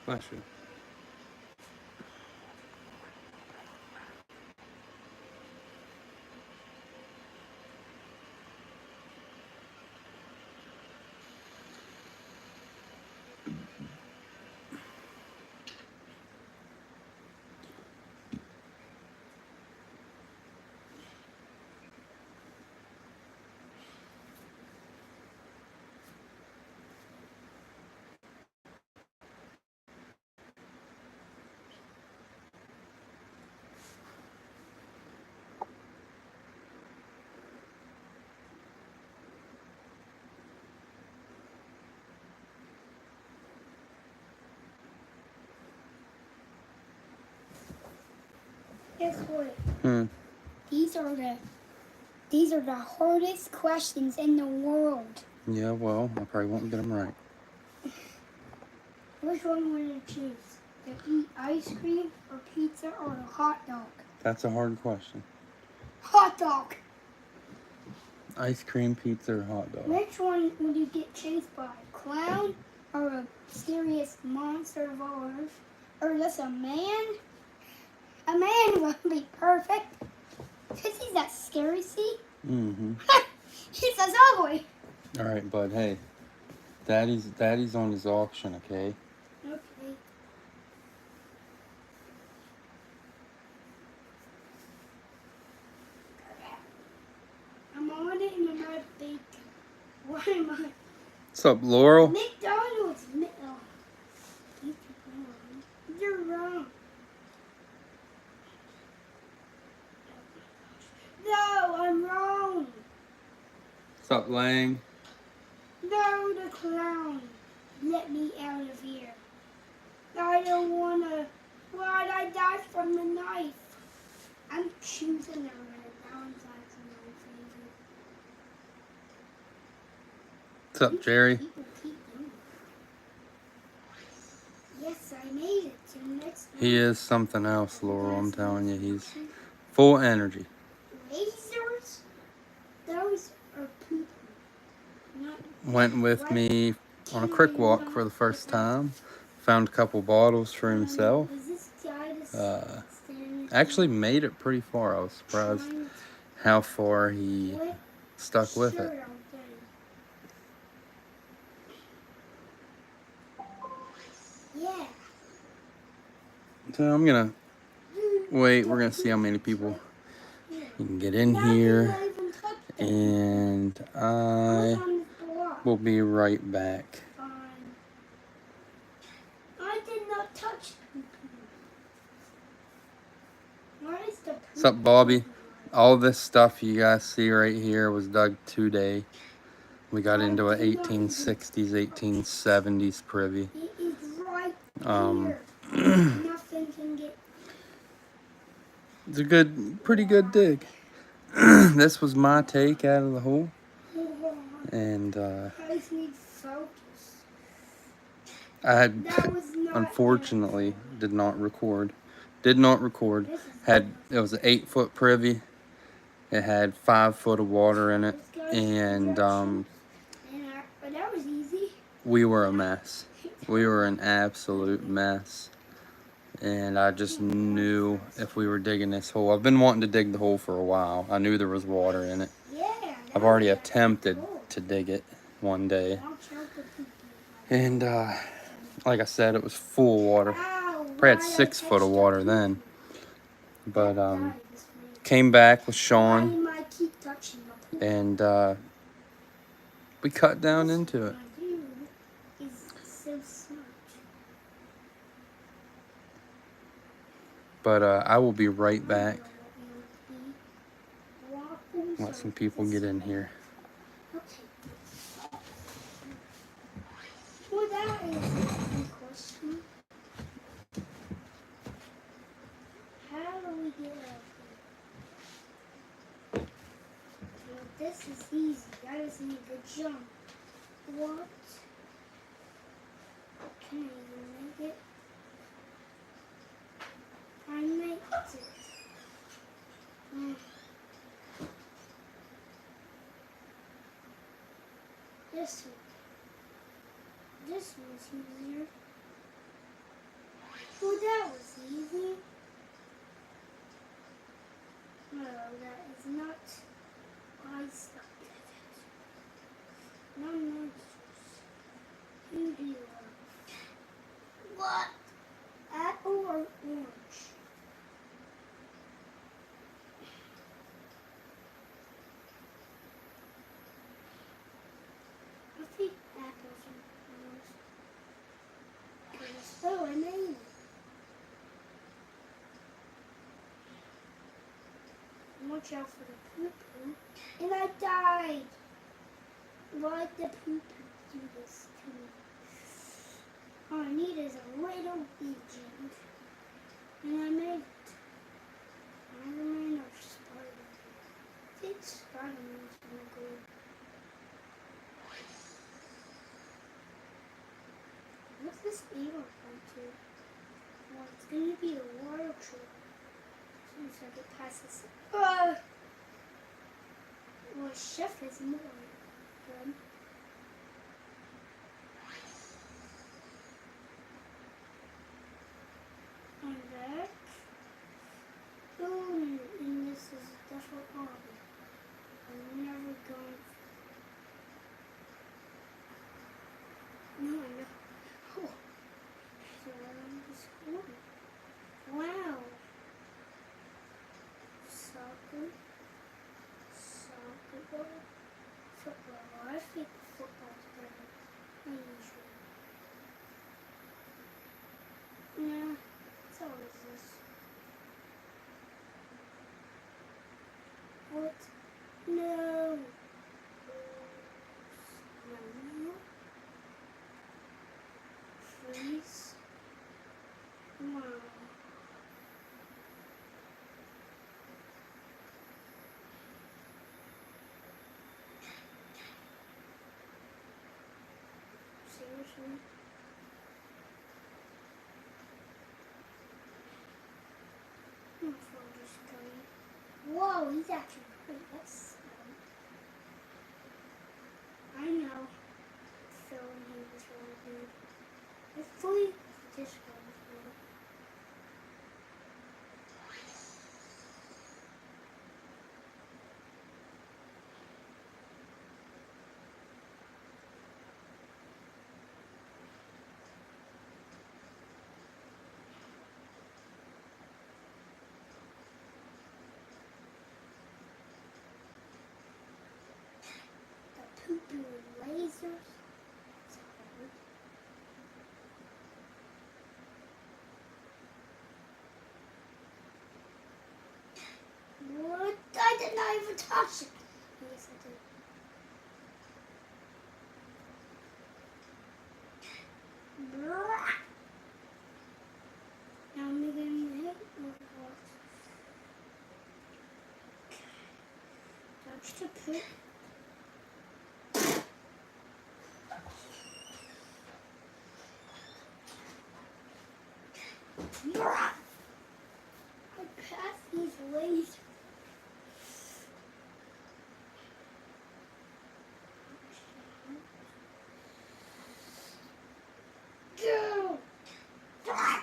Bless you. Guess what? Hmm. These are the hardest questions in the world. Yeah, well, I probably won't get them right. Which one would you choose? To eat ice cream or pizza or a hot dog? That's a hard question. Hot dog! Ice cream, pizza, or hot dog? Which one would you get chased by? A clown or a scariest monster of all earth? Or just a man? A man would be perfect. Because he's not scary, see? Mm-hmm. He's just ugly. All right, bud. Hey, Daddy's on his auction, okay? Okay. I'm on it and I'm not bacon. Why am I? What's up, Laurel? McDonald's. You're wrong. No, I'm wrong. What's up, Lang? No, the clown. Let me out of here. I don't wanna. Why'd I die from the knife? I'm choosing the red. That one's actually my favorite. What's up, Jerry? People keep doing it. Yes, I made it to the next one. He is something else, Laurel. I'm telling you, he's full energy. Lasers? Those are people. Not Went with me on a crick walk for the first time. Found a couple bottles for himself. Is this guy Actually made it pretty far. I was surprised how far he stuck with it. Yeah. So I'm gonna wait. We're gonna see how many people can get in here, and I will be right back. I did not touch What's up, Bobby? All this stuff you guys see right here was dug today. We got into a 1860s, 1870s privy. Nothing can get. It's a pretty good dig. This was my take out of the hole, and I had unfortunately did not record. It was an 8-foot privy. It had 5 foot of water in it, and But that was easy. we were a mess. We were an absolute mess. And I just knew if we were digging this hole, I've been wanting to dig the hole for a while. I knew there was water in it. I've already attempted to dig it one day. And like I said, it was full of water. Probably had 6 foot of water then. But came back with Sean, and we cut down into it. But I will be right back. Let some people get in here. Well, that is a good question. How do we get out here? Well, this is easy. I just need to jump. What? Can I even make it? I made it. This one. This one's easier. Well, that was easy. No, that is not why stuff. No monsters. Who do you love? What? Apple or orange? I think apples are orange. So I made it. Watch out for the poo-poo. And I died. Why'd the poo-poo do this to me? All I need is a little agent. And I made it. Spider-Man or Spider-Man? I think Spider-Man's gonna go. What's this evil come to? Well, it's gonna be a water trip. As soon as I get past this. Well, chef is more good. I'm back. Boom! And this is a different hobby. I'm never going. No, I know. Oh. So I'm just going. Wow. Soccer. Soccer. Football. I think football's better than usual. Yeah. It's always this. What? No. No. Freeze. Wow. Seriously? I'm just going. Whoa, he's actually great. That's smart. I know. Phil and he was really good. Hopefully, this goes good. The poo-poo and lasers. It's hard. What? I did not even touch it. Yes, I did. Blah. Now I'm getting hit with what? Touch the poop. Blah. I passed these lasers. Go! Blah.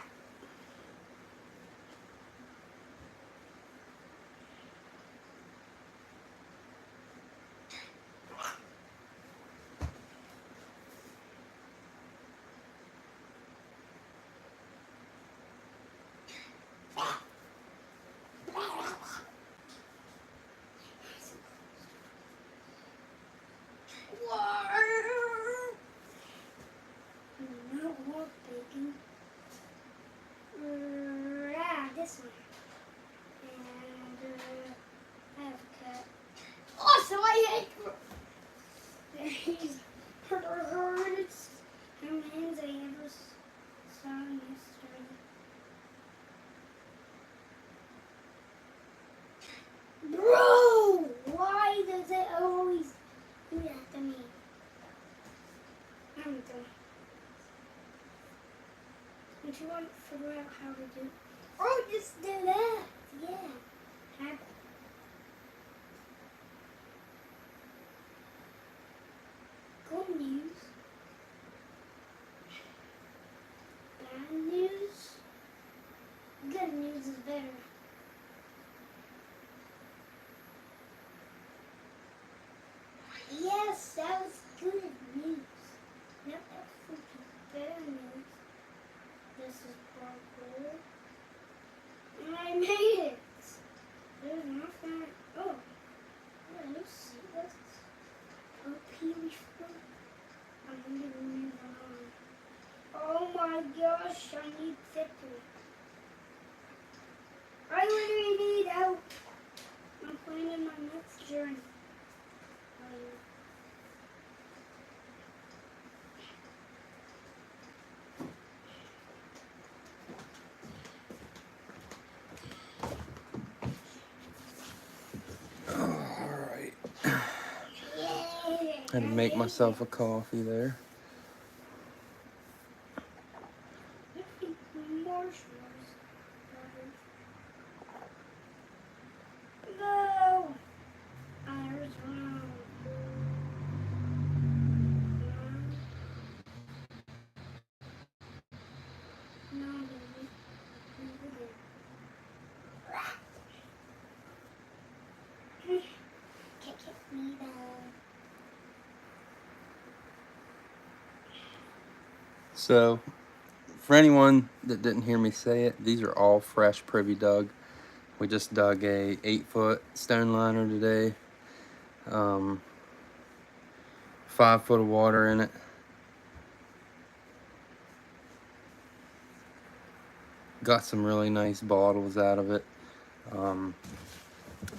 No more bacon. This one. And I have a cat. Oh, so I hate. He's hardest hands I ever saw in history. Bro, why does it always do that to me? I'm done. Don't you want to figure out how to do? Oh, just do that. Yeah. Happy. Good news. Bad news. good news is better. Yes, that was good news. Now that's better news. This is purple. And I made it. There's nothing. Oh, yeah, you see this? Oh, peely fruit. I'm going to move on. Oh my gosh, I need thicker. I literally need help. I'm planning my next journey. Alright. Yeah. Had to make myself a coffee there. Marshmallows. No. There's one. No, baby. Kick me down. So, for anyone that didn't hear me say it, these are all fresh privy dug. We just dug a 8-foot stone liner today. 5 foot of water in it. Got some really nice bottles out of it.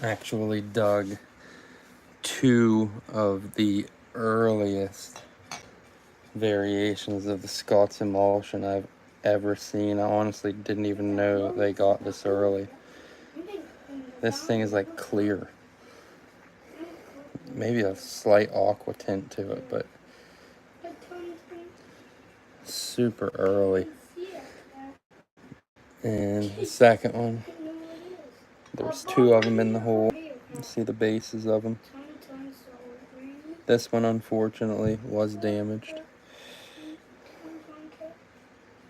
Actually dug 2 of the earliest variations of the Scots emulsion I've ever seen. I honestly didn't even know they got this early. This thing is like clear. Maybe a slight aqua tint to it, but super early. And the second one, there's 2 of them in the hole. You see the bases of them. This one, unfortunately, was damaged.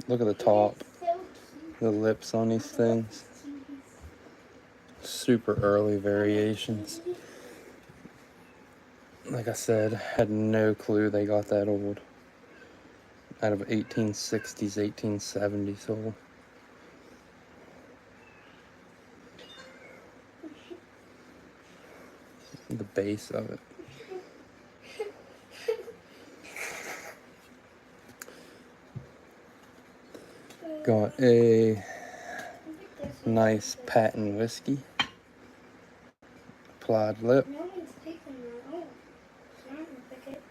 Look at the top, the lips on these things. Super early variations. Like I said, had no clue they got that old. Out of 1860s, 1870s hole. The base of it. Got a nice patent whiskey. Applied lip. No one's taking that. Oh, I'm gonna pick it.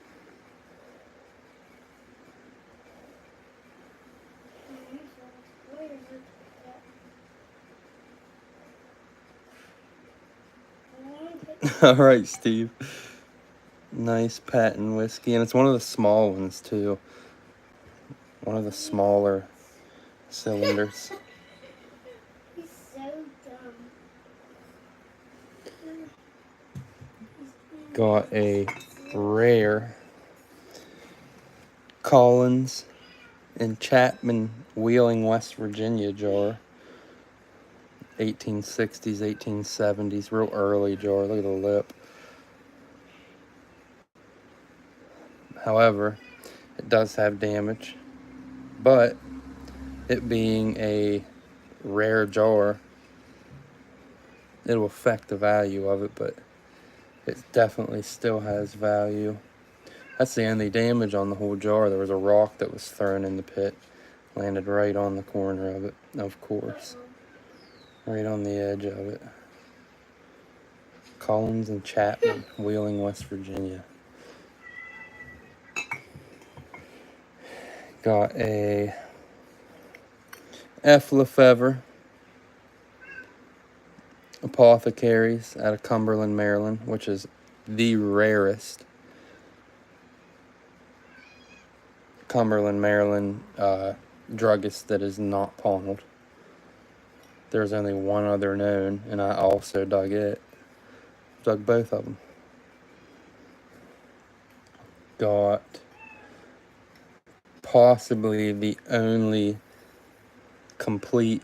Where is it? No one picked it. Alright, Steve. Nice patent whiskey. And it's one of the small ones, too. One of the smaller cylinders. He's so dumb. Got a rare Collins and Chapman Wheeling, West Virginia jar. 1860s, 1870s, real early jar. Look at the lip. However, it does have damage, but it being a rare jar, it'll affect the value of it, but it definitely still has value. That's the only damage on the whole jar. There was a rock that was thrown in the pit, landed right on the corner of it, of course. Right on the edge of it. Collins and Chapman, Wheeling, West Virginia. Got a F. Lefevre Apothecaries out of Cumberland, Maryland, which is the rarest Cumberland, Maryland druggist that is not ponned. There's only one other known, and I also dug it. Dug both of them. Got possibly the only complete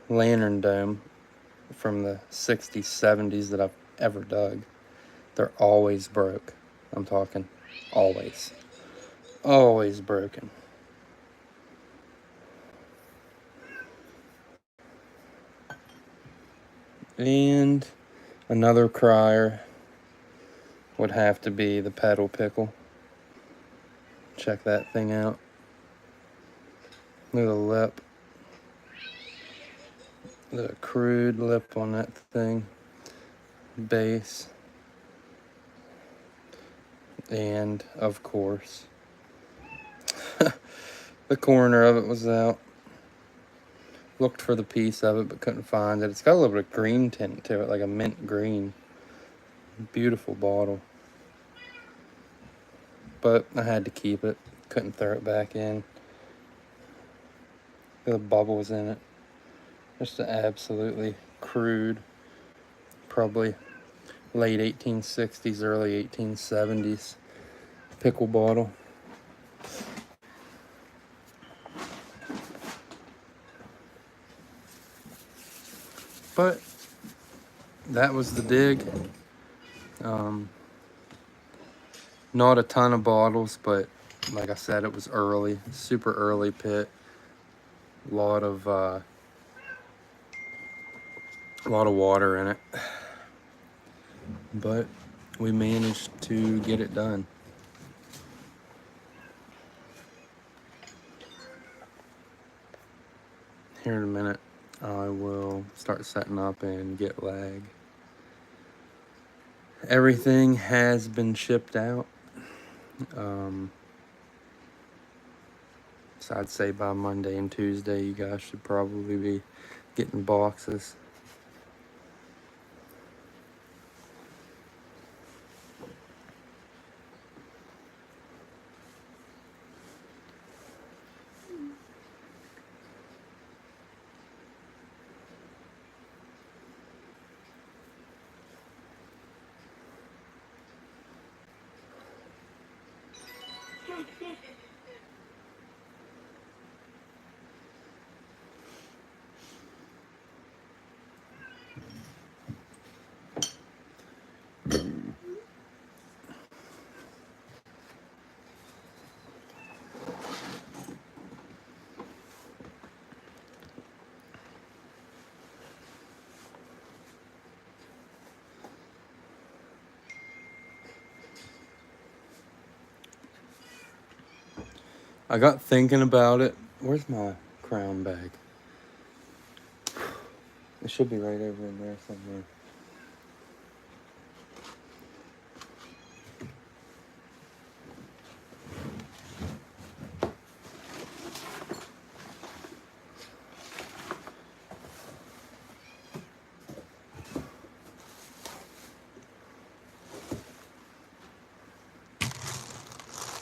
lantern dome from the 60s, 70s that I've ever dug. They're always broke. I'm talking always. Always broken. And another crier would have to be the pedal pickle. Check that thing out. Look at the lip. The crude lip on that thing. Base. And, of course, the corner of it was out. Looked for the piece of it, but couldn't find it. It's got a little bit of green tint to it, like a mint green. Beautiful bottle. But I had to keep it. Couldn't throw it back in. The bubbles in it. Just an absolutely crude, probably late 1860s, early 1870s pickle bottle. But that was the dig. Not a ton of bottles, but like I said, it was early, super early pit. A lot of water in it, but we managed to get it done. Here in a minute, I will start setting up and get lag. Everything has been shipped out. So I'd say by Monday and Tuesday, you guys should probably be getting boxes. I got thinking about it. Where's my crown bag? It should be right over in there somewhere.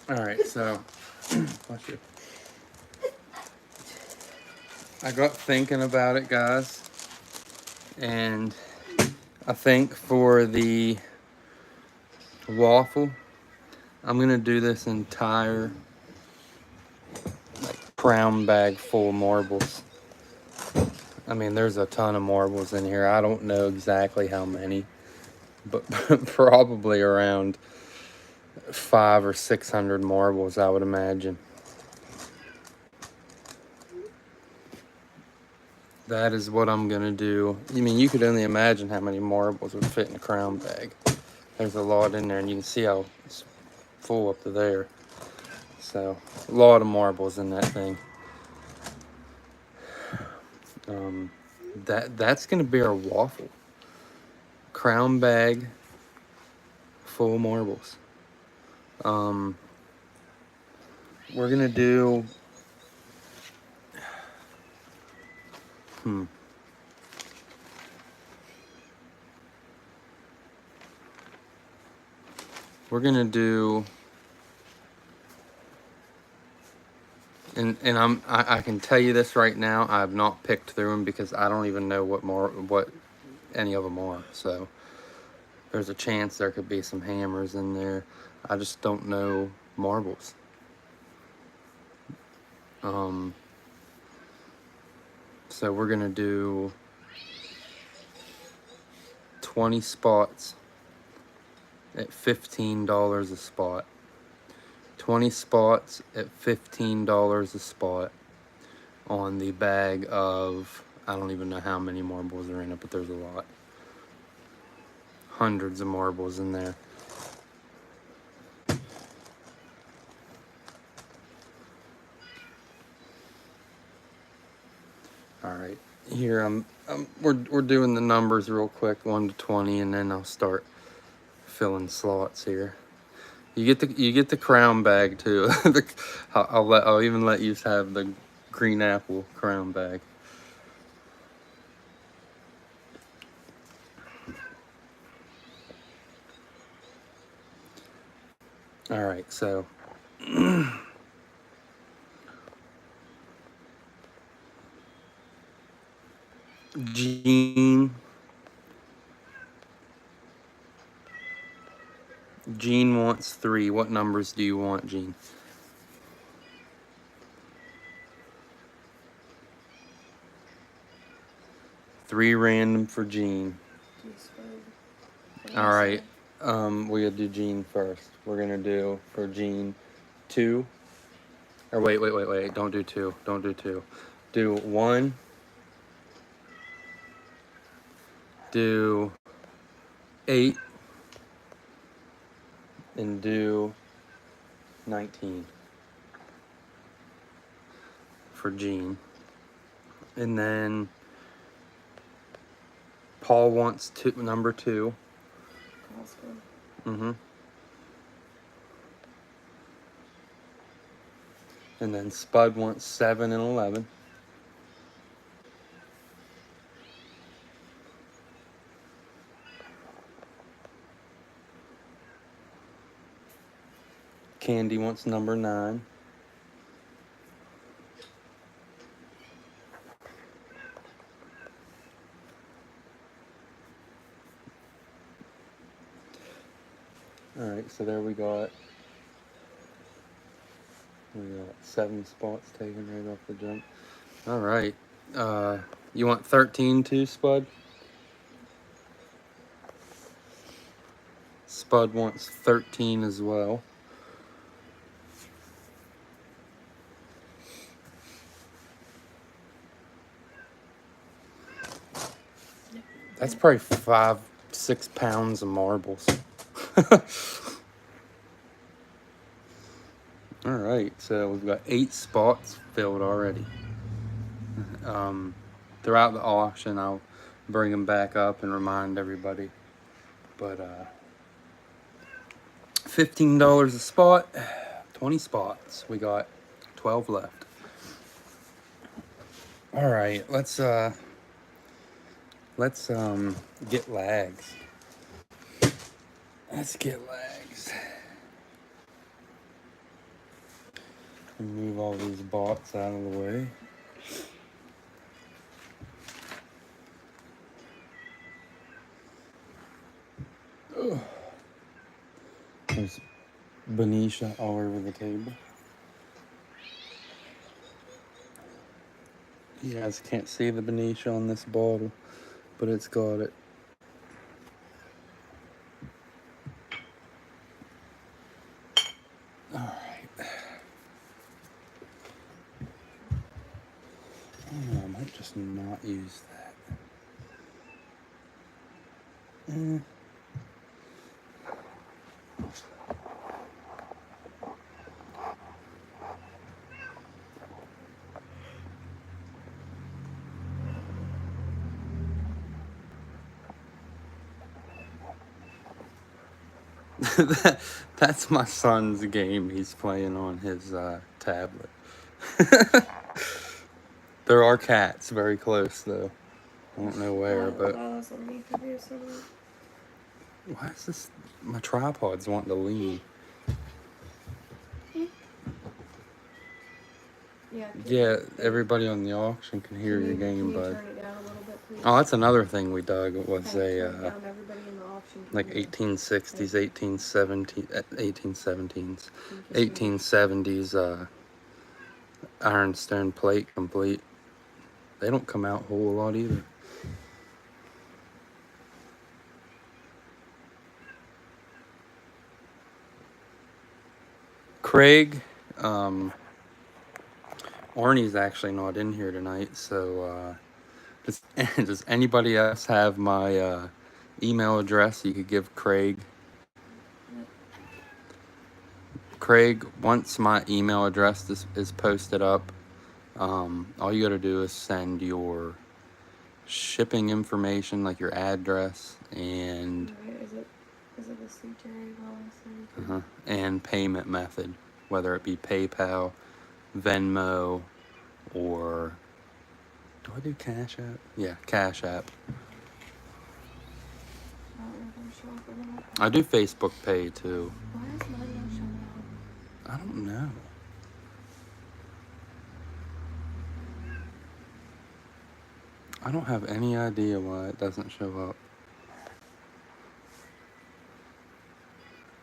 Alright, so bless you. I got thinking about it, guys, and I think for the waffle, I'm gonna do this entire crown bag full of marbles. I mean, there's a ton of marbles in here. I don't know exactly how many, but probably around 500 or 600 marbles, I would imagine. That is what I'm gonna do. I mean, you could only imagine how many marbles would fit in a crown bag. There's a lot in there, and you can see how it's full up to there. So, a lot of marbles in that thing. That's gonna be our waffle. Crown bag full of marbles. We're gonna do we're gonna do and I can tell you this right now, I have not picked through them because I don't even know what any of them are. So there's a chance there could be some hammers in there. I just don't know marbles. So we're gonna do 20 spots at $15 a spot. 20 spots at $15 a spot on the bag of, I don't even know how many marbles are in it, but there's a lot. Hundreds of marbles in there. All right, here we're doing the numbers real quick, 1 to 20, and then I'll start filling slots here. You get the crown bag too. I'll even let you have the green apple crown bag. All right, so Gene wants 3. What numbers do you want, Gene? Three random for Gene. All right. We gotta do Gene first. We're gonna do for Gene 2. Or wait. Don't do 2. Don't do 2. Do 1. Do 8. And do 19 for Gene. And then Paul wants number 2. Mm-hmm. And then Spud wants 7 and 11. Candy wants number 9. All right, so there we got 7 spots taken right off the jump. All right, you want 13 too, Spud? Spud wants 13 as well. That's probably 5-6 pounds of marbles. All right, so we've got 8 spots filled already. Throughout the auction, I'll bring them back up and remind everybody. But $15 a spot, 20 spots. We got 12 left. All right, let's get lags. Let's get lags. Move all these bots out of the way. Ugh. There's Benicia all over the table. You guys can't see the Benicia on this bottle, but it's got it. All right. Oh, I might just not use that. That's my son's game he's playing on his tablet. There are cats very close though. I don't know where, but why is this? My tripod's wanting to lean. Yeah, everybody on the auction can hear your game, bud. Oh, that's another thing we dug. It was like 1860s, 1870s ironstone plate complete They don't come out whole a lot either. Craig, Arnie's actually not in here tonight, so does anybody else have my email address you could give Craig? Craig, once my email address is posted up, all you gotta do is send your shipping information, like your address and Is it the CJ and payment method, whether it be PayPal, Venmo, or do I do Cash App? Yeah, Cash App. I do Facebook Pay too. Why is mine not showing up? I don't know. I don't have any idea why it doesn't show up.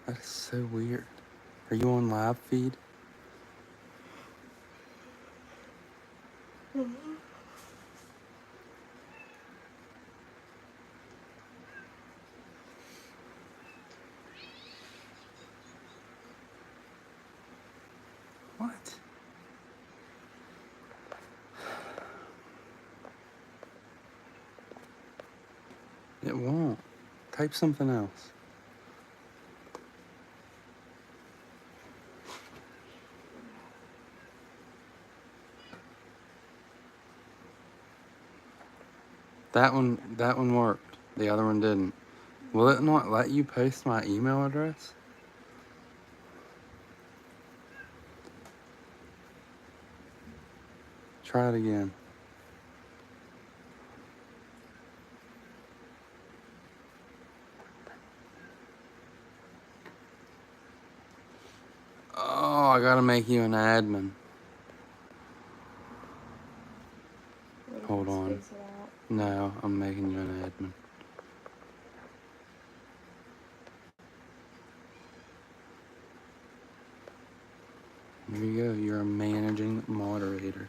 That is so weird. Are you on live feed? What? It won't. Type something else. That one worked. The other one didn't. Will it not let you post my email address? Try it again. Oh, I gotta make you an admin. Hold on. No, I'm making you an admin. There you go. You're a managing moderator.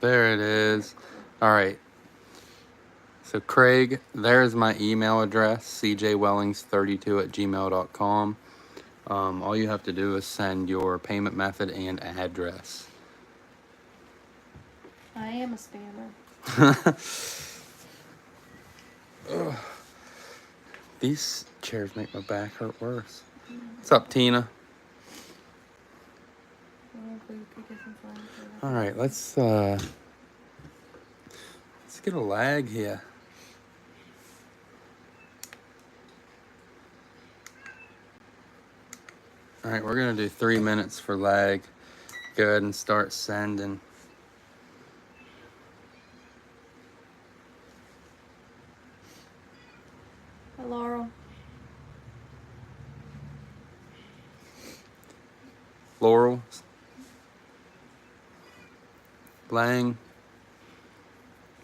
There it is. All right. So Craig, there's my email address, cjwellings32@gmail.com. All you have to do is send your payment method and address. I am a spammer. These chairs make my back hurt worse. What's up, Tina? All right, let's get a lag here. All right, we're gonna do 3 minutes for lag. Go ahead and start sending. Hi, Laurel. Laurel, Lang,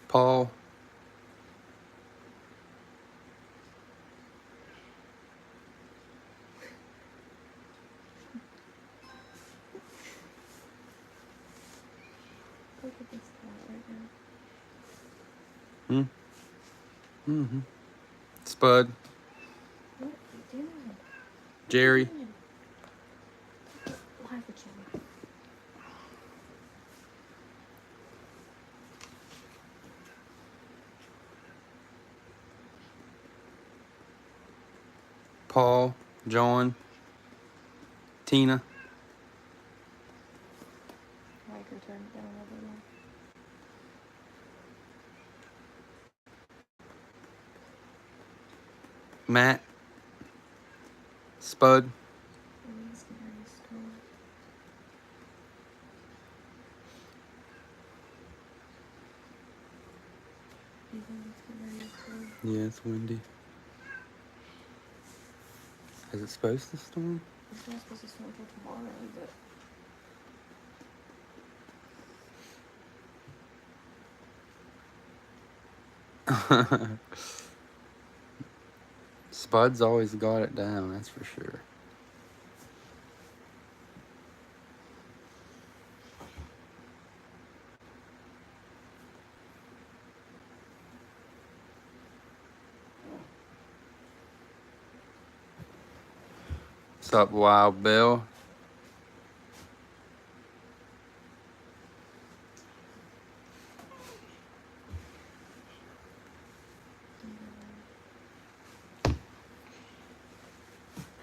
Paul. Look at this cat right now. Mm-hmm. Spud, What are you doing? Jerry. Live with Jimmy. Paul, John, Tina. Like her turn it down a little bit more. Matt, Spud, He's getting ready to start. You think it's getting ready to start? yeah, it's windy. Is it supposed to storm? It's not supposed to start until tomorrow, but Spud's always got it down, that's for sure. What's up, Wild Bill?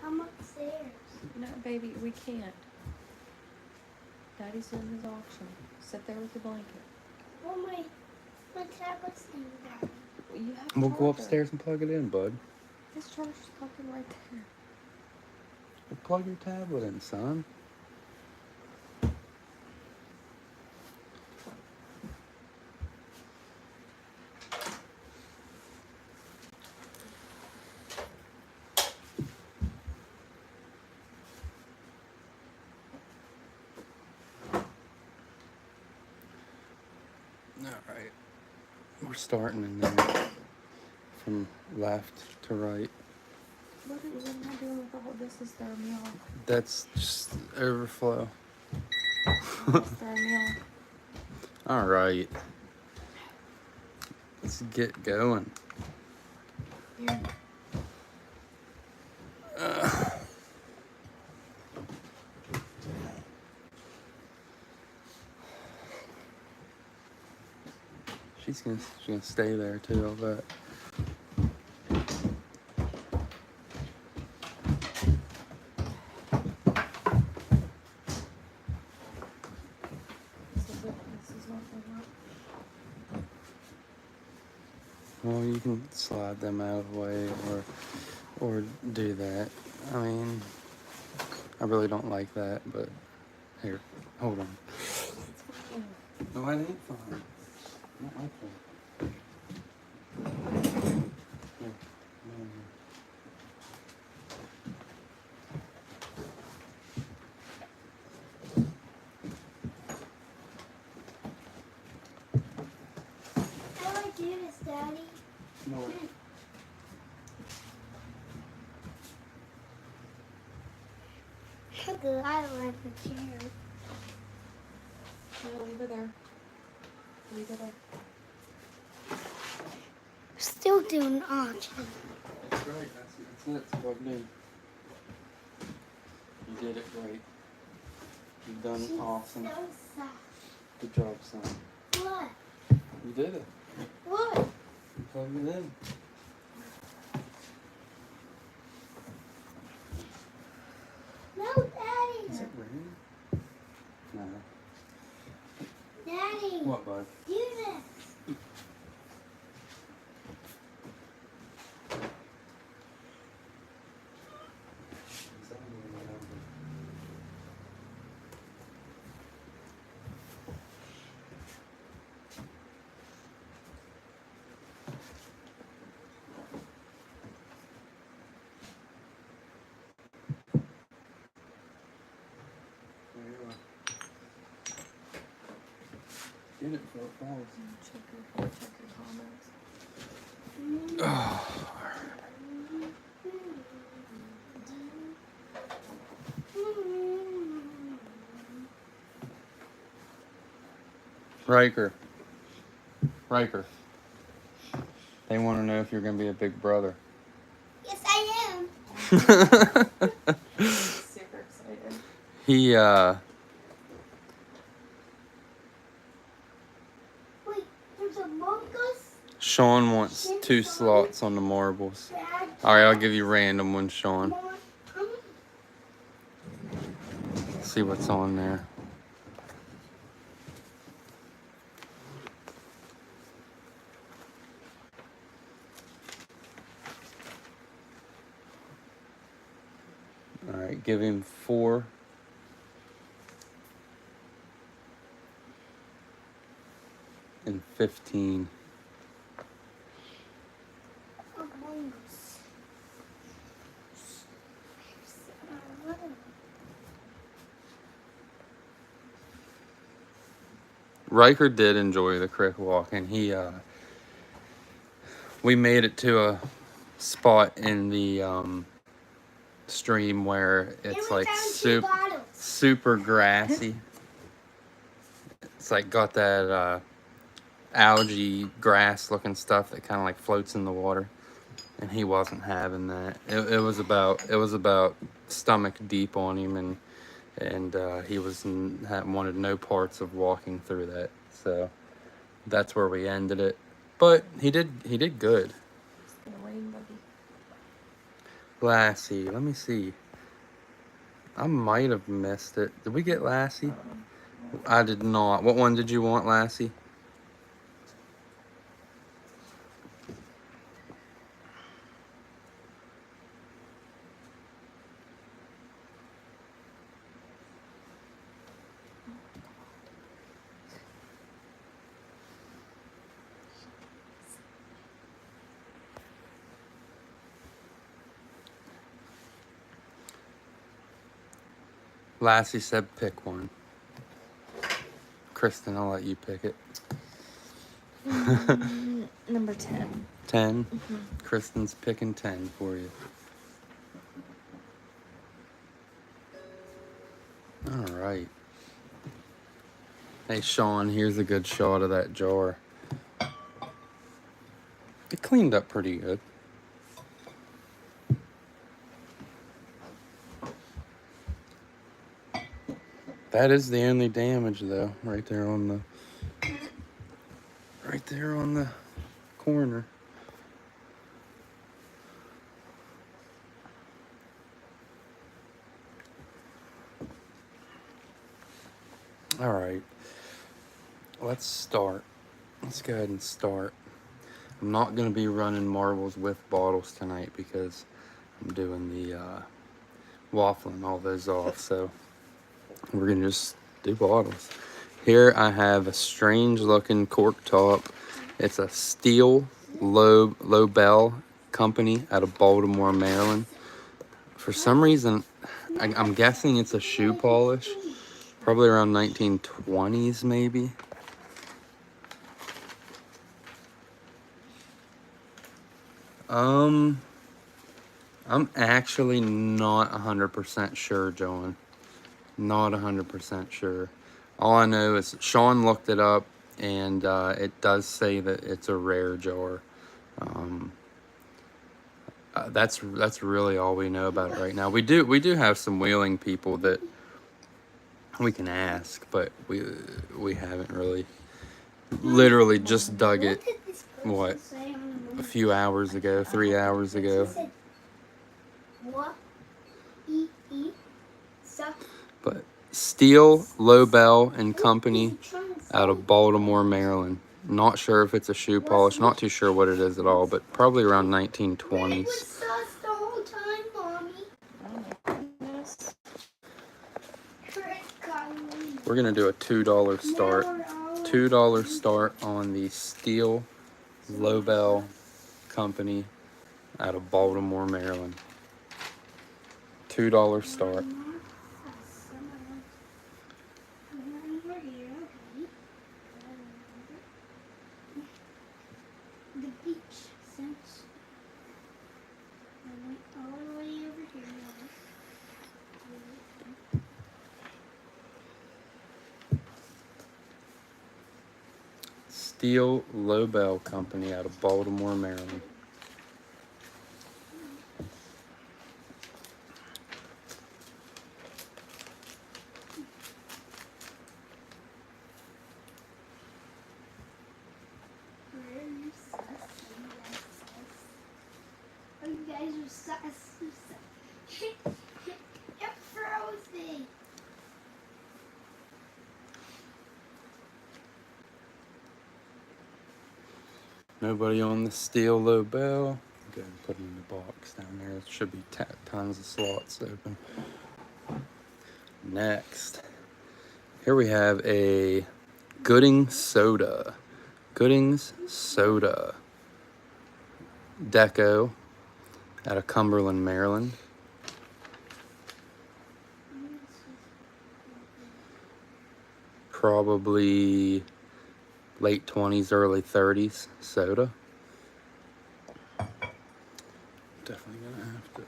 Come upstairs. No, baby, we can't. Daddy's doing his auction. Sit there with the blanket. Oh, my tablet's in there. Well, you have We'll go charger. upstairs and plug it in, bud. His charger's fucking right there. Well, plug your tablet in, son. Alright. We're starting in there. From left to right. What am I doing with all this? Is throwing me off. That's just overflow. It's throwing me off. Alright. Let's get going. Here. She's gonna stay there too, I bet. This is not going up. Well, you can slide them out of the way or do that. I mean, I really don't like that, but here, hold on. It's fine. No, it ain't fine. I don't like that. Here, How do I do this, Daddy? no, no. How good I like the chair. No, leave it there. Leave it there. Still doing auction. That's right. That's it. It's plugged in. You did it great. You've done She's awesome. so soft. Good job, son. What? You did it. What? You plugged it in. No, Is Daddy. it raining? No. Daddy. What, bud? Do this. Get it before it falls. Check your comments. Riker. They want to know if you're going to be a big brother. Yes, I am. Super excited. He, Wait, there's Among Us? Sean wants 2 slots on the marbles. Alright, I'll give you random ones, Sean. See what's on there. Alright, give him 4. And 15. Among Us. Riker did enjoy the crick walk, and we made it to a spot in the stream where it's we like found 2 bottles. super grassy. It's like got that algae grass looking stuff that kind of like floats in the water, and he wasn't having that. It was about stomach deep on him, and he wanted no parts of walking through that. So that's where we ended it. But he did good. It's gonna rain, buddy. Lassie, let me see. I might have missed it. Did we get Lassie? I did not. What one did you want, Lassie? Lassie said pick one. Kristen, I'll let you pick it. Number 10. 10? Kristen's picking 10 for you. All right. Hey, Sean, here's a good shot of that jar. It cleaned up pretty good. That is the only damage, though, right there on the corner. All right, let's start. Let's go ahead and start. I'm not going to be running marbles with bottles tonight because I'm doing the waffling all those off, so we're going to just do bottles. Here I have a strange looking cork top. It's a Steel Lobel company out of Baltimore, Maryland. For some reason, I'm guessing it's a shoe polish. Probably around 1920s, maybe. I'm actually not 100% sure, John. Not 100% sure. All I know is Sean looked it up, and it does say that it's a rare jar. That's really all we know about it right now. We do have some wheeling people that we can ask, but we haven't really. Literally just dug it. What? A few hours ago, 3 hours ago. What? But Steel Lobel and Company out of Baltimore, Maryland. Not sure if it's a shoe polish. Not too sure what it is at all, but probably around 1920s. It was sus the whole time, Mommy. Oh my goodness. We're going to do a $2 start. $2 start on the Steel Lobel Company out of Baltimore, Maryland. $2 start. The beach since I went all the way over here. Steel Lobel Company out of Baltimore, Maryland. Oh, you guys are sus. It froze me. Nobody on the Steel Lobel. Go ahead and put it in the box down there. There should be tons of slots open. Next, here we have a Goodings Soda. Goodings Soda. Deco out of Cumberland, Maryland. Probably late 20s, early 30s soda. Definitely gonna have to.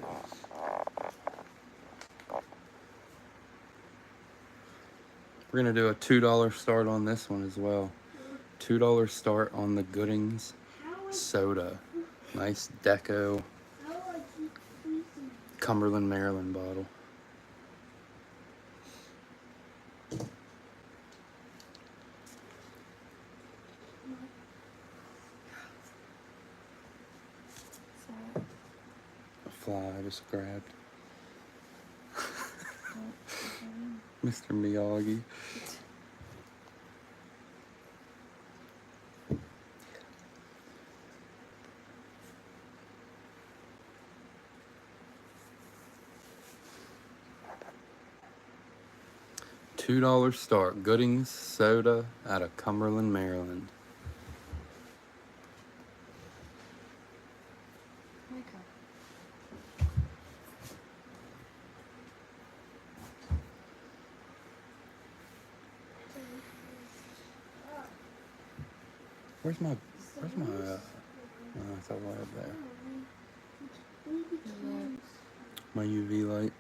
We're gonna do a $2 start on this one as well. $2 start on the Goodings soda. Nice deco Cumberland, Maryland bottle. So, A fly I just grabbed. okay. Mr. Miyagi. $2 start. Goodings soda out of Cumberland, Maryland. Okay. Where's my oh, it's all right up there. My UV light.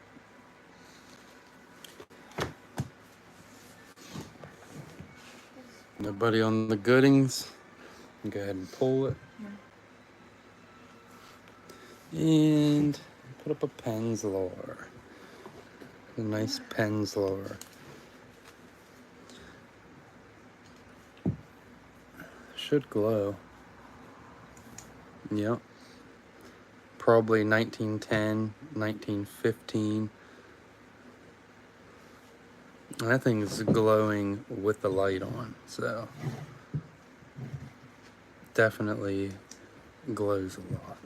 Nobody on the Goodings. Go ahead and pull it. And put up a Pennslaw. A nice Pennslaw. Should glow. Yep. Probably 1910, 1915. That thing is glowing with the light on, so definitely glows a lot.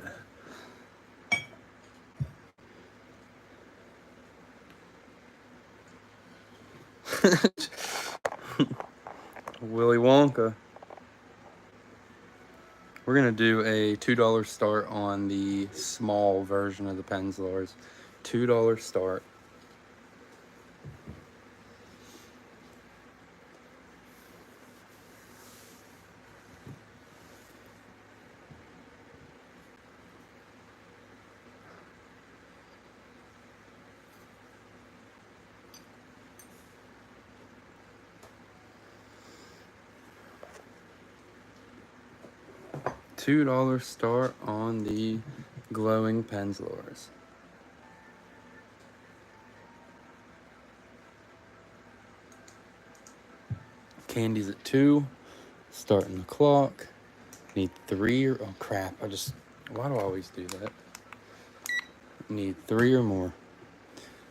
Willy Wonka. We're gonna do a $2 start on the small version of the Pennslaws. $2 start. $2 start on the glowing Pennslaws. Candy's at 2. Starting the clock. Need 3 or oh crap! Why do I always do that? Need 3 or more.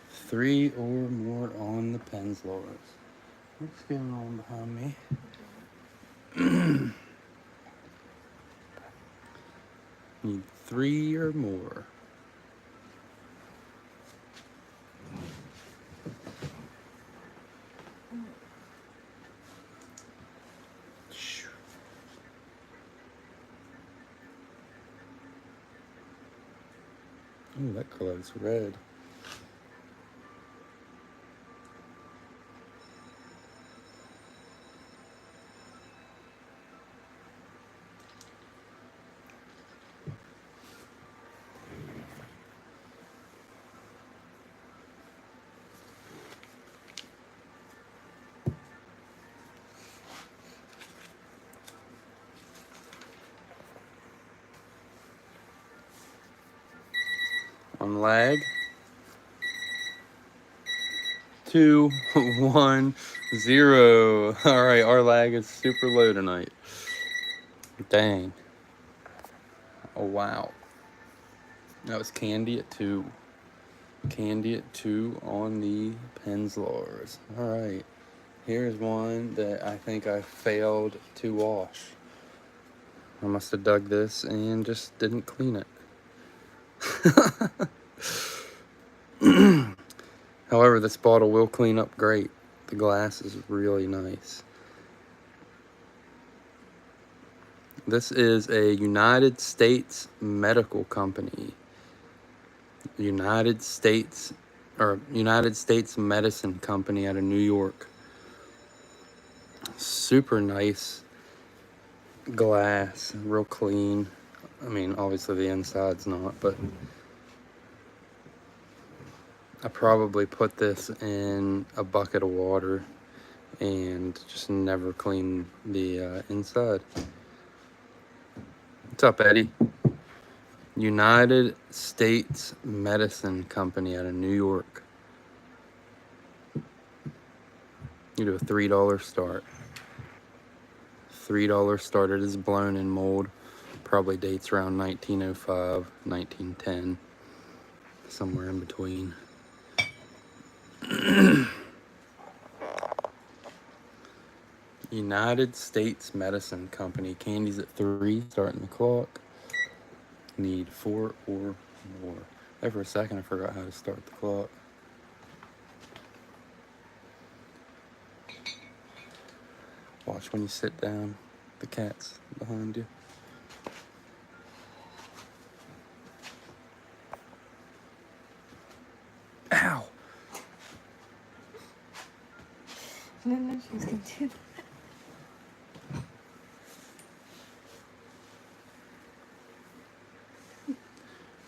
3 or more on the Pennslaws. What's going on behind me? Need 3 or more. Oh, that glow's red. On lag. 2, 1, 0. All right, our lag is super low tonight. Dang. Oh wow. That was Candy at 2. Candy at 2 on the Pennslaws. All right. Here's one that I think I failed to wash. I must have dug this and just didn't clean it. However, this bottle will clean up great. The glass is really nice. This is a United States medical company. United States Medicine Company out of New York. Super nice glass, real clean. I mean, obviously the inside's not, but I probably put this in a bucket of water and just never clean the inside. What's up, Eddie? United States Medicine Company out of New York. You do a $3 start. $3 start. It is blown in mold. Probably dates around 1905, 1910, somewhere in between. United States Medicine Company. Candy's at 3, starting the clock. Need 4 or more. There for a second, I forgot how to start the clock. Watch when you sit down. The cat's behind you. Ow! I didn't know she was gonna do that.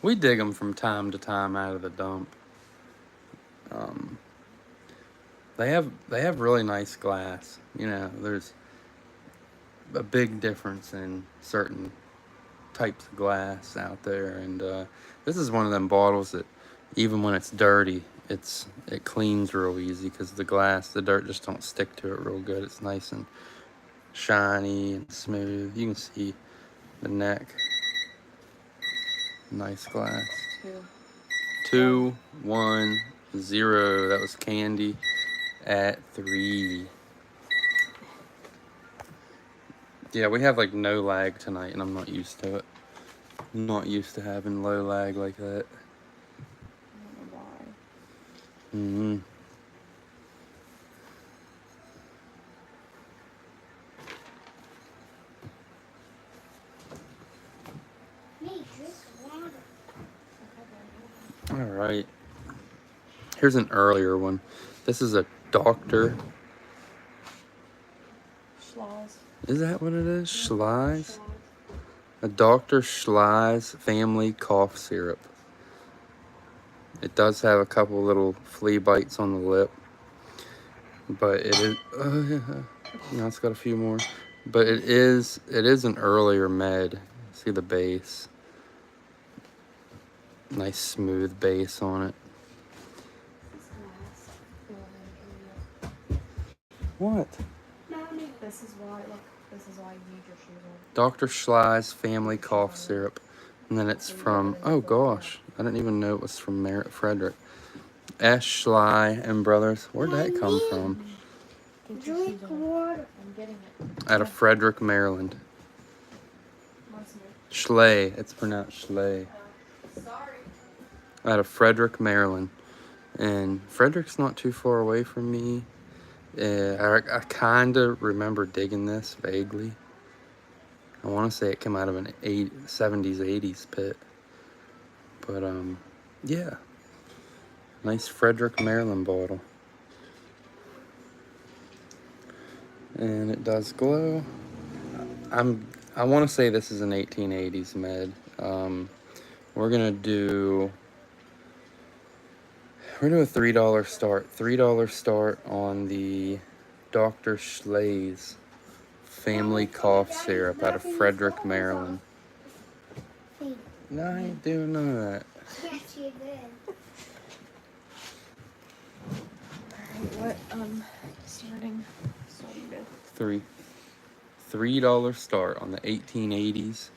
We dig them from time to time out of the dump. They have really nice glass. You know, there's a big difference in certain types of glass out there, and this is one of them bottles that even when it's dirty, it cleans real easy because the dirt just don't stick to it real good. It's nice and shiny and smooth. You can see the neck. Nice glass. 2, 1, 0. That was Candy at 3. Yeah, we have like no lag tonight, and I'm not used to it. I'm not used to having low lag like that. I don't know why. Mm-hmm. Me, drink water. All right. Here's an earlier one. This is a Dr. Schloss. Is that what it is? Schlei's? Schloss. A Dr. Schlei's family cough syrup. It does have a couple little flea bites on the lip, but it is. Now it's got a few more, but it is an earlier med. See the base, nice smooth base on it. This glass. Feel What? Mommy. This is why. Look. This is why you need your shoes on. Dr. Schlei's family cough syrup, and then it's from. Oh gosh, I didn't even know it was from Frederick. S. Schley and Brothers. Where'd that come from? Get your Drink shoes on. water. I'm getting it. Out of Frederick, Maryland. What's new? Schley. It's pronounced Schley. Sorry. Out of Frederick, Maryland. And Frederick's not too far away from me. I kind of remember digging this vaguely. I want to say it came out of an 70s, 80s pit. But, yeah. Nice Frederick, Maryland bottle. And it does glow. I want to say this is an 1880s med. We're gonna do a $3 start. $3 start on the Dr. Schlei's family cough syrup out of Frederick, Maryland. No, I ain't doing none of that. Yes, you did. Alright, what, starting good. $3 start on the 1880s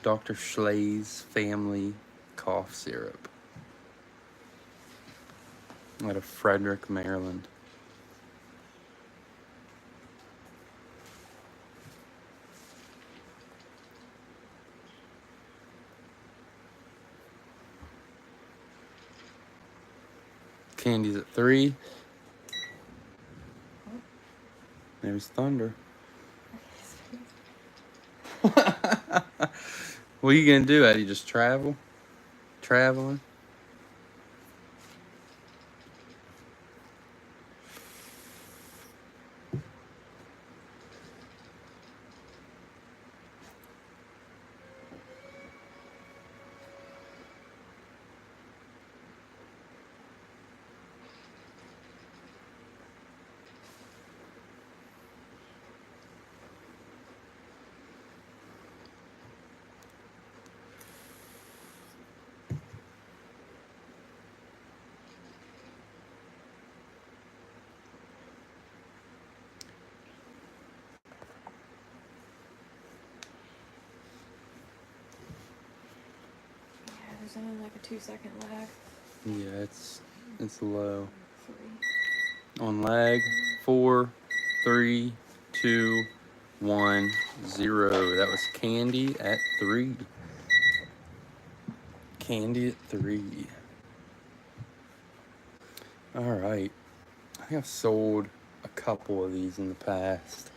Dr. Schlei's family cough syrup out of Frederick, Maryland. Candy's at 3. There's Thunder. What are you gonna do, Eddie? Just traveling? something like a 2-second lag. Yeah, it's low. 3. On lag, 4, 3, 2, 1, 0. That was Candy at 3. Candy at 3. All right. I think I've sold a couple of these in the past.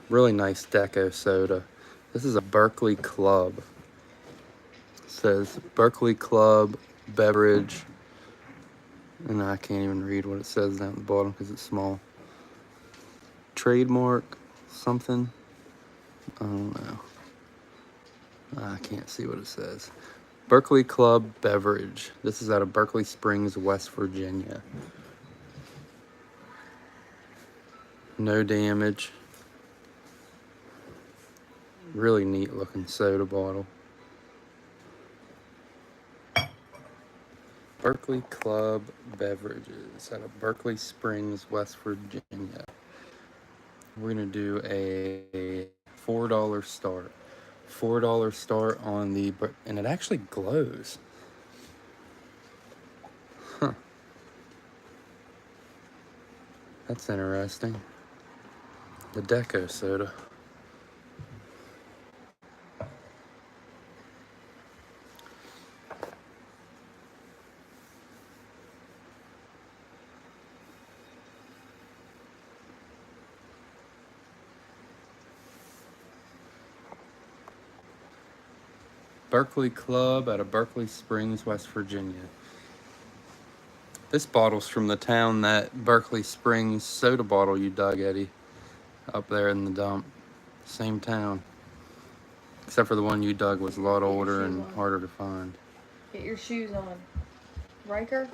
Really nice deco soda. This is a Berkeley Club. It says Berkeley Club beverage. And I can't even read what it says down at the bottom because it's small. Trademark something. I don't know. I can't see what it says. Berkeley Club beverage. This is out of Berkeley Springs, West Virginia. No damage. Really neat looking soda bottle. Berkeley Club beverages out of Berkeley Springs, West Virginia. We're gonna do a $4 start. $4 start on the, and it actually glows. Huh. That's interesting. The deco soda. Berkeley Club out of Berkeley Springs, West Virginia. This bottle's from the town that Berkeley Springs soda bottle you dug, Eddie. Up there in the dump. Same town. Except for the one you dug was a lot older and harder to find. Get your shoes on. Riker?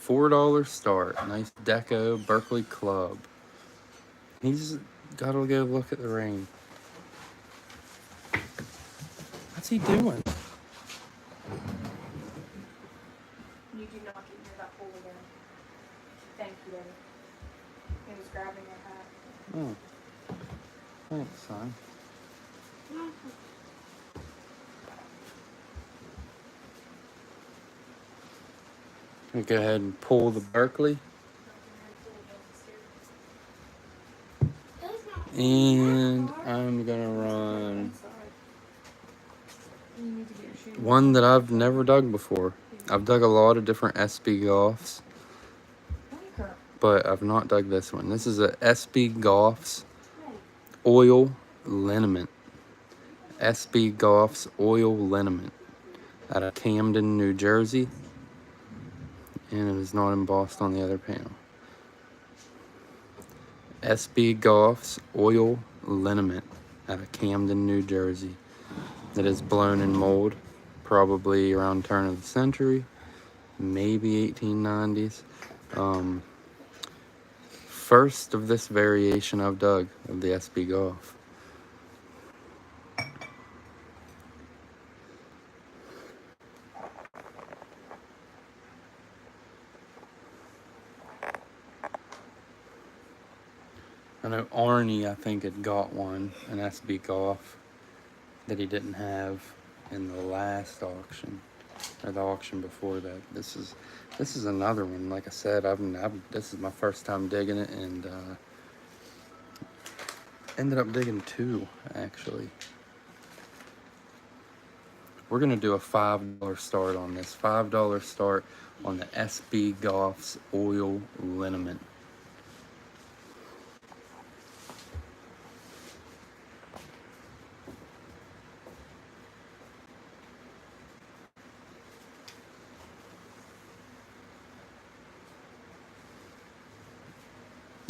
$4 start. Nice deco Berkeley Club. He's gotta go look at the rain. What's he doing? You do not get near that hole again. Thank you, Eddie. He was grabbing your hat. Oh. Thanks, son. We go ahead and pull the Berkeley. And I'm gonna run one that I've never dug before. I've dug a lot of different SB Goffs, but I've not dug this one. This is a SB Goffs oil liniment. SB Goffs oil liniment out of Camden, New Jersey. And it is not embossed on the other panel. SB Goffs oil liniment out of Camden, New Jersey. That is blown in mold, probably around turn of the century, maybe 1890s. First of this variation I've dug of the SB Goff. I know Arnie, I think, had got one, an SB Goff, that he didn't have in the last auction, or the auction before that. This is another one. Like I said, this is my first time digging it, and ended up digging two, actually. We're gonna do a $5 start on this. $5 start on the SB Goffs oil liniment.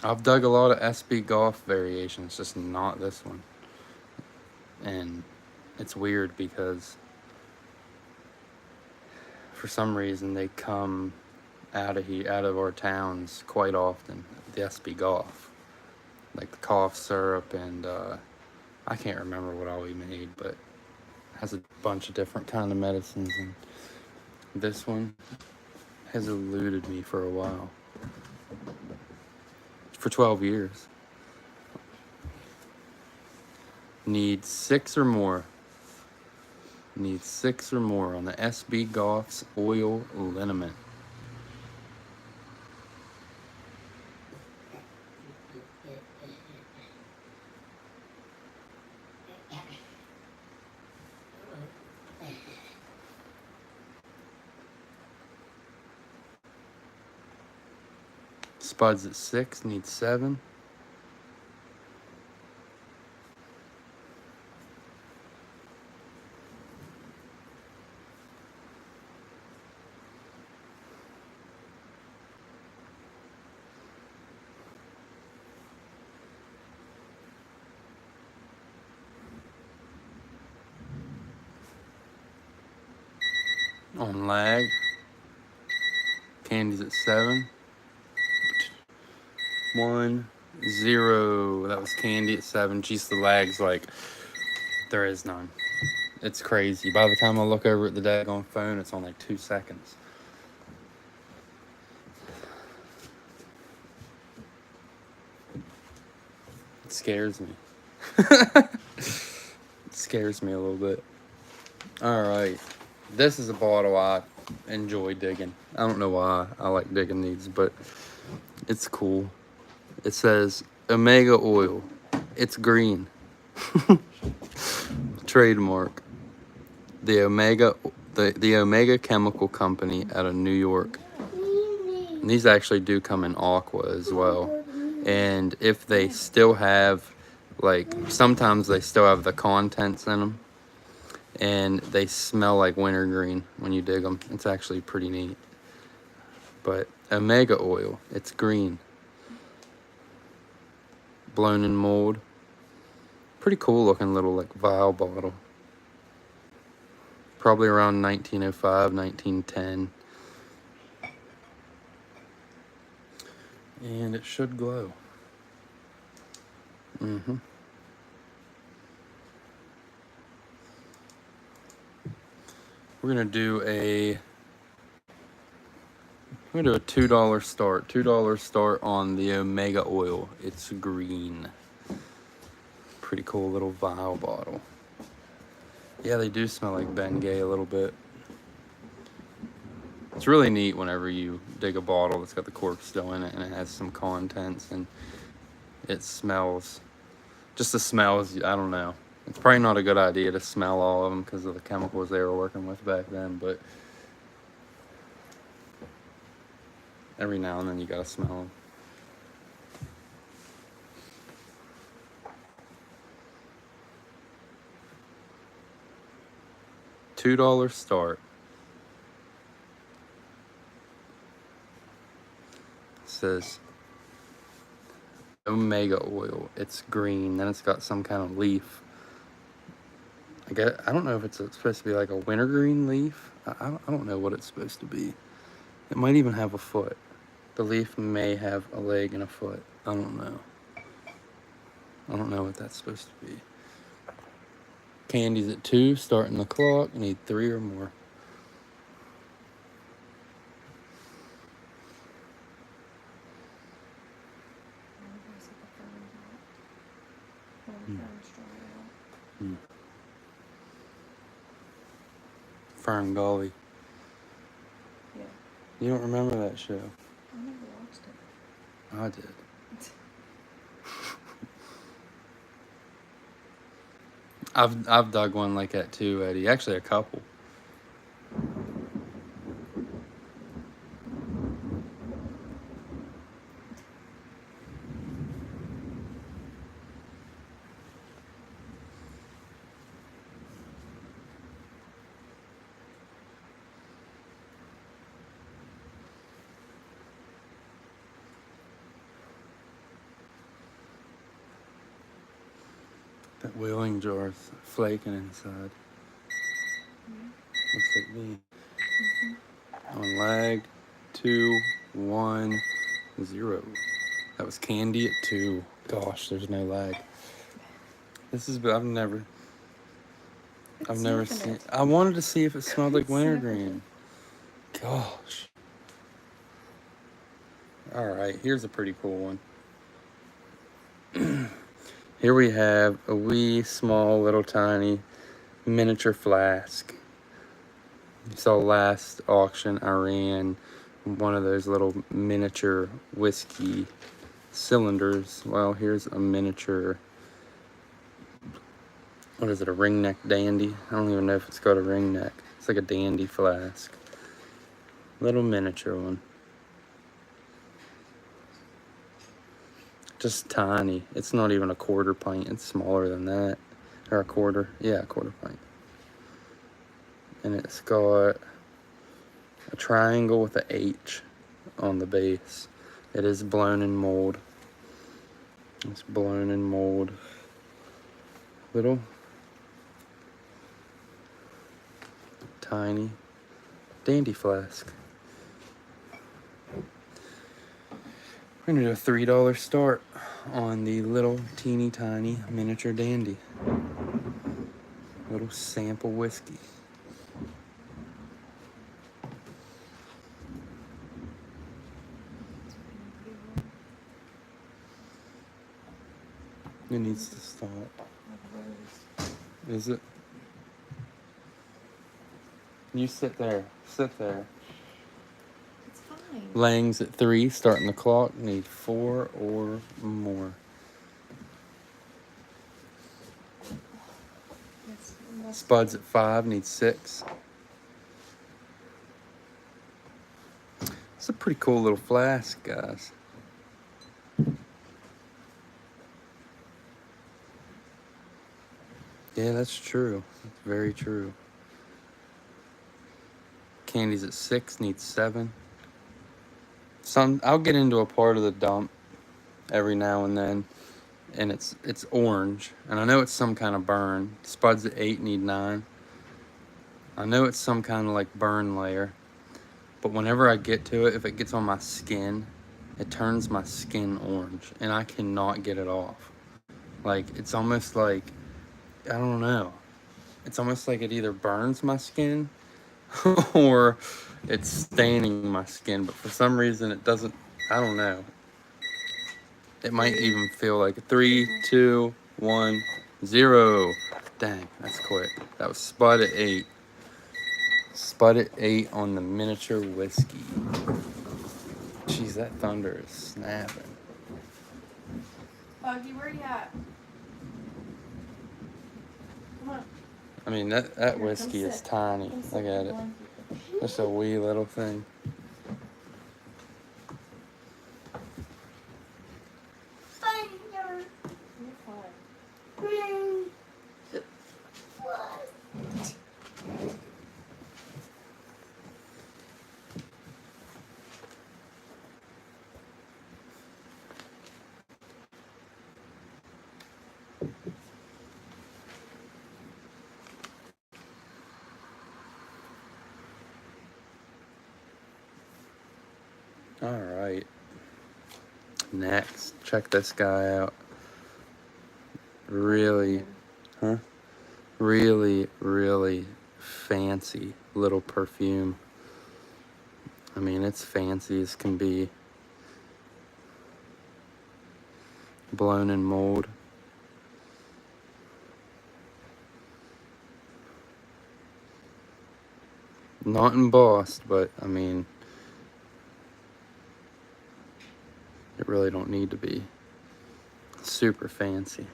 I've dug a lot of SB Goff variations, just not this one. And it's weird because for some reason they come out of here, out of our towns quite often. The SB Goff, like the cough syrup, and I can't remember what all we made, but it has a bunch of different kind of medicines. And this one has eluded me for a while. For 12 years. Need 6 or more. Need 6 or more on the SB Goff's oil liniment. Spuds at 6, need 7. On lag, Candy's at 7. 1, 0. That was Candy at 7. Jeez, the lag's like there is none. It's crazy. By the time I look over at the daggone phone, it's on like 2 seconds. It scares me. It scares me a little bit. Alright. This is a bottle I enjoy digging. I don't know why I like digging these, but it's cool. It says Omega Oil. It's green. Trademark. The Omega Chemical Company out of New York. And these actually do come in aqua as well. And if they still have, like, sometimes they still have the contents in them. And they smell like wintergreen when you dig them. It's actually pretty neat. But Omega Oil, it's green. Blown in mold. Pretty cool looking little like vial bottle. Probably around 1905, 1910. And it should glow. Mm-hmm. We're gonna do a $2 start. $2 start on the Omega Oil. It's green. Pretty cool little vial bottle. Yeah, they do smell like Bengay a little bit. It's really neat whenever you dig a bottle that's got the cork still in it and it has some contents and it smells. Just the smells, I don't know. It's probably not a good idea to smell all of them because of the chemicals they were working with back then, but every now and then you gotta smell them. $2 start. It says Omega Oil. It's green. Then it's got some kind of leaf. I don't know if it's supposed to be like a wintergreen leaf. I don't know what it's supposed to be. It might even have a foot. The leaf may have a leg and a foot. I don't know. I don't know what that's supposed to be. Candy's at 2, starting the clock. You need 3 or more. Fern Gully. Yeah. You don't remember that show? I never watched it. I did. I've dug one like that too, Eddie. Actually, a couple. That whaling jar's flaking inside. Looks like me. On lag, 2, 1, 0. That was Candy at 2. Gosh, there's no lag. This is, I've never seen. I wanted to see if it smelled like wintergreen. Gosh. All right, here's a pretty cool one. Here we have a wee, small, little tiny miniature flask. You saw last auction I ran one of those little miniature whiskey cylinders. Well, here's a miniature, what is it, a ring neck dandy? I don't even know if it's got a ring neck. It's like a dandy flask. Little miniature one. Just tiny. It's not even a quarter pint. It's smaller than that. Or a quarter. Yeah, a quarter pint. And it's got a triangle with a H on the base. It is blown in mold. It's blown in mold. Little tiny dandy flask. We're gonna do a $3 start on the little teeny tiny miniature dandy. Little sample whiskey. It needs to stop. Is it? You sit there. Sit there. It's fine. Lang's at 3, starting the clock. Need 4 or more. Spud's at 5, needs 6. It's a pretty cool little flask, guys. Yeah, that's true. That's very true. Candy's at 6, needs 7. I'll get into a part of the dump every now and then, and it's orange, and I know it's some kind of burn. Spud's at 8, need 9. I know it's some kind of like burn layer, but whenever I get to it, if it gets on my skin, it turns my skin orange, and I cannot get it off. Like, it's almost like, I don't know. It's almost like it either burns my skin or it's staining my skin, but for some reason it doesn't. I don't know. It might even feel like 3, 2, 1, 0. Dang, that's quick. That was Spud at 8. Spud at 8 on the miniature whiskey. Jeez, that thunder is snapping. Buggy, where you at? Come on. I mean, that whiskey is tiny. Look at it. Just a wee little thing. Thunder. You're fine. Rain. What? All right. Next, check this guy out. Really, really fancy little perfume. I mean, it's fancy as can be. Blown in mold. Not embossed, but I mean, it really don't need to be. Super fancy.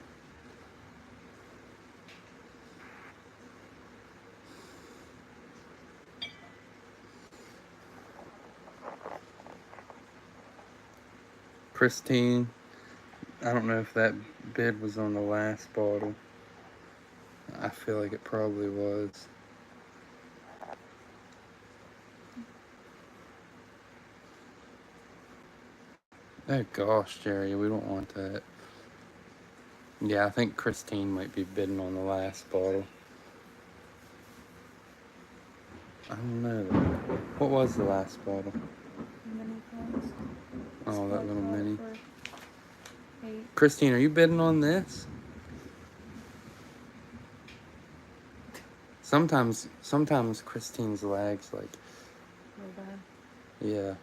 Pristine. I don't know if that bid was on the last bottle. I feel like it probably was. Oh gosh, Jerry, we don't want that. Yeah, I think Christine might be bidding on the last bottle. I don't know. What was the last bottle? Mini ones. Oh, that little mini. For 8. Christine, are you bidding on this? Sometimes Christine's legs, like, Real bad. yeah.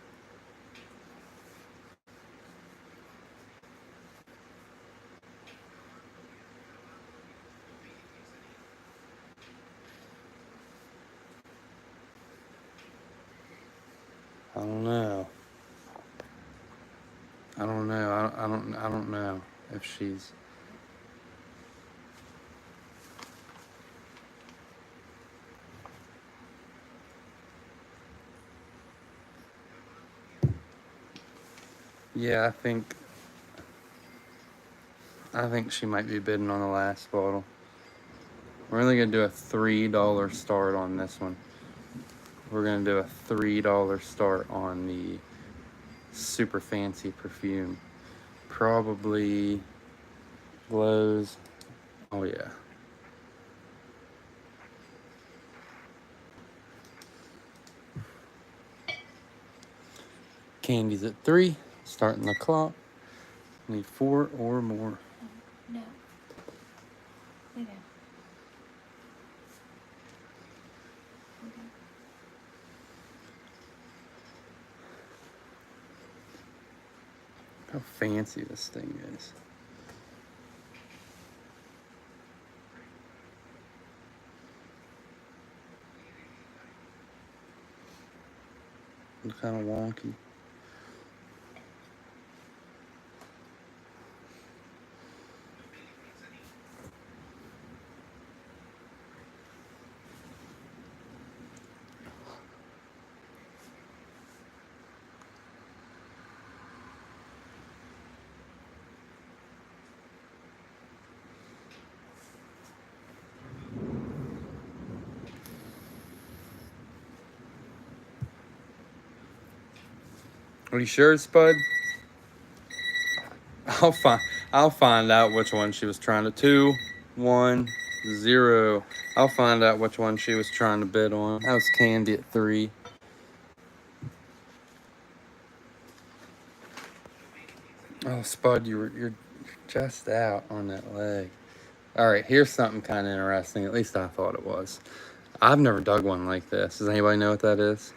I don't know. I don't know. I don't know if she's. Yeah, I think she might be bidding on the last bottle. We're only gonna do a $3 start on this one. We're gonna do a $3 start on the super fancy perfume. Probably glows. Oh yeah. Candy's at 3. Starting the clock. Need 4 or more. No. Lay down. Lay down. How fancy this thing is. It's kind of wonky. Are you sure, Spud? I'll find out which one she was trying to 2, 1, 0. I'll find out which one she was trying to bid on. That was Candy at 3. Oh, Spud, you're just out on that leg. All right, here's something kind of interesting. At least I thought it was. I've never dug one like this. Does anybody know what that is?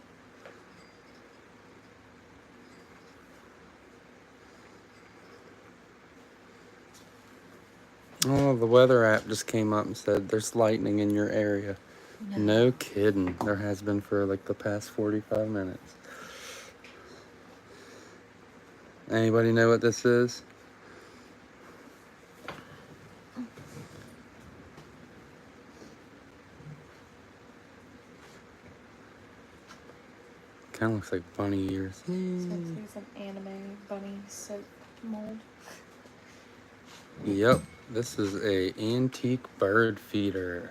Oh, the weather app just came up and said there's lightning in your area. No kidding. There has been for like the past 45 minutes. Anybody know what this is? Kind of looks like bunny ears. So it's an anime bunny soap mold. Yep, this is a antique bird feeder.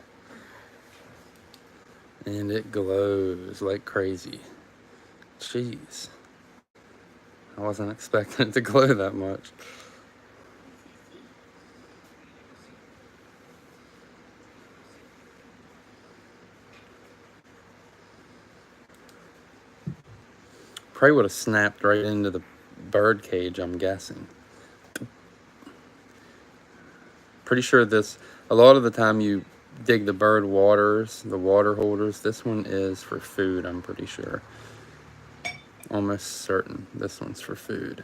And it glows like crazy. Jeez. I wasn't expecting it to glow that much. Probably would have snapped right into the bird cage, I'm guessing. Pretty sure a lot of the time you dig the bird waters, the water holders. This one is for food, I'm pretty sure. Almost certain this one's for food.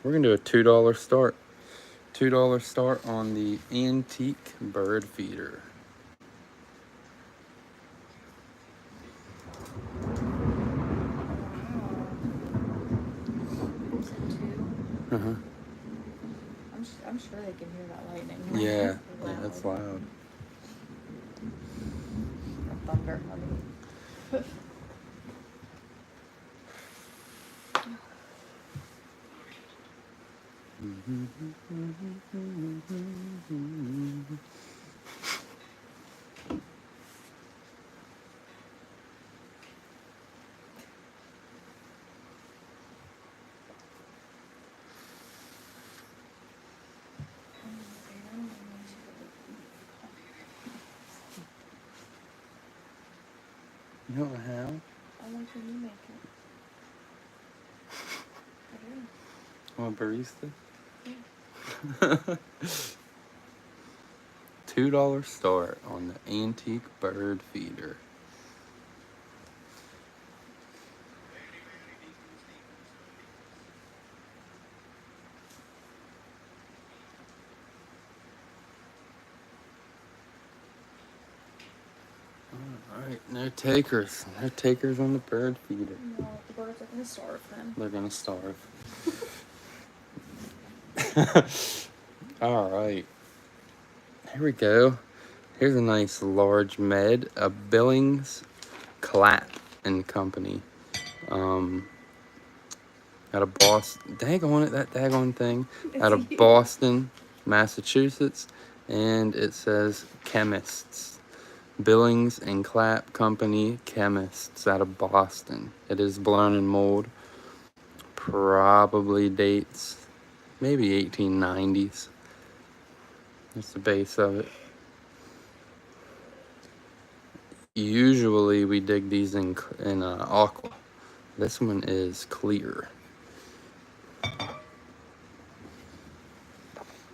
We're gonna do a $2 start. $2 start on the antique bird feeder. Is it 2? Uh-huh. I'm sure they can hear that lightning. Yeah, Loud. that's loud. Or thunder, I mean. You don't know how? I like when you make it. I do. Want a barista? $2 start on the antique bird feeder. All Alright, no takers. No takers on the bird feeder. No, the birds are gonna starve then. They're gonna starve. Alright. Here we go. Here's a nice large med. A Billings Clap and Company. Out of Boston. Daggone it, that daggone thing. Out of Boston, Massachusetts. And it says Chemists. Billings and Clap Company Chemists out of Boston. It is blown in mold. Probably dates maybe 1890s. That's the base of it. Usually we dig these in aqua. This one is clear.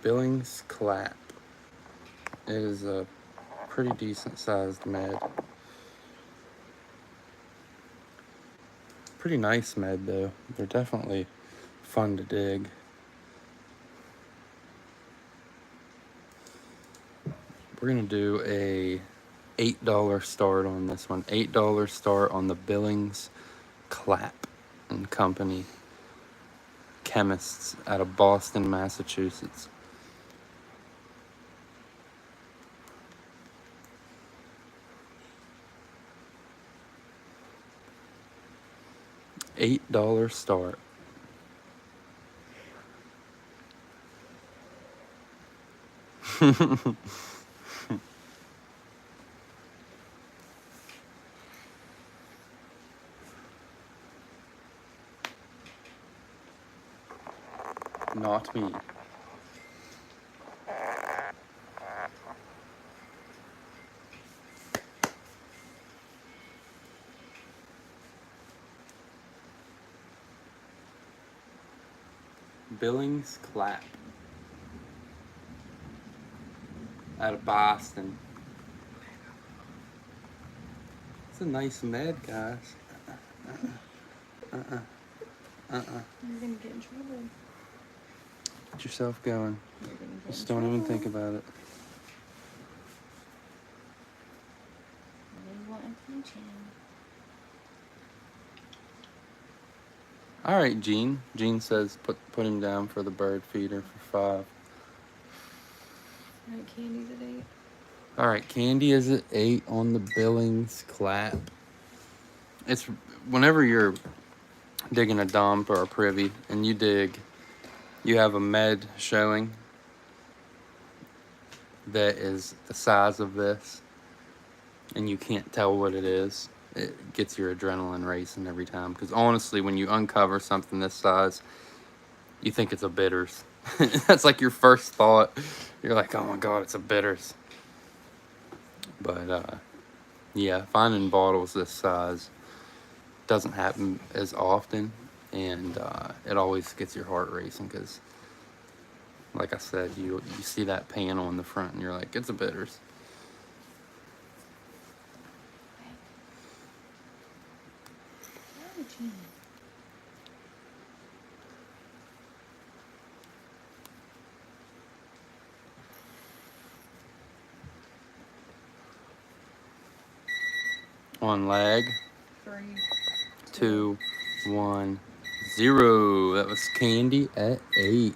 Billings Clap. It is a pretty decent sized med. Pretty nice med though. They're definitely fun to dig. We're gonna do a $8 start on this one. $8 start on the Billings Clap and Company Chemists out of Boston, Massachusetts. $8 start. Not me. Billings Clap out of Boston. It's a nice med, guys. You're gonna get in trouble. Get yourself going. You're gonna get Just in don't even trouble. think about it. They want attention. All right, Gene. Gene says put him down for the bird feeder for 5. Alright, Candy's at 8. All right, Candy is at 8 on the Billings Clap. It's whenever you're digging a dump or a privy and you have a med showing that is the size of this and you can't tell what it is, it gets your adrenaline racing every time. Because honestly, when you uncover something this size, you think it's a bitters. That's like your first thought. You're like, oh my god, it's a bitters. But yeah, finding bottles this size doesn't happen as often, and it always gets your heart racing because, like I said, you see that panel in the front and you're like, it's a bitters. On lag. 3, 2, 1, 0. That was Candy at 8.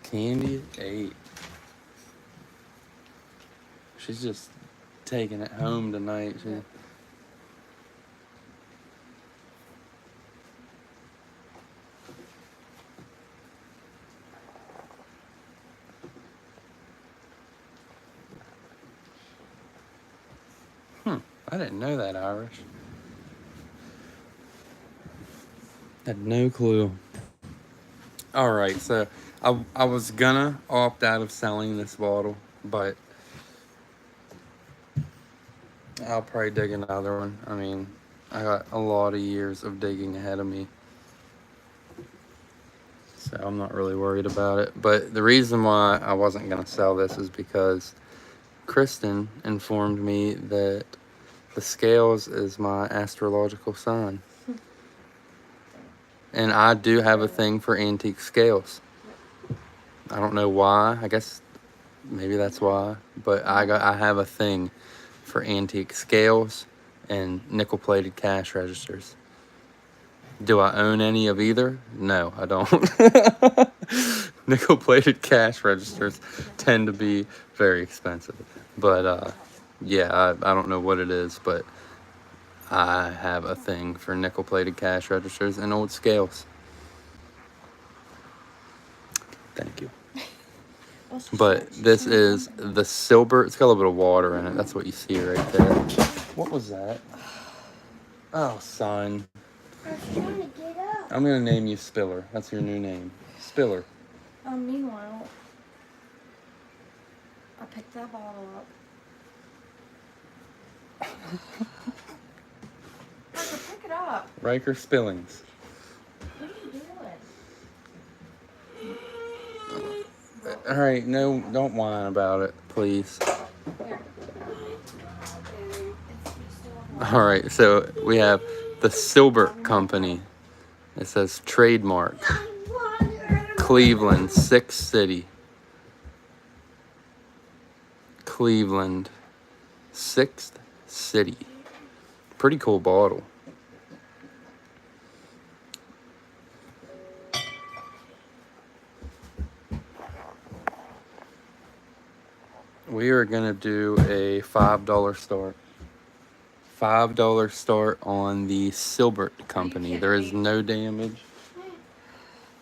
Candy at 8. She's just taking it home tonight. I didn't know that, Irish. Had no clue. Alright, so I was gonna opt out of selling this bottle, but I'll probably dig another one. I mean, I got a lot of years of digging ahead of me, so I'm not really worried about it. But the reason why I wasn't gonna sell this is because Kristen informed me that the scales is my astrological sign. And I do have a thing for antique scales. I don't know why. I guess maybe that's why. But I have a thing for antique scales and nickel-plated cash registers. Do I own any of either? No, I don't. Nickel-plated cash registers tend to be very expensive. But, yeah, I don't know what it is, but I have a thing for nickel-plated cash registers and old scales. Thank you. But this is the silver. It's got a little bit of water in it. That's what you see right there. What was that? Oh, son. I was trying to get up. I'm going to name you Spiller. That's your new name. Spiller. Meanwhile, I picked that bottle up. Riker, pick it up. Riker Spillings. What are you doing? All right, no, don't whine about it, please. Here. All right, so we have the Silbert Company. It says trademark. Cleveland, 6th City. Cleveland, 6th City. Pretty cool bottle. We are going to do a $5 start. $5 start on the Silbert Company. There is no damage.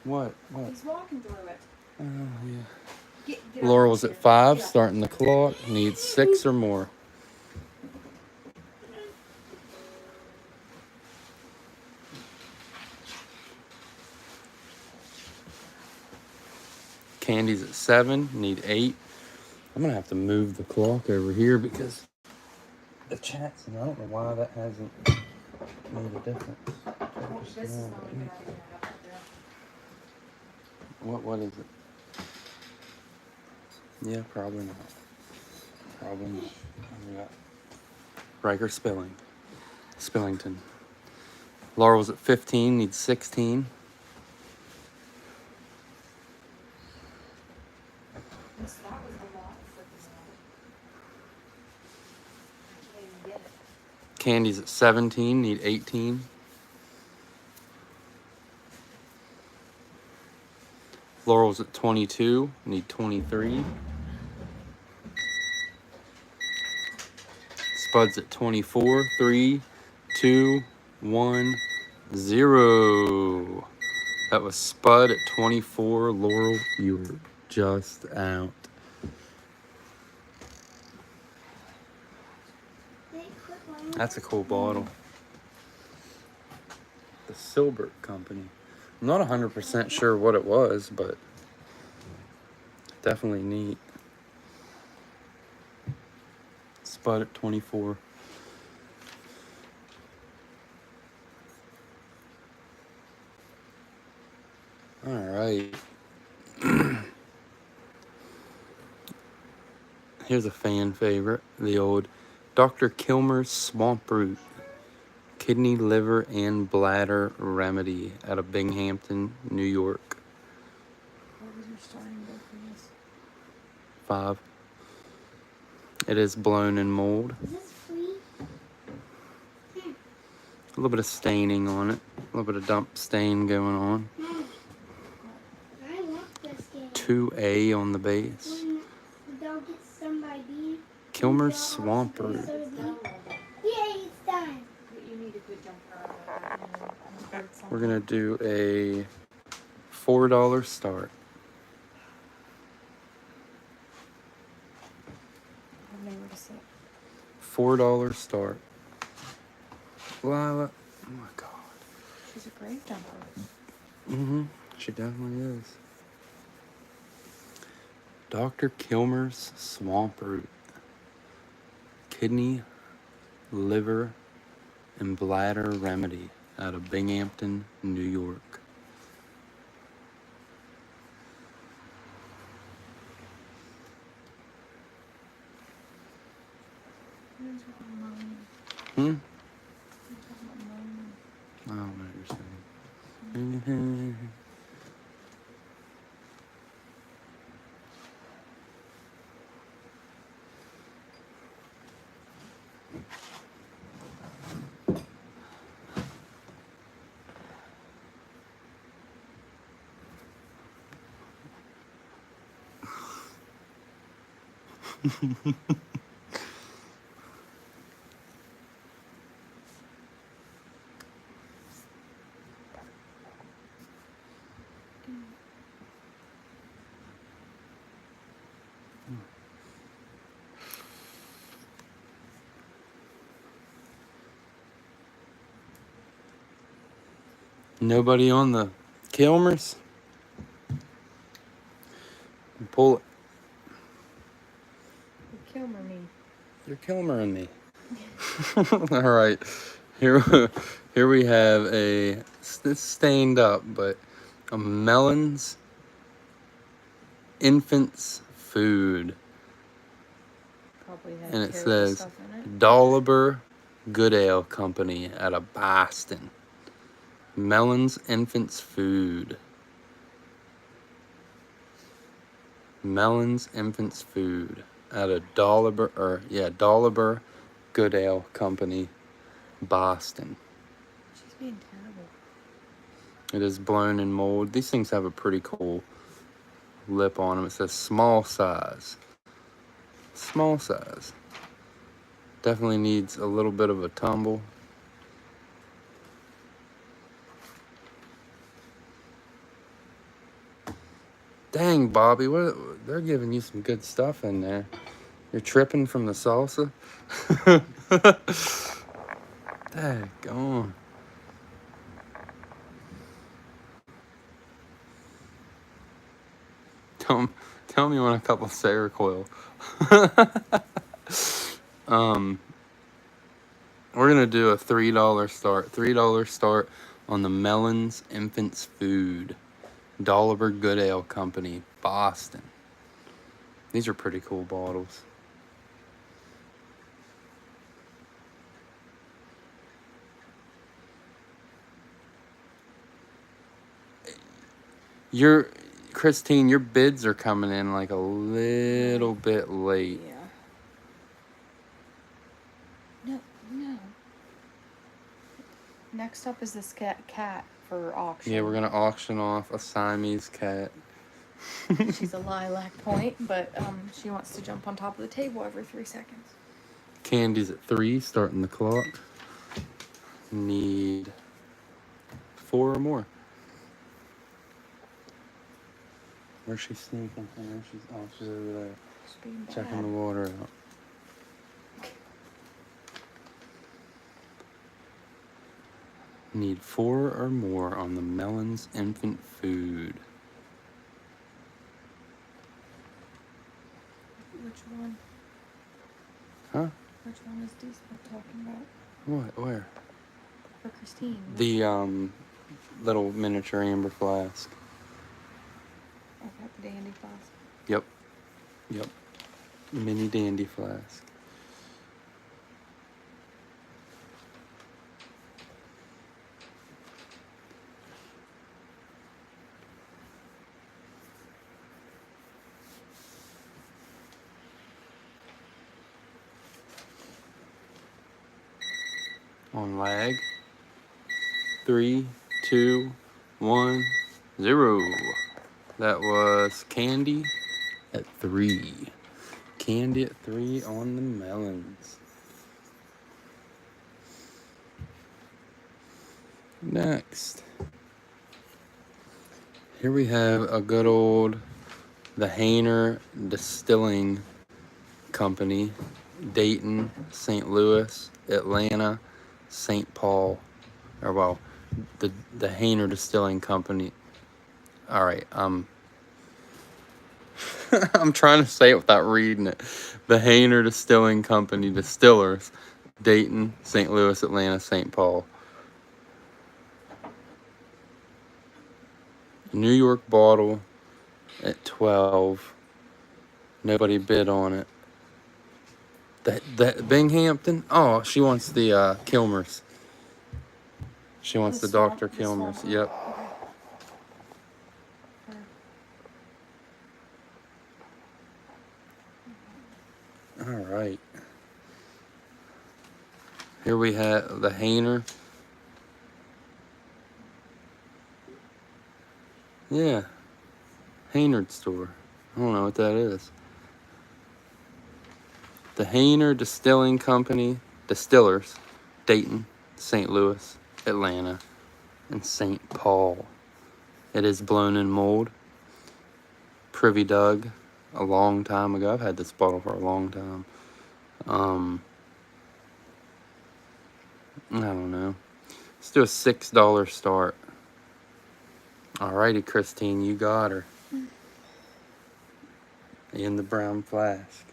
What? What? He's walking through it. Oh, yeah. Get Laurel's out at of 5, here. starting the clock. Needs 6 or more. Candy's at 7, need 8. I'm going to have to move the clock over here because the chat's, and I don't know why that hasn't made a difference. Well, this is not a good idea to have up there. What is it? Yeah, probably not. Probably not. We got Riker Spillington. Laurel's at 15, needs 16. That was a lot for this one. I can't even get it. Candy's at 17, need 18. Laurel's at 22, need 23. Spud's at 24, 3, 2, 1, 0. That was Spud at 24. Laurel, you were just out. That's a cool bottle. The Silbert Company. I'm not 100% sure what it was, but definitely neat. Spud at 24. All right. Here's a fan favorite, the old Dr. Kilmer's Swamp Root Kidney, Liver, and Bladder Remedy out of Binghamton, New York. What was your starting bid for this? 5. It is blown in mold. Is this free? A little bit of staining on it. A little bit of dump stain going on. I want this game. 2A on the base. When the dog gets stung by bees. Kilmer's Swamp Root. Yay, it's done. You need to quit jumping around like that. We're going to do a $4 start. I have nowhere to sit. $4 start. Lila. Oh my God. She's a grave jumper. She definitely is. Dr. Kilmer's Swamp Root. Kidney, Liver, and Bladder Remedy out of Binghamton, New York. I don't know what you're saying. Nobody on the Kilmers? Pull it. Kilmer me. You're Kilmering me. All right. Here we have it's stained up, but a Melons Infants Food. Probably had And it terrible says stuff in it. Dolliber Good Ale Company out of Boston. Melons Infants Food. Melons Infants Food out of Dolliber Good Ale Company, Boston. She's being terrible. It is blown in mold. These things have a pretty cool lip on them. It says small size. Small size. Definitely needs a little bit of a tumble. Dang, Bobby, they're giving you some good stuff in there. You're tripping from the salsa? Daggone. Tell me when a couple Seroquel. We're gonna do a $3 start. $3 start on the Melons Infants Food. Dolliver Good Ale Company, Boston. These are pretty cool bottles. Christine, your bids are coming in like a little bit late. Yeah. No. Next up is this cat for auction. Yeah, we're gonna auction off a Siamese cat. She's a lilac point, but she wants to jump on top of the table every 3 seconds. Candy's at 3, starting the clock. Need 4 or more. Where's she sneaking? She's over there. She's being bad. Checking the water out. Need 4 or more on the Melons Infant Food. Which one? Huh? Which one is Dee talking about? What? Where? For Christine. The little miniature amber flask. I've got the dandy flask. Yep. Mini dandy flask. On lag. 3, 2, 1, 0. That was Candy at 3. Candy at 3 on the melons. Next. Here we have a good old the Hainer Distilling Company, Dayton, St. Louis, Atlanta, St. Paul, or well, the Hainer Distilling Company. All right, I'm trying to say it without reading it. The Hainer Distilling Company, Distillers, Dayton, St. Louis, Atlanta, St. Paul. New York bottle at 12. Nobody bid on it. The Binghamton? Oh, she wants the Kilmers. She wants the Dr. Kilmers. Yep. All right. Here we have the Hainer. Yeah. Haynard store. I don't know what that is. The Hainer Distilling Company, Distillers, Dayton, St. Louis, Atlanta, and St. Paul. It is blown in mold. Privy Doug, a long time ago. I've had this bottle for a long time. I don't know. Let's do a $6 start. Alrighty, Christine, you got her. In the brown flask.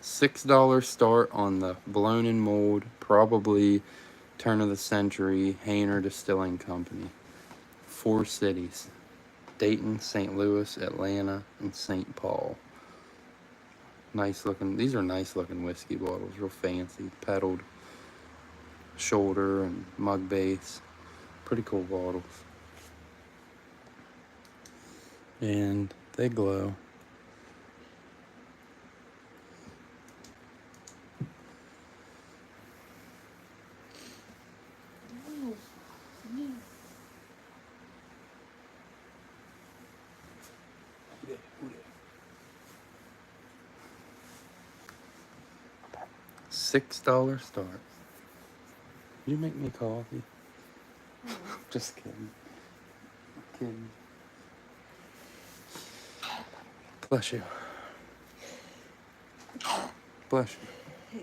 $6 start on the blown in mold, probably turn of the century Hainer Distilling Company. 4 cities: Dayton, St. Louis, Atlanta, and St. Paul. Nice looking. These are nice looking whiskey bottles. Real fancy. Pedaled shoulder and mug base. Pretty cool bottles. And they glow. $6 start. You make me coffee. Just kidding. Kidding. Bless you. Bless you.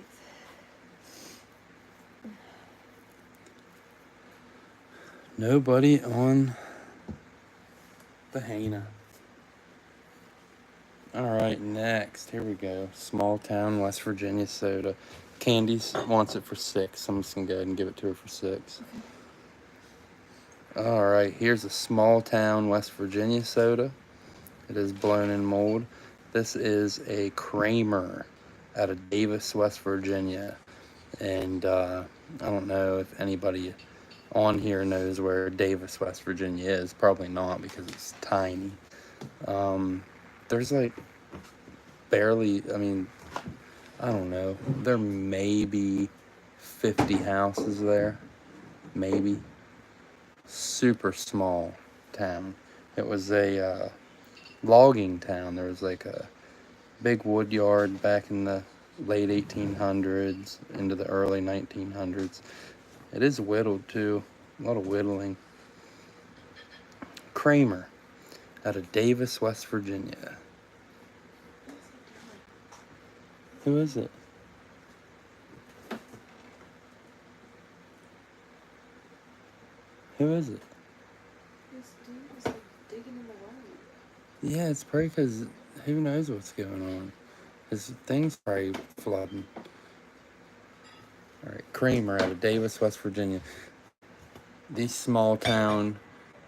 Nobody on the Haina. Alright, next. Here we go. Small town, West Virginia soda. Candice wants it for $6. I'm just going to go ahead and give it to her for $6. Alright, here's a small town, West Virginia soda. It is blown in mold. This is a Kramer out of Davis, West Virginia. And I don't know if anybody on here knows where Davis, West Virginia is. Probably not, because it's tiny. There's like barely, I mean, I don't know. There may be 50 houses there. Maybe. Super small town. It was a logging town. There was like a big wood yard back in the late 1800s into the early 1900s. It is whittled too. A lot of whittling. Kramer out of Davis, West Virginia. Who is it? Who is it? This dude is like digging in the road. Yeah, it's probably because who knows what's going on. His thing's probably flooding. Alright, Kramer out of Davis, West Virginia. These small town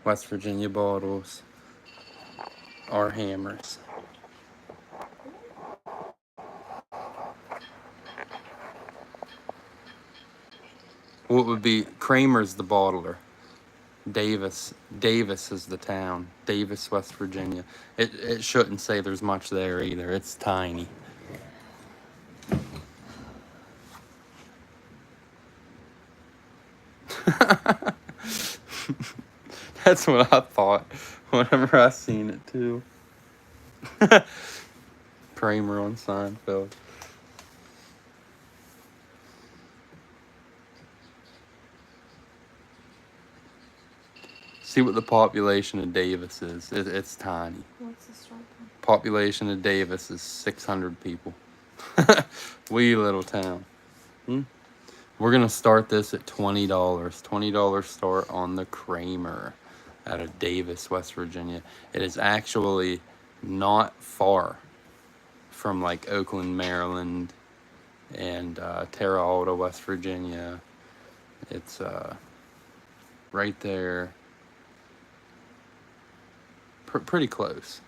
West Virginia bottles are hammers. What would be Kramer's the bottler. Davis is the town. Davis, West Virginia. It shouldn't say there's much there either. It's tiny. That's what I thought whenever I seen it too. Kramer on Seinfeld. See what the population of Davis is. It's tiny. What's the start time? Population of Davis is 600 people. Wee little town. We're going to start this at $20. $20 start on the Kramer out of Davis, West Virginia. It is actually not far from like Oakland, Maryland, and Terre Haute, West Virginia. It's right there. Pretty close.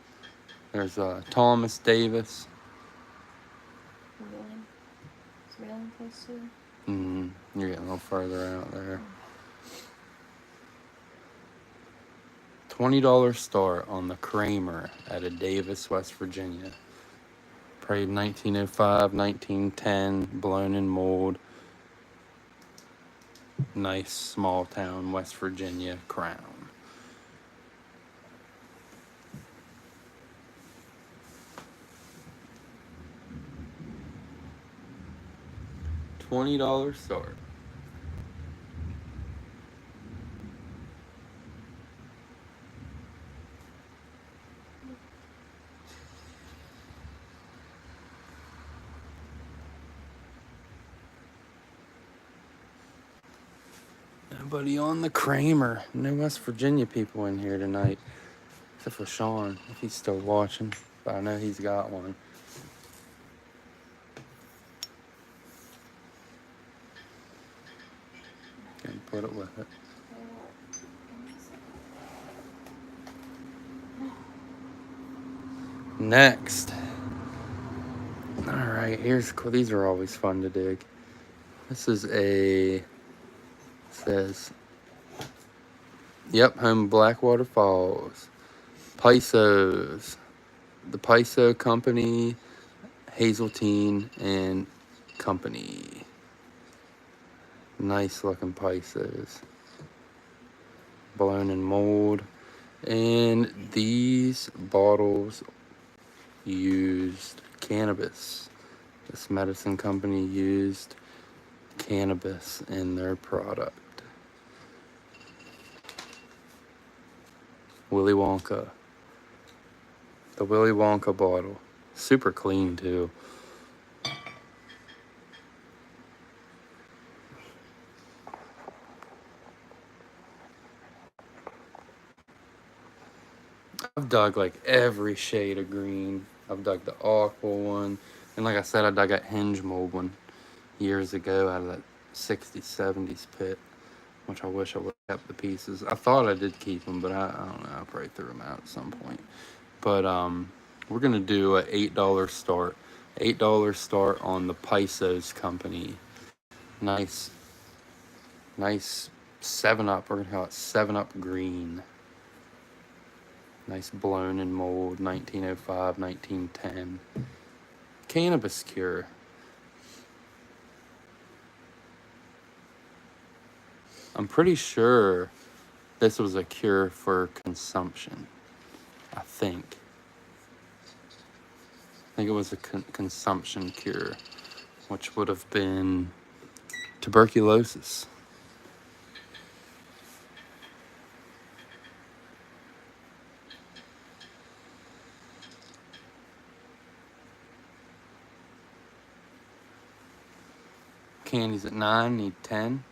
There's Thomas Davis. Wheeling. Is Wheeling close to? You're getting a little further out there. $20 start on the Kramer out of Davis, West Virginia. Probably 1905, 1910, blown in mold. Nice small town, West Virginia crown. $20 start. Nobody on the Kramer. No West Virginia people in here tonight. Except for Sean, if he's still watching. But I know he's got one. Can put it with it. Next. Alright, here's cool. These are always fun to dig. This is a, says, yep, home of Blackwater Falls. Pisos. The Piso Company, Hazeltine, and Company. Nice looking Pisos. Blown in mold. And these bottles used cannabis. This medicine company used cannabis in their product. Willy Wonka. The Willy Wonka bottle. Super clean too. I've dug like every shade of green. I've dug the aqua one. And like I said, I dug that hinge mold one years ago out of that 60s, 70s pit. Which I wish I would have kept the pieces. I thought I did keep them, but I don't know. I probably threw them out at some point. But we're going to do an $8 start. $8 start on the Pisos Company. Nice 7-Up. We're going to call it 7-Up Green. Nice blown in mold, 1905, 1910. Cannabis cure. I'm pretty sure this was a cure for consumption. I think it was a consumption cure, which would have been tuberculosis. Candy's at 9, need 10.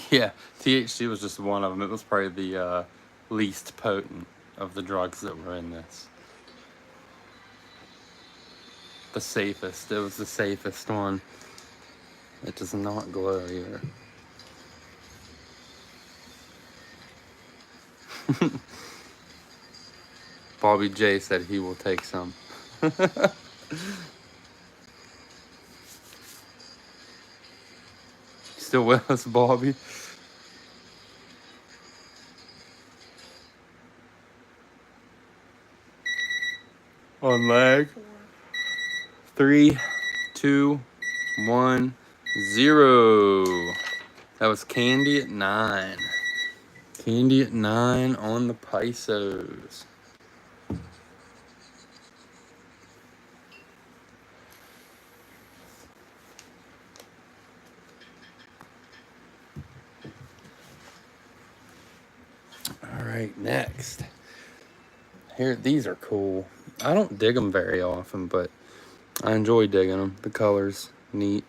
Yeah, THC was just one of them. It was probably the least potent of the drugs that were in this. The safest. It was the safest one. It does not glow either. Bobby J said he will take some. Still with us, Bobby? On lag. 3, 2, 1, 0. That was Candy at 9. Candy at 9 on the Pisos. All right, next. Here, these are cool. I don't dig them very often, but I enjoy digging them. The color's neat.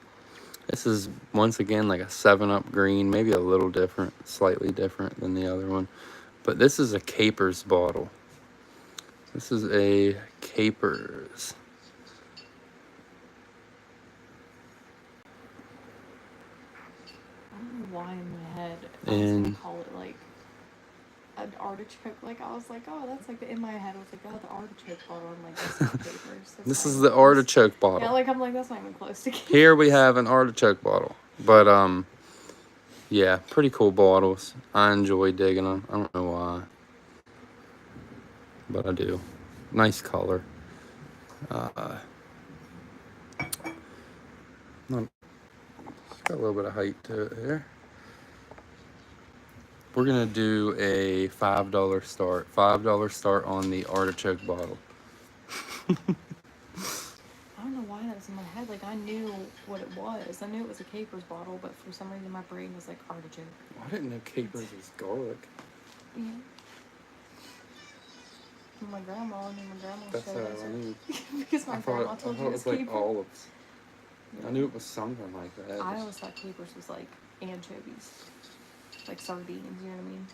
This is, once again, like a 7-Up green, maybe a little different, slightly different than the other one. But this is a Capers bottle. This is a Capers. I don't know why in my head I was And gonna call it like an artichoke. Like I was like, oh, that's like in my head. I was like, oh, the artichoke bottle. I'm like, that's not Capers. this is the artichoke bottle. Yeah, like I'm like, that's not even close to Capers. Here we have an artichoke bottle. But yeah, pretty cool bottles. I enjoy digging them. I don't know why, but I do. Nice color. It's got a little bit of height to it here. We're gonna do a $5 start. $5 start on the artichoke bottle. I don't know why that was in my head. Like, I knew what it was. I knew it was a capers bottle, but for some reason my brain was like artichoke. I didn't know capers was garlic. Yeah. My grandma knew my grandma That's showed how us I it. knew. Because my grandma I told thought you it it was was like caper. olives. Yeah. I knew it was something like that. I always thought capers was like anchovies. Like sardines, you know what I mean?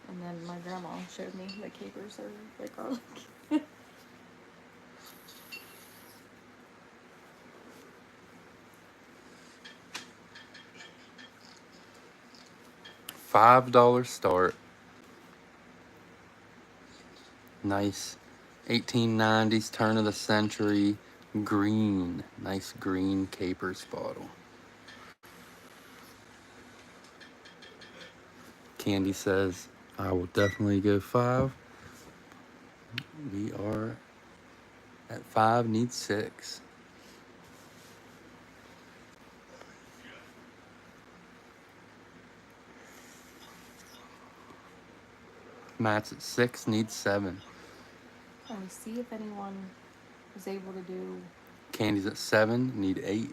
And then my grandma showed me that capers are like garlic. $5 start. Nice 1890s, turn of the century, green. Nice green capers bottle. Candy says, I will definitely go 5. We are at 5, need 6. Matt's at 6, needs 7. Let me see if anyone was able to do Candy's at 7, need 8.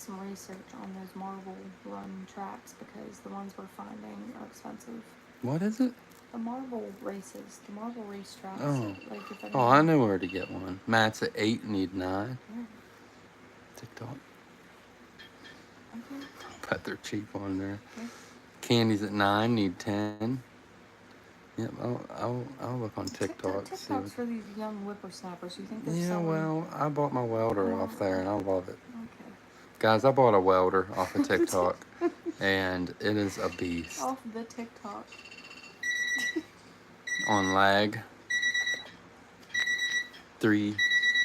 some research on those Marvel run tracks because the ones we're finding are expensive. What is it? The Marvel races, the Marvel race tracks. Oh. Like if anyone, Oh, I know where to get one. Matt's at 8, need 9. Yeah. TikTok. Okay. Bet they're cheap on there. Yeah. Candy's at 9, need 10. Yep, I'll look on TikTok. See TikTok's what... for these young whippersnappers. You think they're Yeah, selling? well, I bought my welder off there and I love it. Okay. Guys, I bought a welder off of TikTok and it is a beast. Off the TikTok. On lag. 3,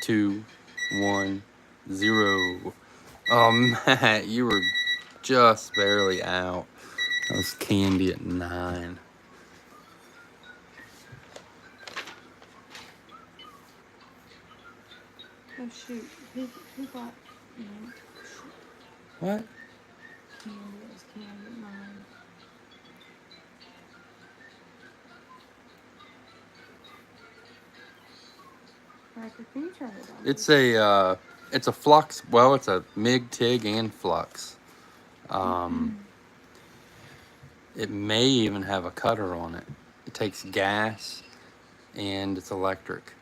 2, 1, 0. Oh, Matt, you were just barely out. That was Candy at 9. Oh shoot! Who got? No. Shoot. What? Candy. It was Candy at 9. Riker, can you turn it down? It's a flux. Well, it's a MIG, TIG, and flux. It may even have a cutter on it. It takes gas, and it's electric,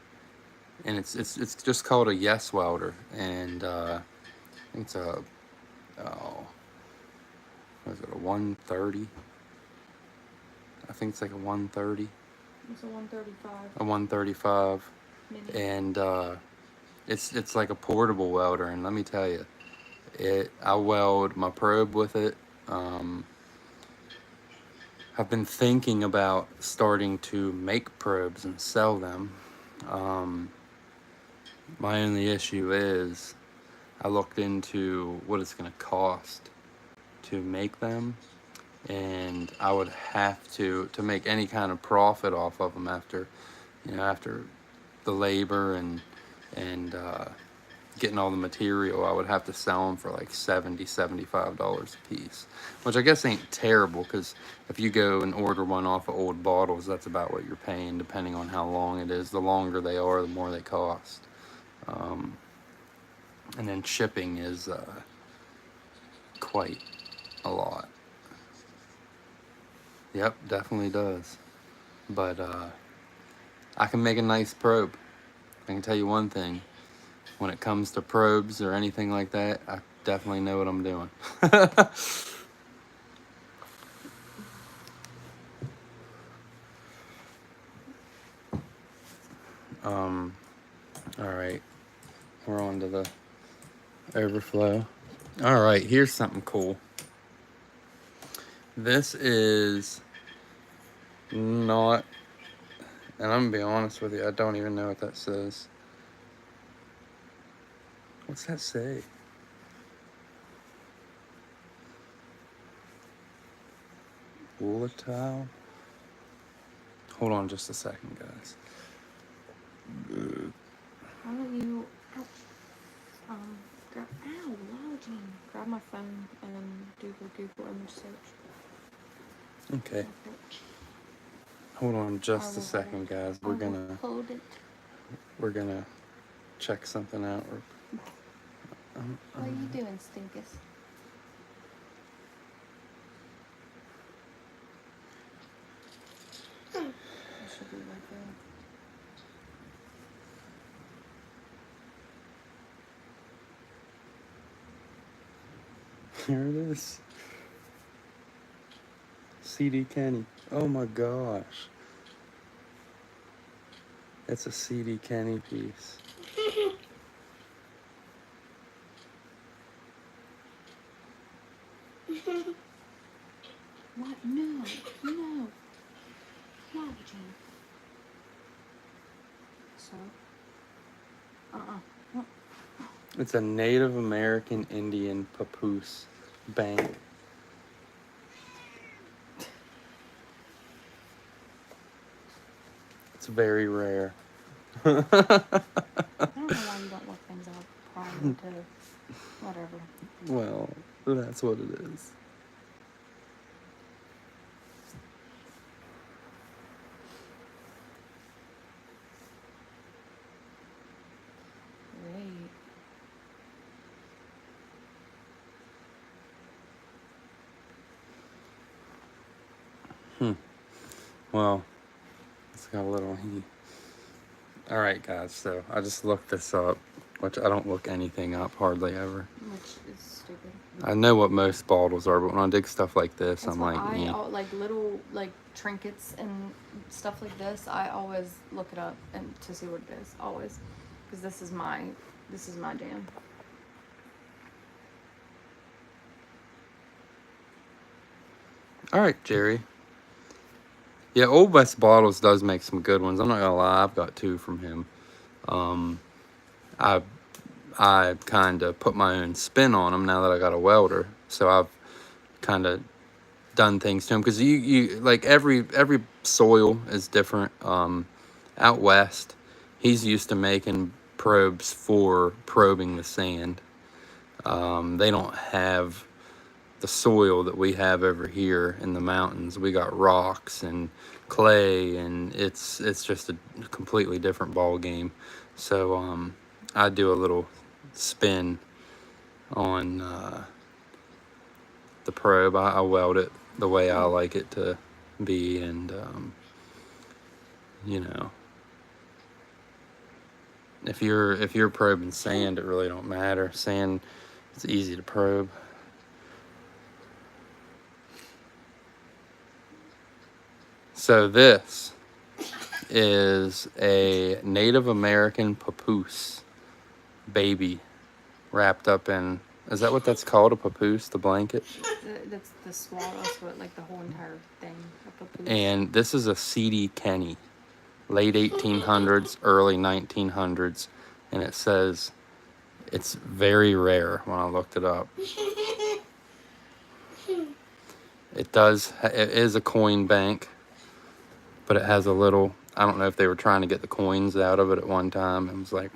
and it's just called a Yes welder, and I think it's a what is it, a 130? I think it's like a 130. It's a 135. A 135, Mini. and it's like a portable welder, and let me tell you, I weld my probe with it. I've been thinking about starting to make probes and sell them. My only issue is I looked into what it's going to cost to make them, and I would have to make any kind of profit off of them after the labor and getting all the material, I would have to sell them for like $70, $75 a piece, which I guess ain't terrible, because if you go and order one off of old bottles, that's about what you're paying, depending on how long it is. The longer they are, the more they cost. And then shipping is quite a lot. Yep, definitely does. But I can make a nice probe. I can tell you one thing. When it comes to probes or anything like that, I definitely know what I'm doing. All right, we're on to the overflow. All right, here's something cool. This is not, and I'm gonna be honest with you, I don't even know what that says. What's that say? Volatile? Hold on just a second, guys. Why don't you grab my phone and do the Google image search. Okay. Hold on just a second, guys. We're gonna check something out. What are you doing, Stinkus? It should be right there. Here it is. CD Kenny. Oh my gosh. It's a CD Kenny piece. What? No. No. No, Jane. So? It's a Native American Indian papoose bank. It's very rare. I don't know why you don't look things up prior to whatever. Well, that's what it is. Great. Well, it's got a little heat. All right, guys. So I just looked this up, which I don't look anything up hardly ever. Which is stupid. I know what most bottles are, but when I dig stuff like this, That's I'm why like, eh. like little like trinkets and stuff like this. I always look it up and to see what it is. Always, because this is my jam. All right, Jerry. Yeah, Old West Bottles does make some good ones. I'm not gonna lie, I've got 2 from him. I kind of put my own spin on them now that I got a welder. So I've kind of done things to them because you like every soil is different. Out west, he's used to making probes for probing the sand. They don't have the soil that we have over here in the mountains. We got rocks and clay, and it's just a completely different ball game. So I do a little spin on the probe. I weld it the way I like it to be, and you know, if you're probing sand, it really don't matter. Sand, it's easy to probe. So this is a Native American papoose baby wrapped up in, is that what that's called, a papoose, the blanket? That's the swaddle, so like the whole entire thing. And this is a CD Kenny, late 1800s, early 1900s, and it says it's very rare when I looked it up. It is a coin bank, but it has a little, I don't know if they were trying to get the coins out of it at one time. It was like,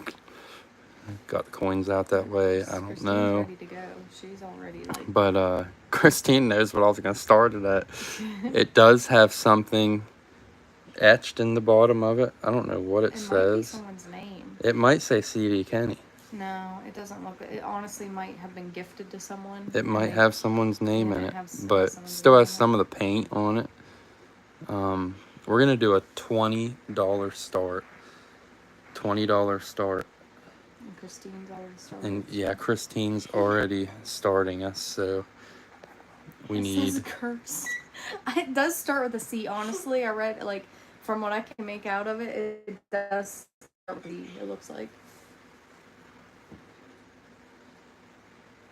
got the coins out that way. I don't Christine's know. ready to go. She's already like. But Christine knows what I was going to start it at. It does have something etched in the bottom of it. I don't know what it Might be says. someone's name. It might say CD Kenny. No, it doesn't look. It honestly might have been gifted to someone. It might have someone's name in it, but someone's still name has in some of the paint on it. We're gonna do a $20 start. $20 start. And Christine's already started. And yeah, Christine's already starting us, so we need. Says curse. It does start with a C. Honestly, I read like from what I can make out of it, it does start with E. It looks like.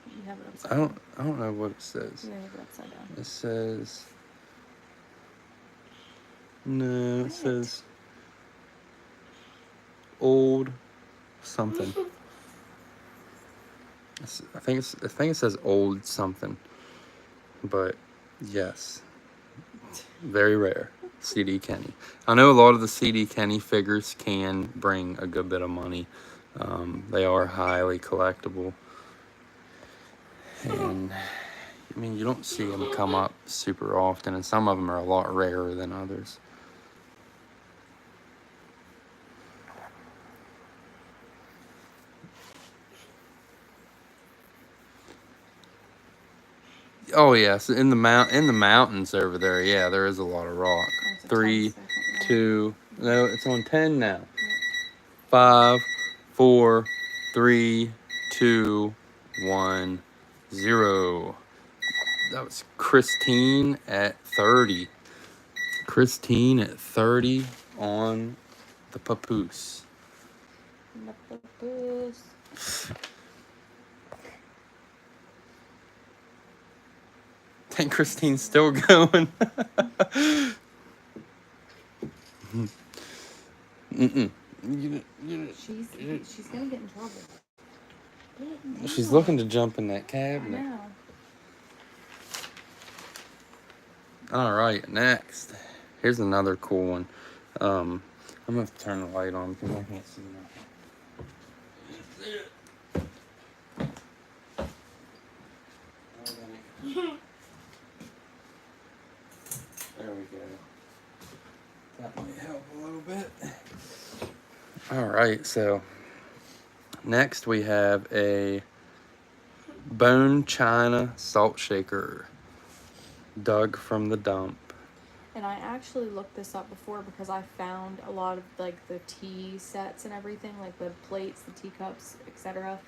You have it upside down. I don't know what it says. You have it upside down. It says. No, it says old something. I think it says old something. But yes, very rare. CD Kenny. I know a lot of the CD Kenny figures can bring a good bit of money. They are highly collectible. And I mean, you don't see them come up super often, and some of them are a lot rarer than others. Oh yes, in the mountains over there. Yeah, there is a lot of rock. Oh, it's a 3, 10-second. Yeah. 2. No, it's on 10 now. Yep. 5, 4, 3, 2, 1, 0. That was Christine at 30. Christine at 30 on the papoose. The papoose. I think Christine's still going. Mm-mm. She's gonna get in trouble. She's looking to jump in that I cabinet. know. All right, next. Here's another cool one. I'm gonna have to turn the light on because I can't see nothing. There we go. That might help a little bit. All right, so next we have a bone china salt shaker dug from the dump. And I actually looked this up before because I found a lot of like the tea sets and everything, like the plates, the teacups, etc.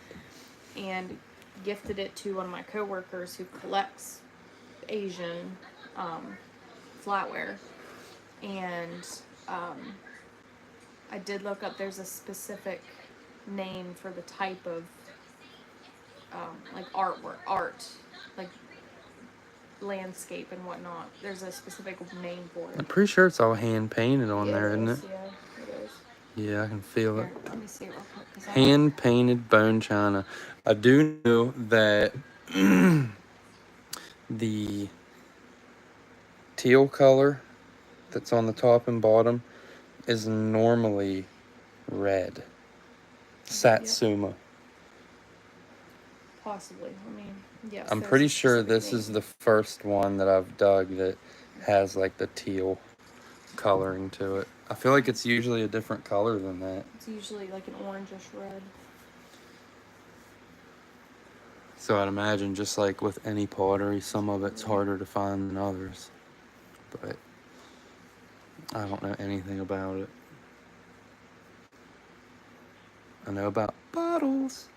And gifted it to one of my coworkers who collects Asian flatware. And I did look up, there's a specific name for the type of like art, like landscape and whatnot. There's a specific name for I'm it. pretty sure it's all hand painted on there, isn't it? Yeah, it is. Yeah, I can feel Here, it. let me see it real quick. 'Cause I- Hand painted bone china. I do know that the teal color that's on the top and bottom is normally red. Satsuma. Possibly. I mean, yes. I'm there's pretty a sure specific this name. is the first one that I've dug that has like the teal coloring to it. I feel like it's usually a different color than that. It's usually like an orangish red. So I'd imagine just like with any pottery, some of it's harder to find than others. But I don't know anything about it. I know about bottles.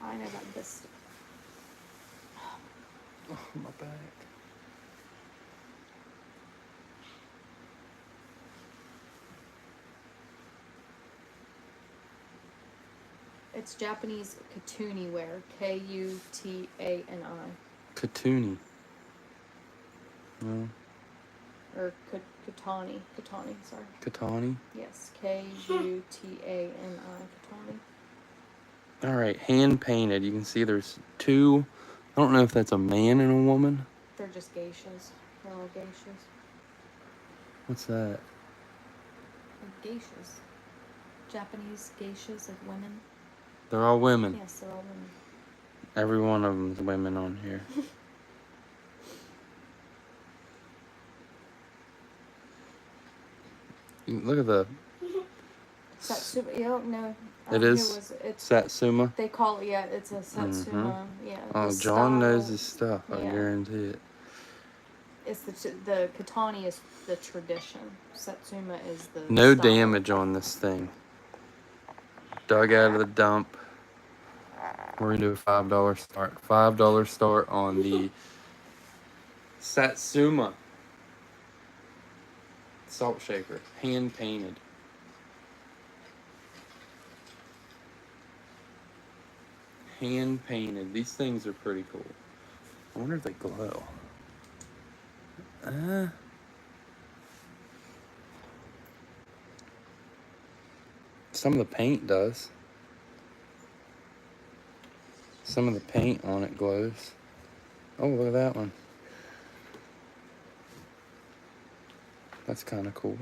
I know about this stuff. Oh, my back. It's Japanese katuni ware. Kutani. Katuni. No. Or Kutani. Kutani, sorry. Katani. Yes. Kutani. Kutani. All right, hand painted. You can see there's two. I don't know if that's a man and a woman. They're just geishas. They're all geishas. What's that? They're geishas. Japanese geishas, like women. They're all women. Yes, they're all women. Every one of them's women on here. Look at the Satsuma. You don't know. It is It's Satsuma. They call it. Yeah, it's a Satsuma. Yeah. Oh, the John knows style. his stuff. I Yeah. guarantee it. It's the Katani is the tradition. Satsuma is the No style. damage on this thing. Dug out of the dump. We're gonna do a $5 start. $5 start on the Satsuma salt shaker, hand painted. Hand painted. These things are pretty cool. I wonder if they glow. Some of the paint does. Some of the paint on it glows. Oh, look at that one. That's kind of cool.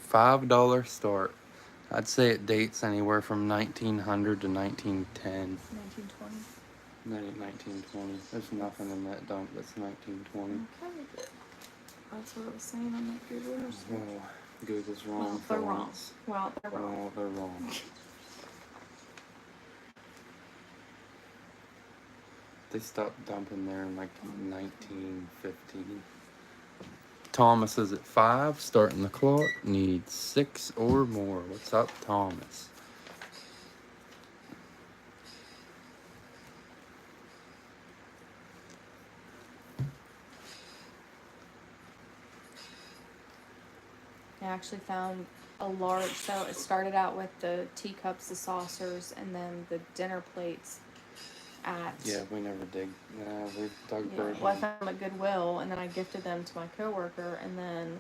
$5 start. I'd say it dates anywhere from 1900 to 1910. 1920. No, 1920. There's nothing in that dump that's 1920. Okay. That's what it was saying on that Google search. Well, Google's wrong. Well, for they're wrong. once. Well, they're wrong. Well, they're wrong. They stopped dumping there in like 1915. Thomas is at 5, starting the clock. Needs 6 or more. What's up, Thomas? I actually found a large, so it started out with the teacups, the saucers, and then the dinner plates at... Yeah, we never dig. We dug bird. Well, I found them at Goodwill, and then I gifted them to my coworker, and then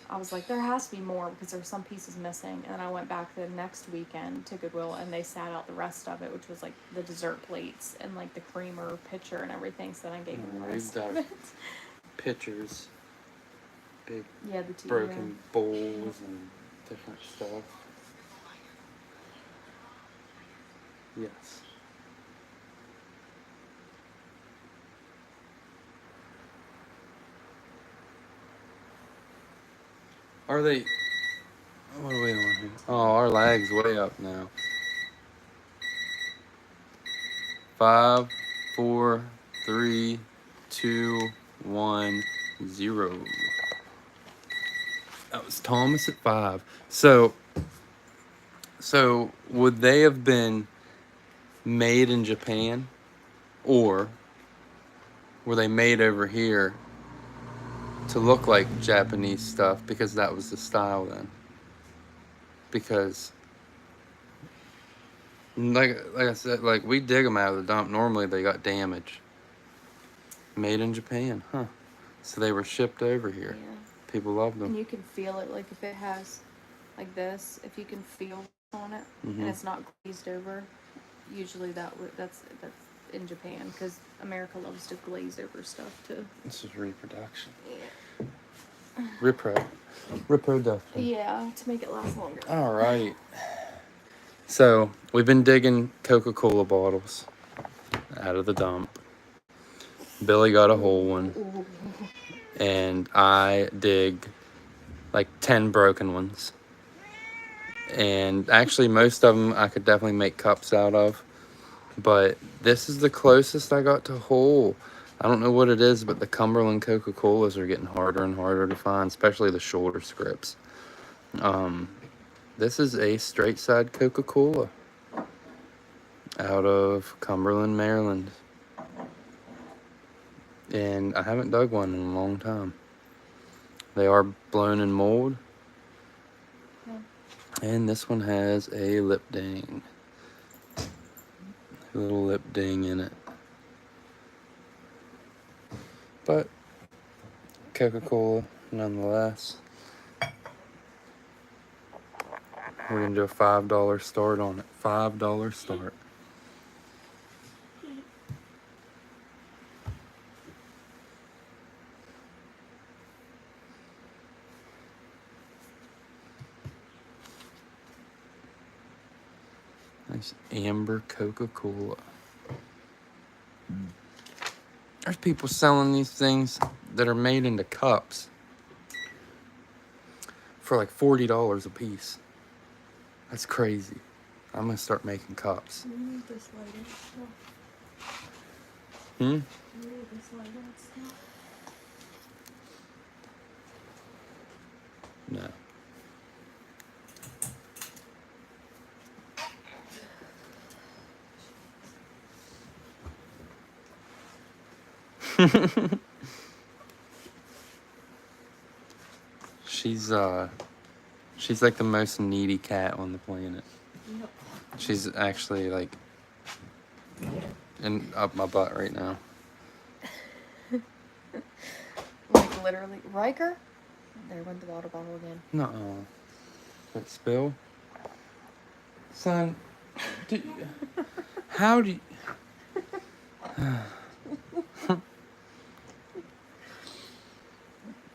I was like, there has to be more because there's some pieces missing. And then I went back the next weekend to Goodwill, and they sat out the rest of it, which was like the dessert plates and like the creamer pitcher and everything. So then I gave them the rest of it. Pitchers, big Yeah, the tea. broken bowls and different stuff. Yes. Are they? What are we on here? Oh, our lag's way up now. 5, 4, 3, 2, 1, 0. That was Thomas at 5. So would they have been made in Japan, or were they made over here to look like Japanese stuff because that was the style then? Because like I said, like we dig them out of the dump. Normally they got damaged. Made in Japan, huh? So they were shipped over here. Yeah. People love them. And you can feel it, like if it has like this, if you can feel on it and it's not glazed over, usually that's in Japan because America loves to glaze over stuff too. This is reproduction. Yeah. Reproduction. Yeah, to make it last longer. All right. So we've been digging Coca-Cola bottles out of the dump. Billy got a whole one, and I dig like 10 broken ones. And actually, most of them I could definitely make cups out of. But this is the closest I got to whole. I don't know what it is, but the Cumberland Coca-Colas are getting harder and harder to find, especially the shorter scripts. This is a straight side Coca-Cola out of Cumberland, Maryland. And I haven't dug one in a long time. They are blown in mold. Yeah. And this one has a lip ding. A little lip ding in it. But Coca-Cola nonetheless. We're going to do a $5 start on it. $5 start. Nice amber Coca-Cola. There's people selling these things that are made into cups for like $40 a piece. That's crazy. I'm gonna start making cups. You need this lighter stuff. Hmm? You need this lighter stuff. No. She's like the most needy cat on the planet. Yep. She's actually like up my butt right now. Like literally, Riker. There went the water bottle again. Nuh-uh. That spill? Son, how do you...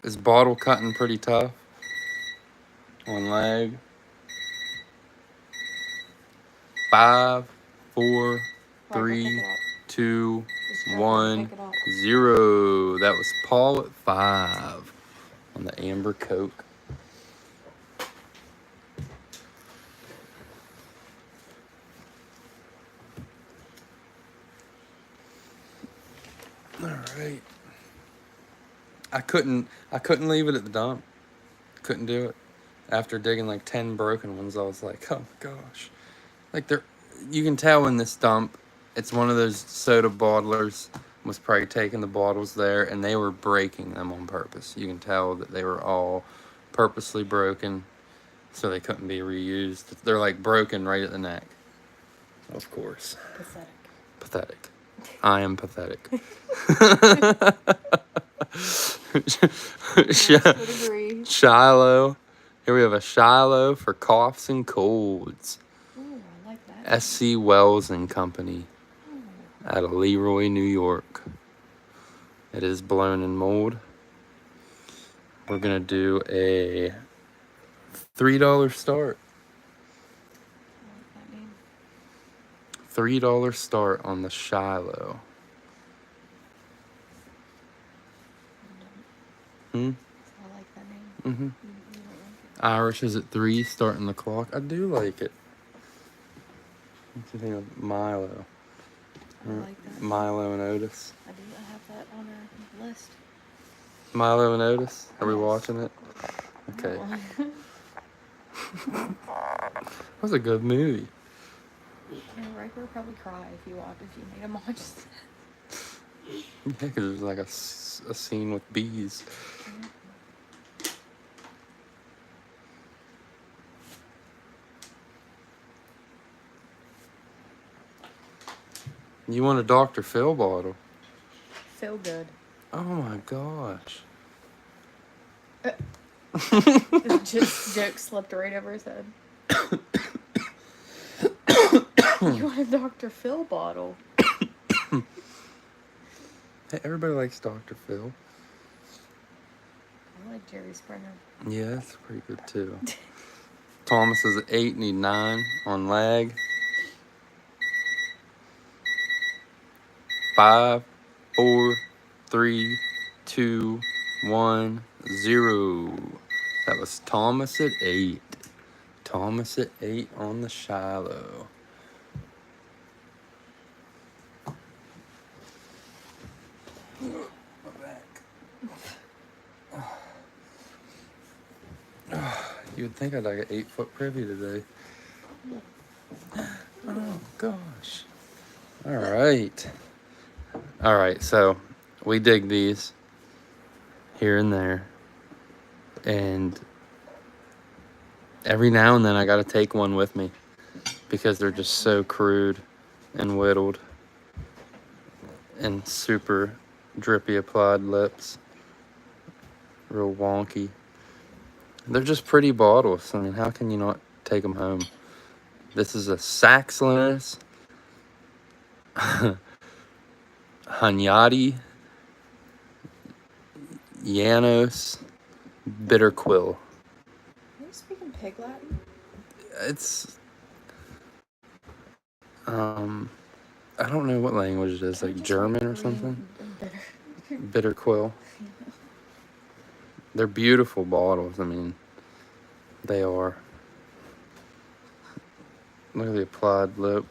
Is bottle cutting pretty tough? On leg? 5, 4, Right, go pick 3, it up. 2, Just jump in and 1, pick it up. 0. That was Paul at 5 on the Amber Coke. All right. I couldn't leave it at the dump. Couldn't do it. After digging like 10 broken ones, I was like, oh my gosh. Like you can tell in this dump, it's one of those soda bottlers was probably taking the bottles there and they were breaking them on purpose. You can tell that they were all purposely broken so they couldn't be reused. They're like broken right at the neck. Of course. Pathetic. Pathetic. I am pathetic. Would agree. Shiloh. Here we have a Shiloh for coughs and colds. Ooh, I like that. SC Wells and Company out of Leroy, New York. It is blown in mold. We're going to do a $3 start. I like that name. $3 start on the Shiloh. I like that name. Mm-hmm. You don't like it. Irish is at 3, starting the clock. I do like it. What do you think of Milo? I like that. Milo and Otis. I have that on our list. Milo and Otis? Are we Yes. watching it? Okay. No. That was a good movie. Yeah, Riker would probably cry if you made him watch that. Yeah, because there's like a scene with bees. You want a Dr. Phil bottle? Feel good. Oh my gosh. Just joke slipped right over his head. You want a Dr. Phil bottle? Hey, everybody likes Dr. Phil. I like Jerry Springer. Yeah, that's pretty good too. Thomas is at 8, need 9 on lag. 5, 4, 3, 2, 1, 0. That was Thomas at 8. Thomas at 8 on the Shiloh. You would think I'd like an 8-foot privy today. Oh gosh. All right, so we dig these here and there. And every now and then I gotta take one with me because they're just so crude and whittled and super drippy applied lips. Real wonky. They're just pretty bottles. I mean, how can you not take them home? This is a Saxlinus Hanyadi Janos Bitter Quill. Are you speaking Pig Latin? It's I don't know what language it is, like German or something. Bitter Quill. They're beautiful bottles. I mean, they are. Look at the applied lip.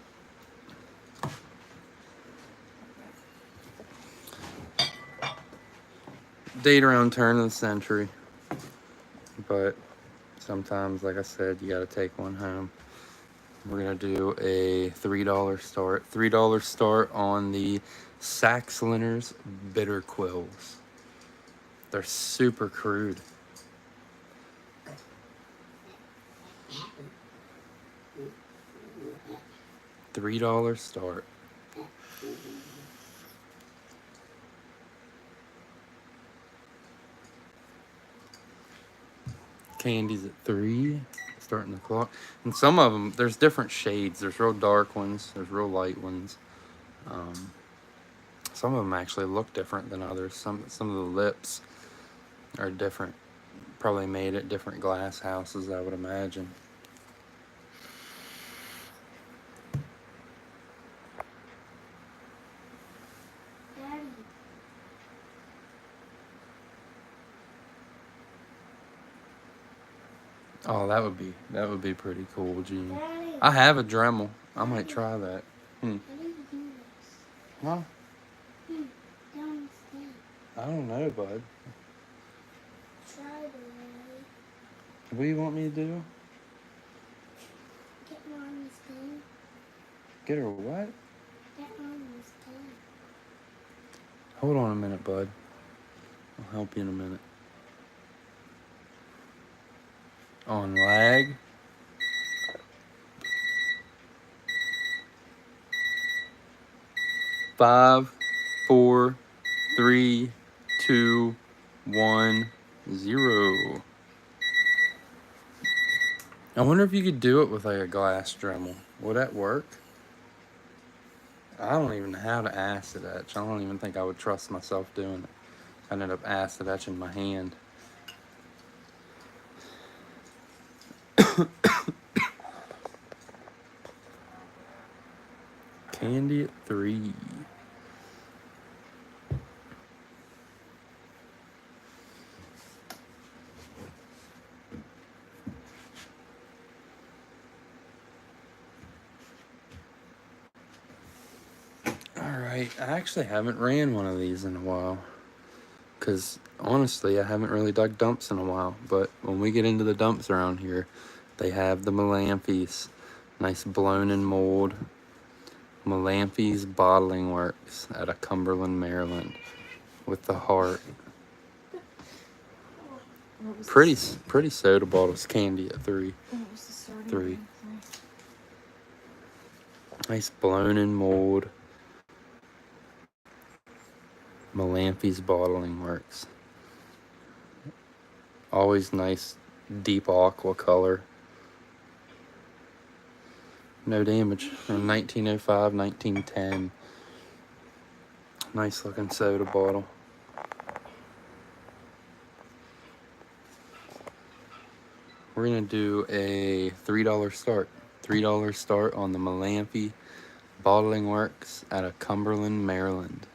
Date around turn of the century. But sometimes, like I said, you got to take one home. We're going to do a $3 start. $3 start on the Saxliners Bitter Quills. They're super crude. $3 start. Candy's at 3, starting the clock. And some of them, there's different shades. There's real dark ones. There's real light ones. Some of them actually look different than others. Some of the lips are different. Probably made at different glass houses, I would imagine. Oh, that would be pretty cool, Gene. Daddy, I have a Dremel. I might try that. how do you do this? Well, Down the thing. I don't know, bud. Try the way. What do you want me to do? Get Mommy's thing. Get her what? Get Mommy's thing. Hold on a minute, bud. I'll help you in a minute. On lag. Five, 4, 3, 2, 1, 0. I wonder if you could do it with like a glass Dremel. Would that work? I don't even know how to acid etch. I don't even think I would trust myself doing it. I ended up acid etching my hand. Candy at 3. Alright, I actually haven't ran one of these in a while. Because honestly, I haven't really dug dumps in a while. But when we get into the dumps around here, they have the Melampies. Nice blown in mold. Melampies Bottling Works out of Cumberland, Maryland. With the heart. Pretty soda bottles. Candy at 3. What was the starting 3. line? Nice blown in mold. Melampies Bottling Works. Always nice deep aqua color. No damage. From 1905, 1910. Nice looking soda bottle. We're gonna do a $3 start. $3 start on the Melamphy Bottling Works out of Cumberland, Maryland.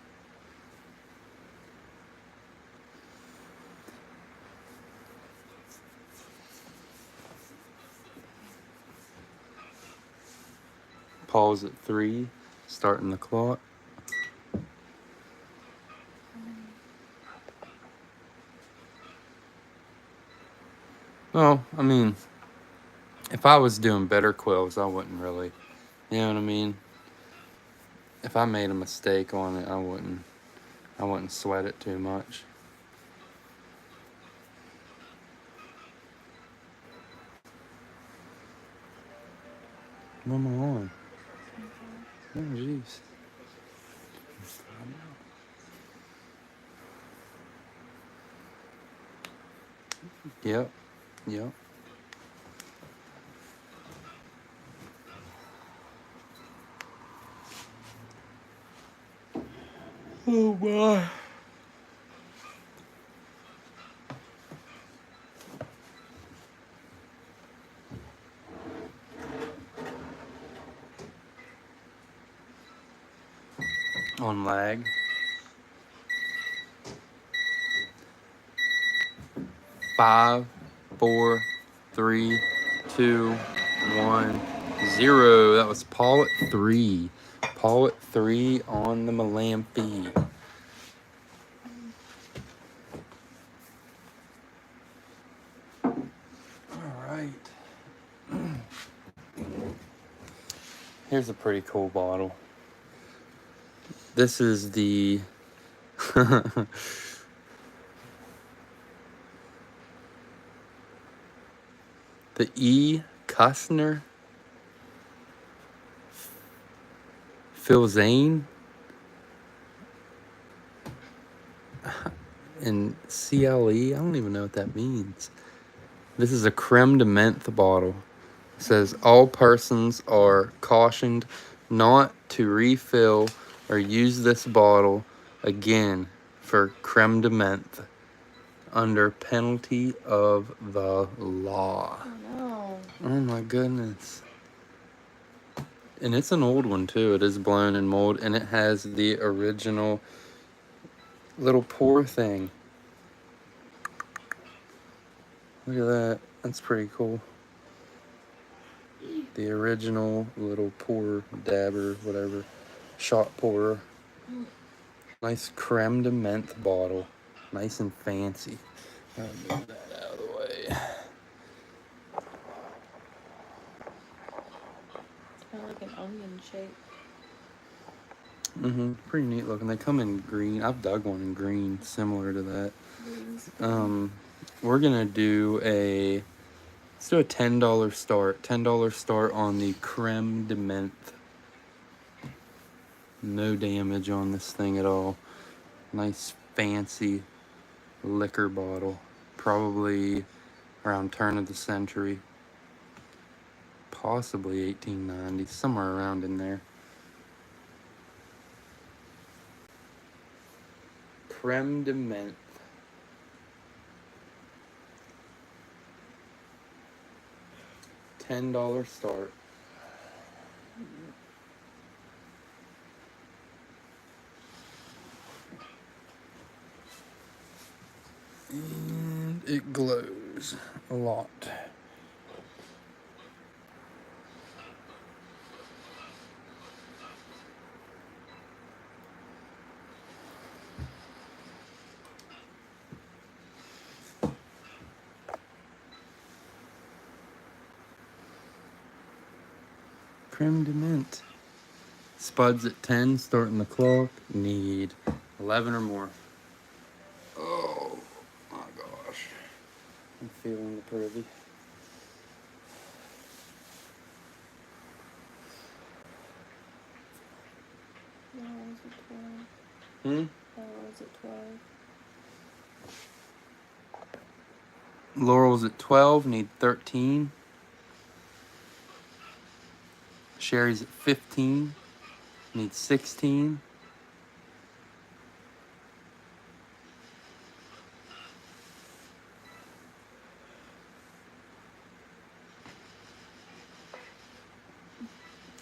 Pause at 3, starting the clock. Well, I mean, if I was doing better quills, I wouldn't really, you know what I mean? If I made a mistake on it, I wouldn't sweat it too much. What am I on? Oh, jeez. Yep. Oh my. On lag. 5, 4, 3, 2, 1, 0. That was Paul at 3. Paul at 3 on the Melampi. Alright. Here's a pretty cool bottle. This is the the E. Kussner Filzane and CLE. I don't even know what that means. This is a creme de menthe bottle. It says all persons are cautioned not to refill or use this bottle again for creme de menthe under penalty of the law. Oh no. Oh my goodness. And it's an old one too. It is blown in mold and it has the original little pour thing. Look at that. That's pretty cool. The original little pour dabber, whatever, shot pourer. Nice creme de menthe bottle. Nice and fancy. I'll move that out of the way. Kind of like an onion shape. Pretty neat looking. They come in green. I've dug one in green, similar to that. We're gonna do let's do a $10 start. $10 start on the creme de menthe. No damage on this thing at all. Nice fancy liquor bottle. Probably around turn of the century. Possibly 1890, somewhere around in there. Creme de menthe. $10 start. And it glows a lot. Creme de menthe. Spuds at 10, starting the clock. Need 11 or more. Oh my gosh. I'm feeling the privy. Laurel's at 12. Hmm? Laurel's at 12. Laurel's at 12, need 13. Sherry's at 15, need 16.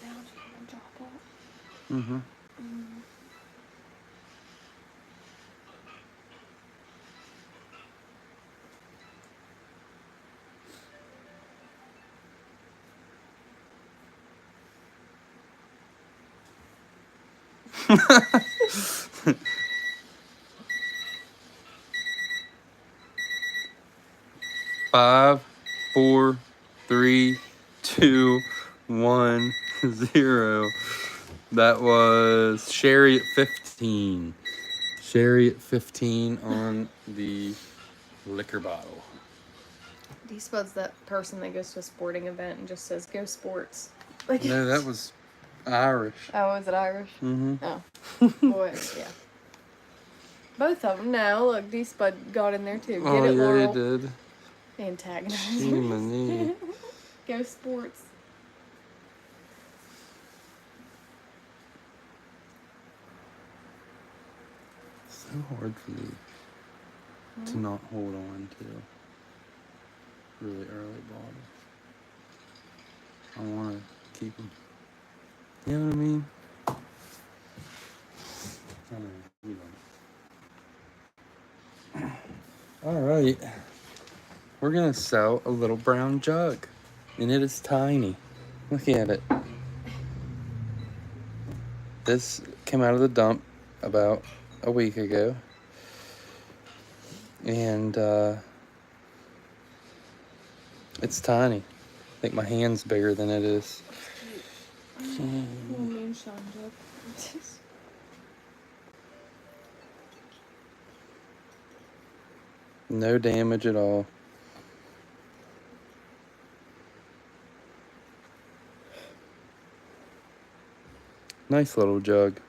Now she's gonna drop it. Mm-hmm. Five, 4, 3, 2, 1, 0. That was Sherry at 15. Sherry at 15 on the liquor bottle. D-Spud's that person that goes to a sporting event and just says, "Go sports." Like, No, that was Irish. oh, is it Irish? Mm-hmm. Oh. Boy, yeah. Both of them. No, look, D-Spud got in there too. Get Oh, it, yeah, Laurel. he did. Antagonizer. Go sports. So hard for me to not hold on to really early bottles. I want to keep them. You know what I mean? I don't know. You don't. All right. We're going to sell a little brown jug. And it is tiny. Look at it. This came out of the dump about a week ago. And it's tiny. I think my hand's bigger than it is. Moonshine jug. No damage at all. Nice little jug.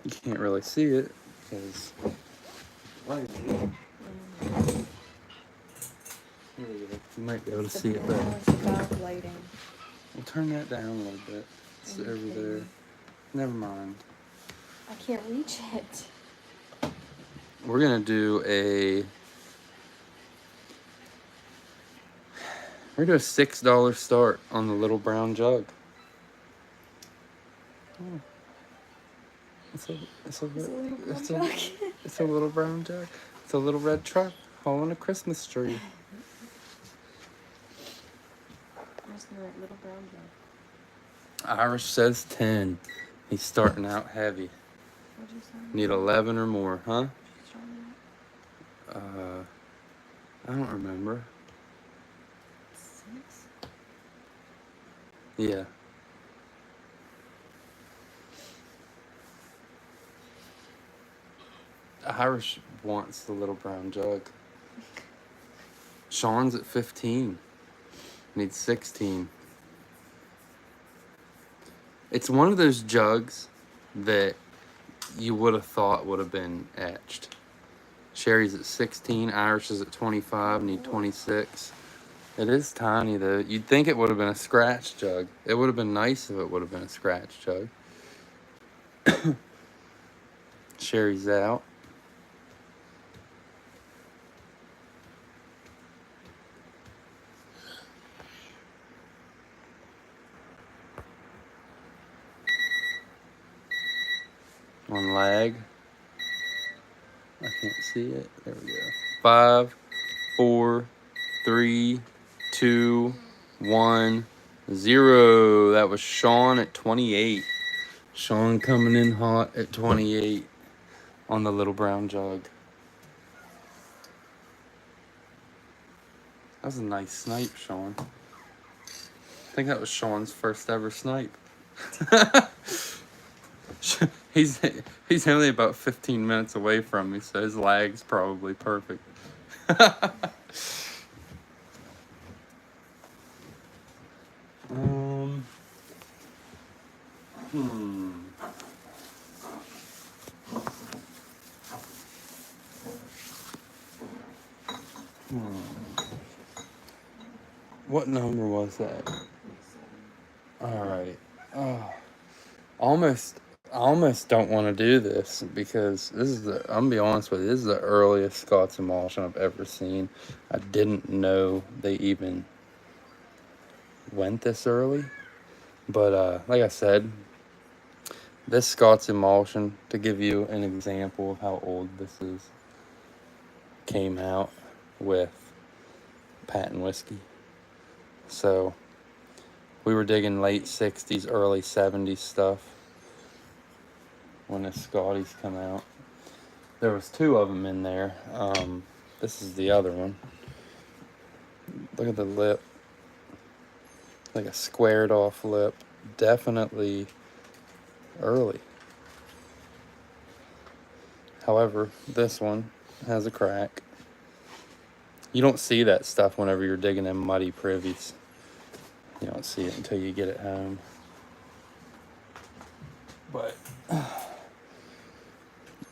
You can't really see it because you might be able to see it better. It's about lighting. We'll turn that down a little bit. It's over there. Never mind. I can't reach it. We're gonna do a $6 start on the little brown jug. Oh. It's a little brown jug. It's a little red truck hauling a Christmas tree. I'm just gonna write little brown jug. Irish says 10. He's starting out heavy. What'd you say? Need 11 or more, huh? Starting I don't remember. at 6? Yeah. Irish wants the little brown jug. Sean's at 15. Needs 16. It's one of those jugs that you would have thought would have been etched. Sherry's at 16. Irish is at 25. Need 26. It is tiny though. You'd think it would have been a scratch jug. It would have been nice if it would have been a scratch jug. Sherry's out. On lag. I can't see it. There we go. 5, 4, 3, 2, 1, 0. That was Sean at 28. Sean coming in hot at 28 on the little brown jug. That was a nice snipe, Sean. I think that was Sean's first ever snipe. He's only about 15 minutes away from me, so his lag's probably perfect. What number was that? All right. Oh, I almost don't want to do this because this is I'm gonna be honest with you, this is the earliest Scots emulsion I've ever seen. I didn't know they even went this early. But like I said, this Scots emulsion, to give you an example of how old this is, came out with Patent Whiskey. So we were digging late 60s, early 70s stuff when the Scotties come out. There was 2 of them in there. This is the other one. Look at the lip. Like a squared off lip. Definitely early. However, this one has a crack. You don't see that stuff whenever you're digging in muddy privies. You don't see it until you get it home. But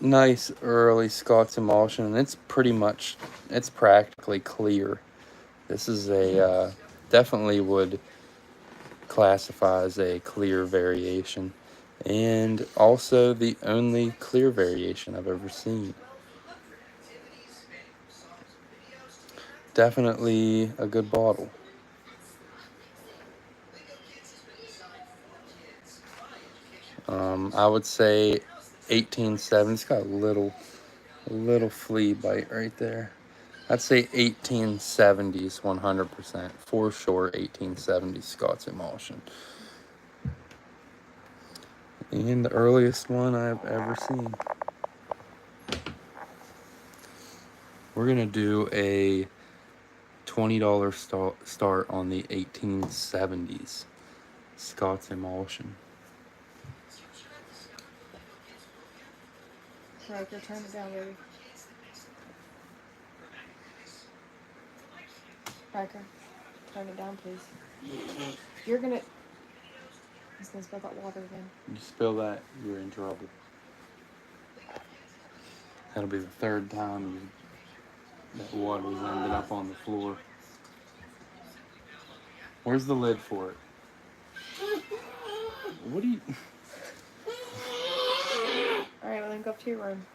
nice early Scots emulsion, and it's practically clear. This is a definitely would classify as a clear variation, and also the only clear variation I've ever seen. Definitely a good bottle. I would say 1870. It's got a little flea bite right there. I'd say 1870s 100%. For sure 1870s Scots emulsion. And the earliest one I've ever seen. We're going to do a $20 start on the 1870s Scots emulsion. Riker, turn it down, baby. Riker, turn it down, please. You're gonna... He's gonna spill that water again. You spill that, you're in trouble. That'll be the 3rd time that water's ended up on the floor. Where's the lid for it? What do you... Alright, well then go up to your room.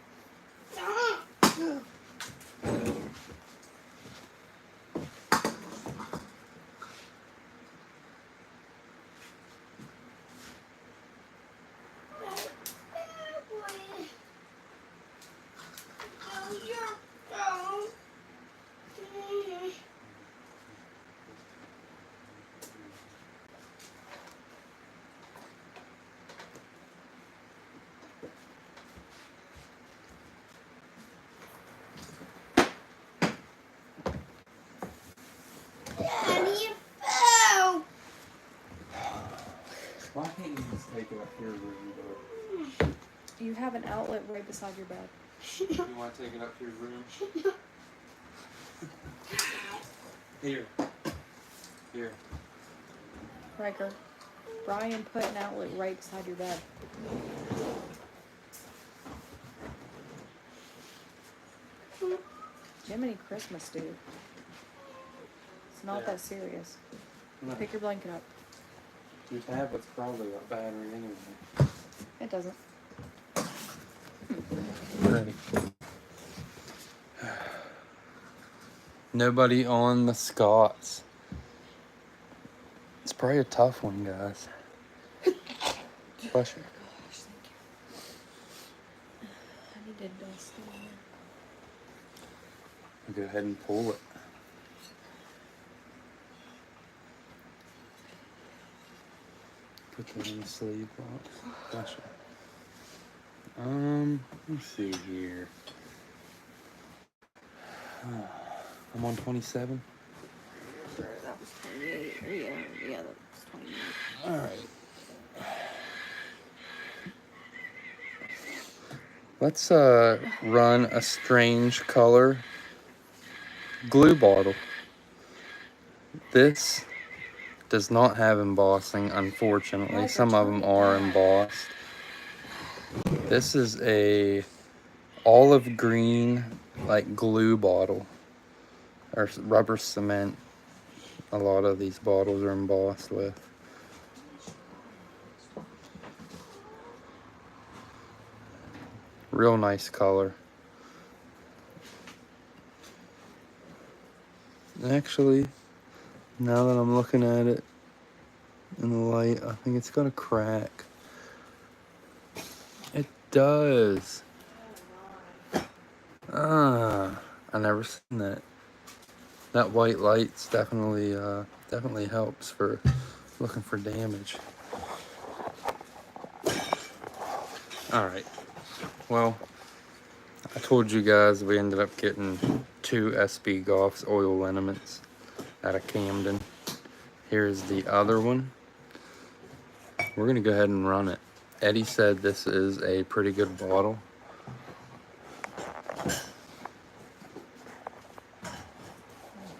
Why can't you just take it up your room, bud? You have an outlet right beside your bed. You want to take it up to your room? Here. Here. Riker, Brian put an outlet right beside your bed. Jiminy Christmas, dude. It's not that serious. No. Pick your blanket up. Your tablet's probably got battery anyway. It doesn't. Ready. Nobody on the Scots. It's probably a tough one, guys. Bless you. Gosh, thank you. I needed dust in here. Go ahead and pull it. Put that in the sleeve box. Bless you. Let's see here. I'm on 27. That was 28. Yeah, that was 28. All right. Let's run a strange color glue bottle. This does not have embossing, unfortunately. Riker, Some of turn them it are down. embossed. This is a olive green, like, glue bottle or rubber cement. A lot of these bottles are embossed with. Real nice color. Actually, now that I'm looking at it in the light, I think it's got a crack. It does. Ah, I never seen that. That white light's definitely helps for looking for damage. All right. Well, I told you guys we ended up getting 2 SB Goff's oil liniments out of Camden. Here's the other one. We're gonna go ahead and run it. Eddie said this is a pretty good bottle.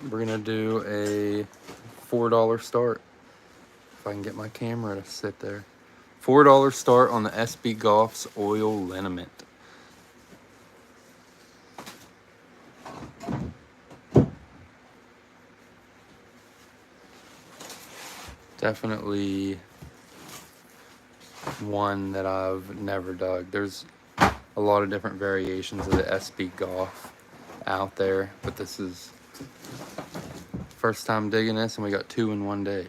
We're gonna do a $4 start. If I can get my camera to sit there. $4 start on the SB Goff's oil liniment. Definitely one that I've never dug. There's a lot of different variations of the SB Goff out there, but this is first time digging this, and we got 2 in one day.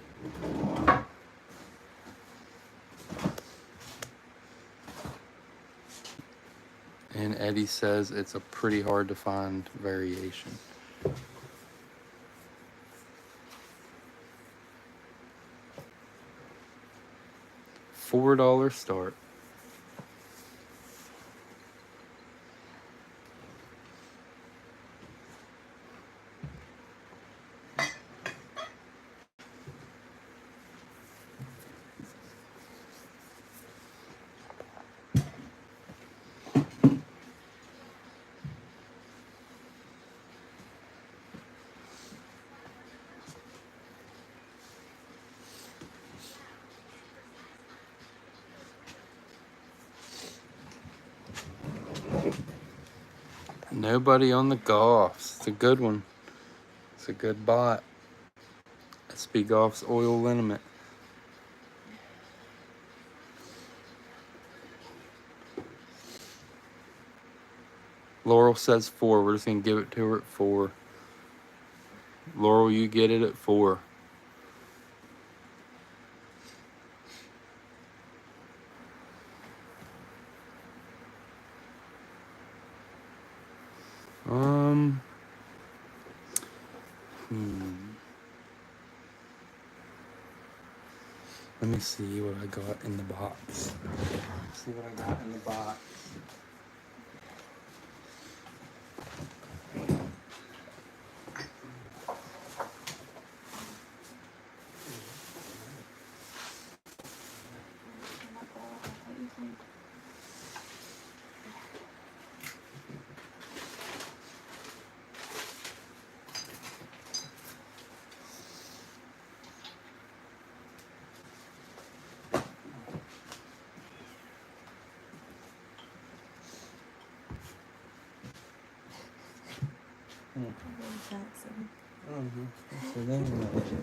And Eddie says it's a pretty hard to find variation. $4 start. Nobody on the Goffs. It's a good one. It's a good bot. SB Goff's oil liniment. Laurel says 4. We're just gonna give it to her at 4. Laurel, you get it at 4. Let me see what I got in the box. See what I got in the box.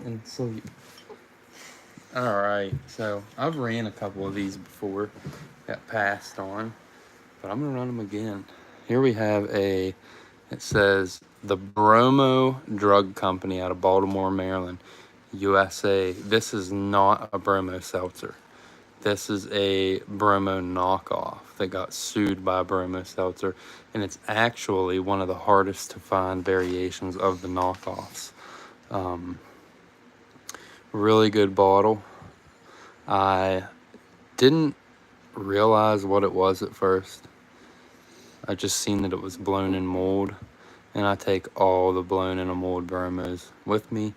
And sleep. All right, so I've ran a couple of these before, got passed on, but I'm gonna run them again. Here we have it says the Bromo Drug Company out of Baltimore, Maryland, USA. This is not a Bromo seltzer. This is a Bromo knockoff that got sued by Bromo Seltzer, and it's actually one of the hardest to find variations of the knockoffs. Really good bottle. I didn't realize what it was at first. I just seen that it was blown in mold, and I take all the blown in a mold Bromos with me,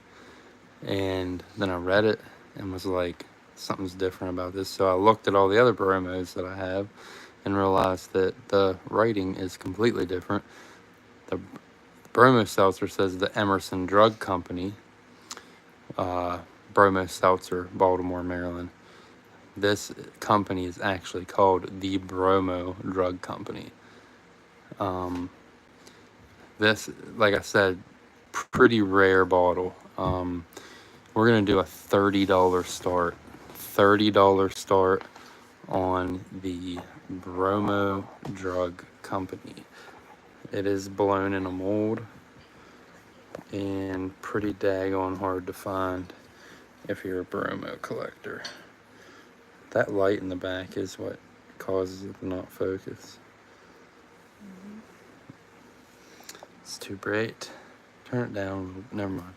and then I read it and was like, something's different about this. So I looked at all the other Bromos that I have and realized that the writing is completely different. The Bromo Seltzer says the Emerson Drug Company, Bromo Seltzer, Baltimore, Maryland. This company is actually called the Bromo Drug Company. This, like I said, pretty rare bottle. We're gonna do a $30 start. $30 start on the Bromo Drug Company. It is blown in a mold and pretty daggone hard to find if you're a Bromo collector. That light in the back is what causes it to not focus. It's too bright. Turn it down. Never mind.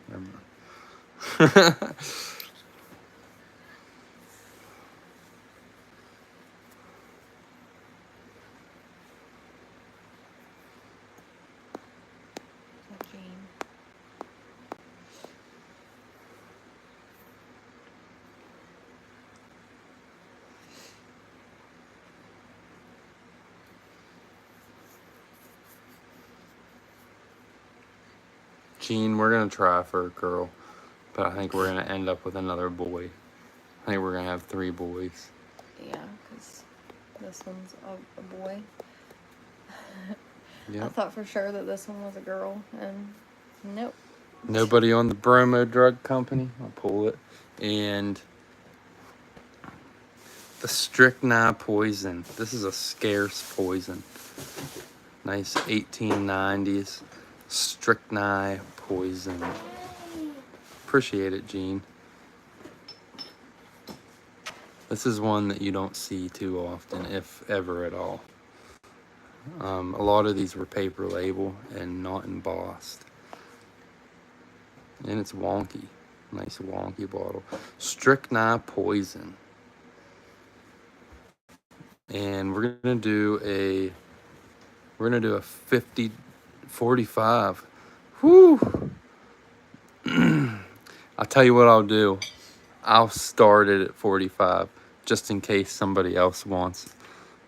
Gene, we're gonna try for a girl, but I think we're gonna end up with another boy. I think we're gonna have 3 boys. Yeah, because this one's a boy. Yep. I thought for sure that this one was a girl, and nope. Nobody on the Bromo Drug Company. I'll pull it. And the strychnine poison. This is a scarce poison. Nice 1890s strychnine poison. Appreciate it, Gene. This is one that you don't see too often, if ever at all. A lot of these were paper label and not embossed. And it's wonky. Nice wonky bottle. Strychnine poison. And we're gonna do a 50-45. Whew. I'll tell you what I'll do. I'll start it at 45 just in case somebody else wants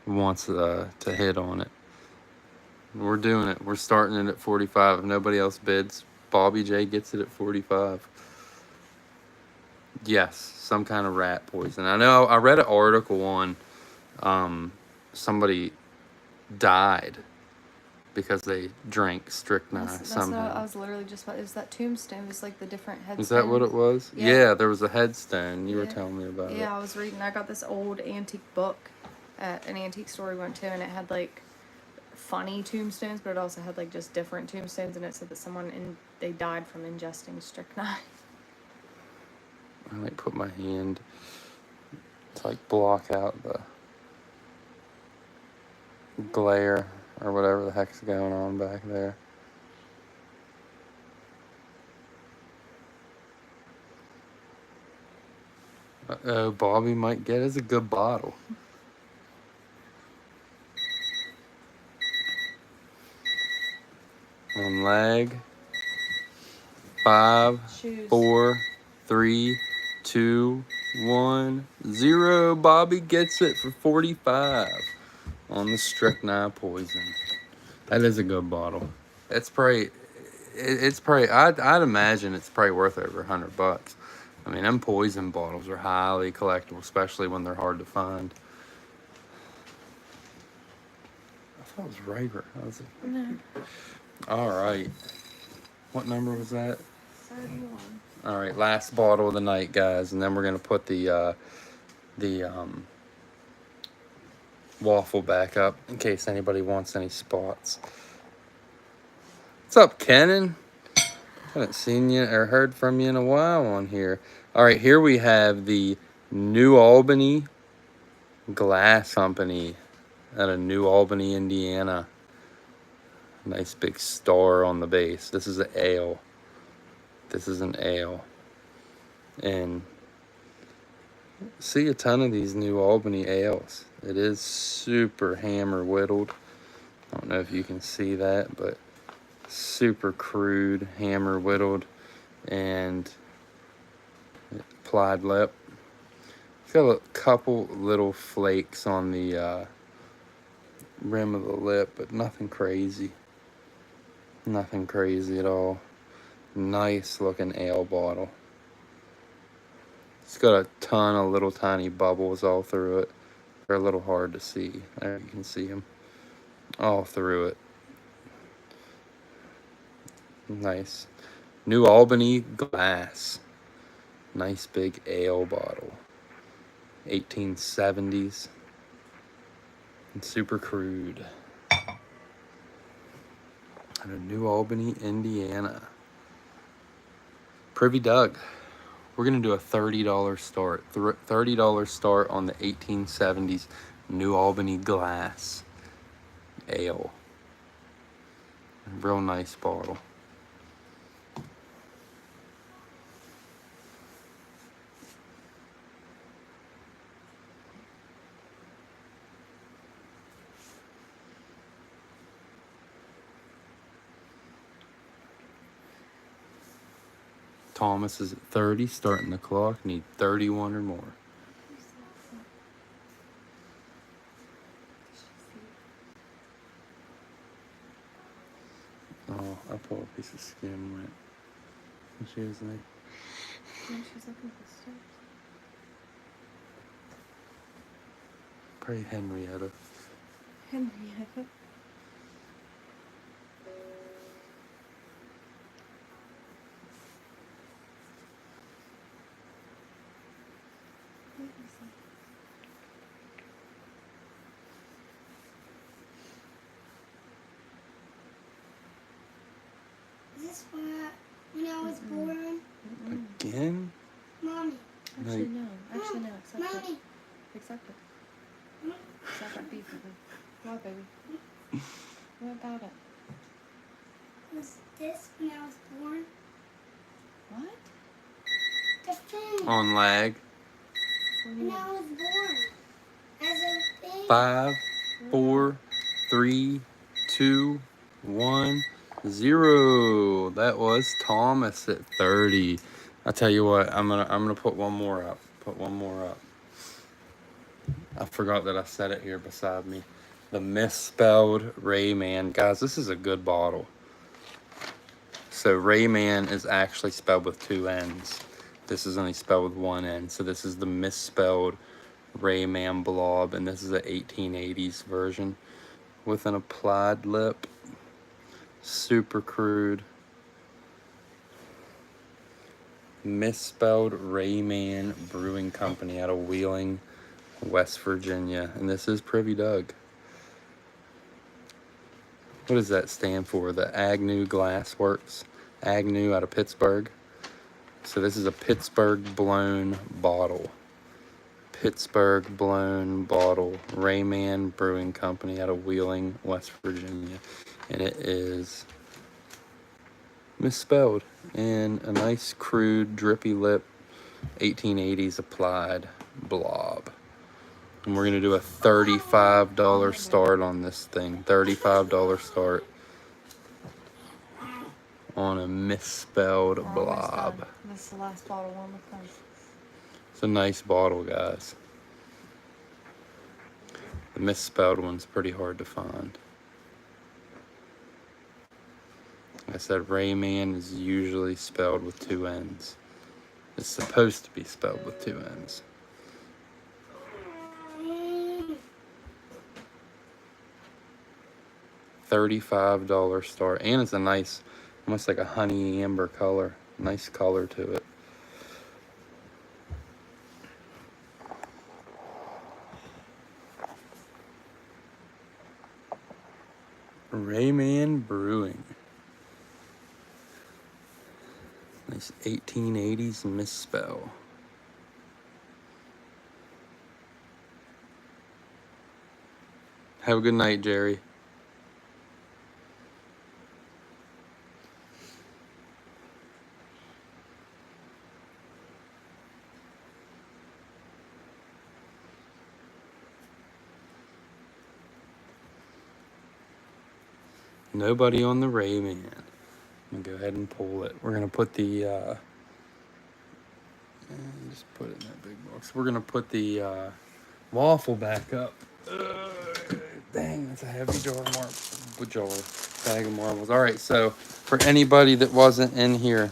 to hit on it. We're doing it. We're starting it at 45. If nobody else bids, Bobby J gets it at 45. Yes, some kind of rat poison. I know. I read an article on somebody died because they drank strychnine somehow. What I was literally just about. It was that tombstone. It was like the different headstones. Is that what it was? Yeah, there was a headstone. You were telling me about it. Yeah, I was reading. I got this old antique book at an antique store we went to, and it had like funny tombstones, but it also had like just different tombstones, and it said that they died from ingesting strychnine. I like put my hand to like block out the glare or whatever the heck's going on back there. Uh-oh, Bobby might get us a good bottle. On lag. 5, 4, 3, 2, 1, 0. Bobby gets it for 45 on the strychnine poison. That is a good bottle. It's probably. I'd imagine it's probably worth over $100. I mean, them poison bottles are highly collectible, especially when they're hard to find. I thought it was Raver. No. All right. What number was that? 31. All right, last bottle of the night, guys, and then we're gonna put the waffle back up in case anybody wants any spots. What's up, Kenan? Haven't seen you or heard from you in a while on here. All right, here we have the New Albany Glass Company out of New Albany, Indiana. Nice big star on the base. This is an ale. This is an ale. And see a ton of these New Albany ales. It is super hammer whittled. I don't know if you can see that, but super crude, hammer whittled, and applied lip. It's got a couple little flakes on the rim of the lip, but nothing crazy. Nothing crazy at all. Nice looking ale bottle. It's got a ton of little tiny bubbles all through it. They're a little hard to see. There you can see them all through it. Nice. New Albany glass. Nice big ale bottle. 1870s. And super crude. Out of New Albany, Indiana. Privy Doug. We're going to do a $30 start. $30 start on the 1870s New Albany glass ale. Real nice bottle. Thomas is at 30, starting the clock. Need 31 or more. Oh, I pulled a piece of skin went. And she was like, Yeah, she's looking for stuff. probably Henrietta. Henrietta. Is this when I was born? Again? Mommy. Actually, no. Actually, no. Accept it. Mommy. Accept it. Accept that beef. What, baby? What about it? Was this when I was born? What? The thing. On lag. When I was born. As a baby. 5, 4, 3, 2, 1, 0. That was Thomas at 30. I tell you what, I'm gonna put one more up. Put one more up. I forgot that I said it here beside me. The misspelled Rayman. Guys, this is a good bottle. So Rayman is actually spelled with 2 N's. This is only spelled with 1 N. So this is the misspelled Rayman blob, and this is an 1880s version with an applied lip. Super crude. Misspelled Rayman Brewing Company out of Wheeling, West Virginia. And this is Privy Doug. What does that stand for? The Agnew Glass Works. Agnew out of Pittsburgh. So this is a Pittsburgh blown bottle. Pittsburgh blown bottle. Rayman Brewing Company out of Wheeling, West Virginia. And it is misspelled. And a nice crude drippy lip 1880s applied blob. And we're going to do a $35 start on this thing. $35 start on a misspelled blob. This is the last bottle. One more time. It's a nice bottle, guys. The misspelled one's pretty hard to find. Like I said, Rayman is usually spelled with 2 N's. It's supposed to be spelled with 2 N's. $35 start, and it's a nice Almost like a honey amber color. Nice color to it. Rayman Brewing. Nice 1880s misspell. Have a good night, Jerry. Nobody on the Rayman. I'm gonna go ahead and pull it. We're gonna put the and just put it in that big box. We're gonna put the waffle back up. Dang, that's a heavy bag of marbles. All right, so for anybody that wasn't in here,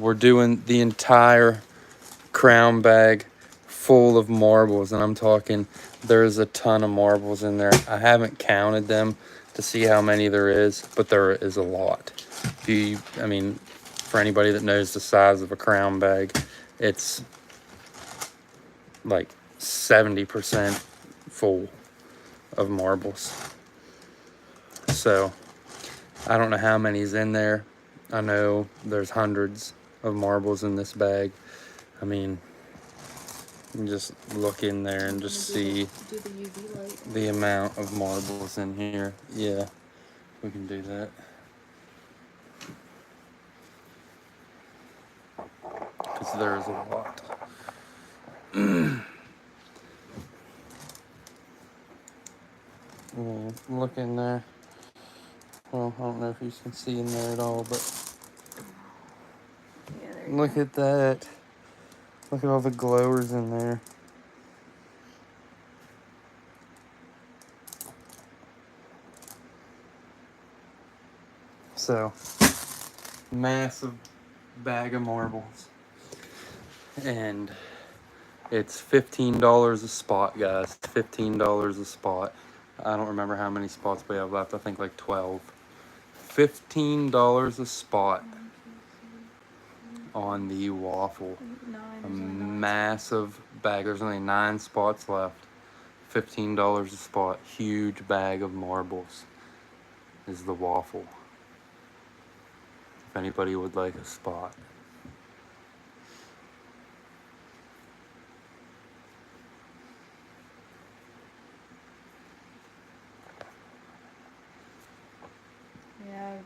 we're doing the entire crown bag full of marbles, and I'm talking there's a ton of marbles in there. I haven't counted them to see how many there is, but there is a lot. I mean, for anybody that knows the size of a crown bag, it's like 70% full of marbles. So I don't know how many's in there. I know there's hundreds of marbles in this bag. I mean, just look in there and just see the amount of marbles in here. Yeah, we can do that. Because there's a lot. Look in there. Well, I don't know if you can see in there at all, but Yeah, look at that. Look at all the glowers in there. So, massive bag of marbles. And it's $15 a spot, guys. $15 a spot. I don't remember how many spots we have left. I think like 12. $15 a spot on the waffle. A massive bag. There's only 9 spots left. $15 a spot. Huge bag of marbles is the waffle. If anybody would like a spot. We have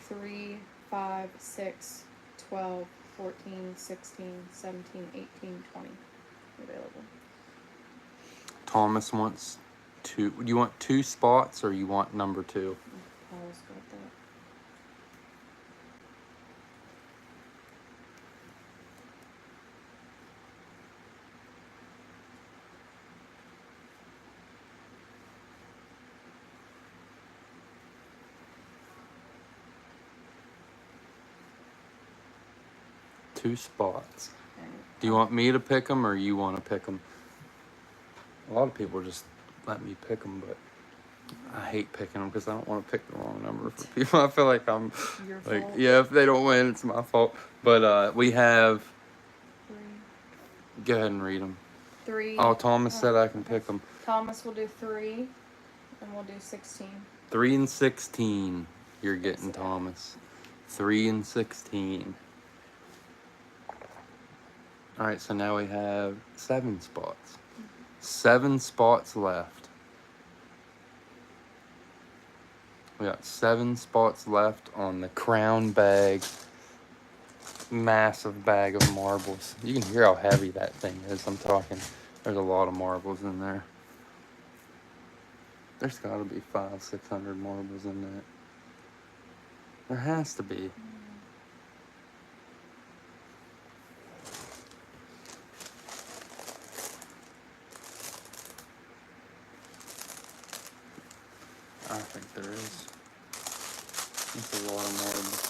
3, 5, 6, 12, 14, 16, 17, 18, 20 available. Thomas wants 2. Do you want 2 spots or you want number 2? Paul's got that. Two spots. Do you want me to pick them or you want to pick them? A lot of people just let me pick them, but I hate picking them because I don't want to pick the wrong number for people. I feel like I'm Your like, fault. yeah, if they don't win, it's my fault. But we have. 3. Go ahead and read them. 3. Oh, Thomas said I can pick them. Thomas will do 3, and we'll do 16. 3 and 16. You're getting Thomas. 3 and 16. All right, so now we have 7 spots. 7 spots left. We got 7 spots left on the crown bag. Massive bag of marbles. You can hear how heavy that thing is. I'm talking. There's a lot of marbles in there. There's got to be 500-600 marbles in that. There has to be. I think there is. That's a lot of marbles.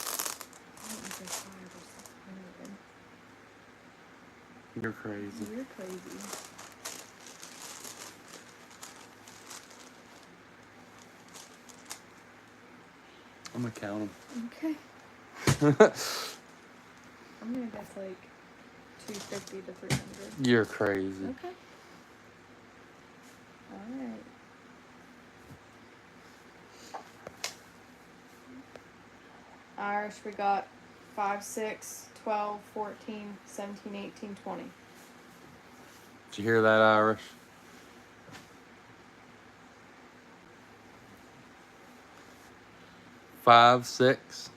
You're crazy. You're crazy. I'm gonna count Okay. them. I'm gonna guess like 250 to 300. You're crazy. Okay. Alright. Irish, we got 5, 6, 12, 14, 17, 18, 20. Did you hear that, Irish? 5, 6,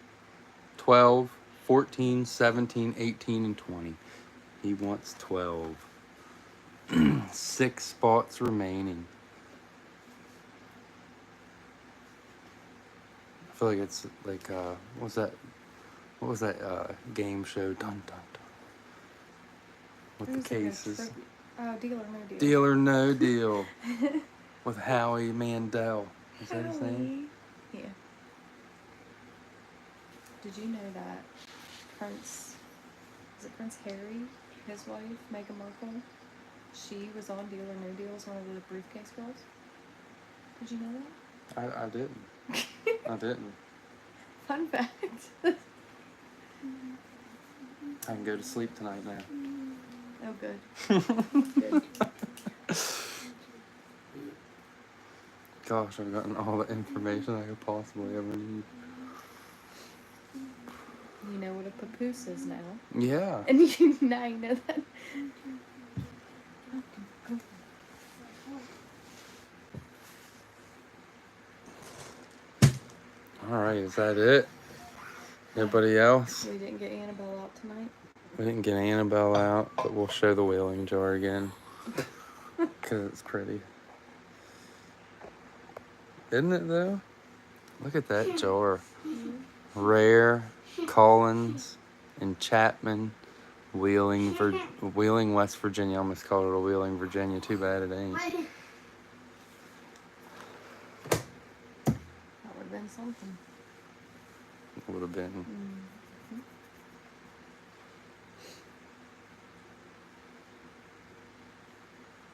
12, 14, 17, 18, and 20. He wants 12. 6 spots remaining. I feel like it's like what was that game show? Dun dun dun. With Who's the the good cases. Oh, Deal or No Deal. Deal or No Deal. With Howie Mandel. Is that his name? Yeah. Did you know that Prince Harry, his wife, Meghan Markle, she was on Deal or No Deal as one of the briefcase girls? Did you know that? I didn't. I didn't. Fun fact. I can go to sleep tonight now. Oh, good. Good. Gosh, I've gotten all the information I could possibly ever need. You know what a papoose is now. Yeah. And now you know that. Alright, is that it? Anybody else? We didn't get Annabelle out tonight. We didn't get Annabelle out, but we'll show the whaling jar again. Because it's pretty. Isn't it, though? Look at that jar. Rare, Collins, and Chapman, Wheeling, West Virginia. I almost called it a Wheeling, Virginia. Too bad it ain't. That would have been something. It would have been. Mm-hmm.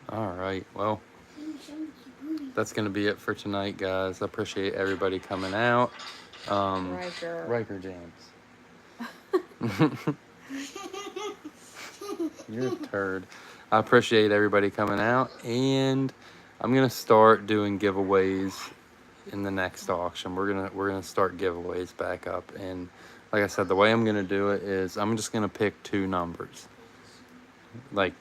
All right. Well, that's going to be it for tonight, guys. I appreciate everybody coming out. Riker James. You're a turd. I appreciate everybody coming out, and I'm gonna start doing giveaways in the next auction. We're gonna start giveaways back up, and like I said, the way I'm gonna do it is I'm just gonna pick 2 numbers. Like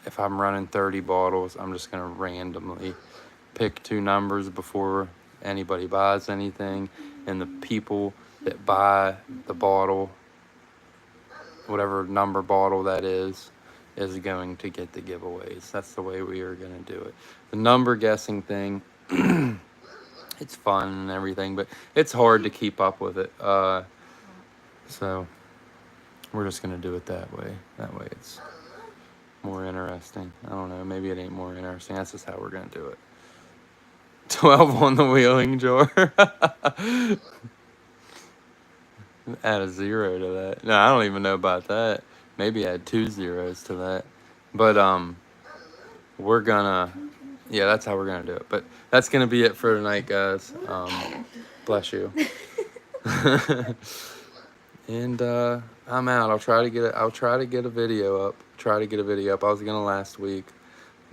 if I'm running 30 bottles, I'm just gonna randomly pick 2 numbers before anybody buys anything, and the people that buy the bottle, whatever number bottle that is going to get the giveaways. That's the way we are going to do it. The number guessing thing, it's fun and everything, but it's hard to keep up with it. So we're just going to do it that way. That way it's more interesting. I don't know. Maybe it ain't more interesting. That's just how we're going to do it. 12 on the wheeling jar. Add a 0 to that. No, I don't even know about that. Maybe add 2 zeros to that. But we're gonna, yeah, that's how we're gonna do it. But that's gonna be it for tonight, guys. Bless you. And I'm out. I'll try to get a video up. I was gonna last week,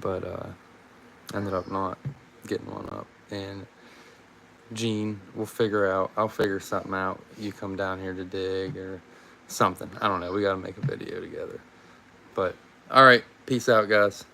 but ended up not getting one up. And Gene, I'll figure something out. You come down here to dig or something. I don't know. We got to make a video together. But, all right. Peace out, guys.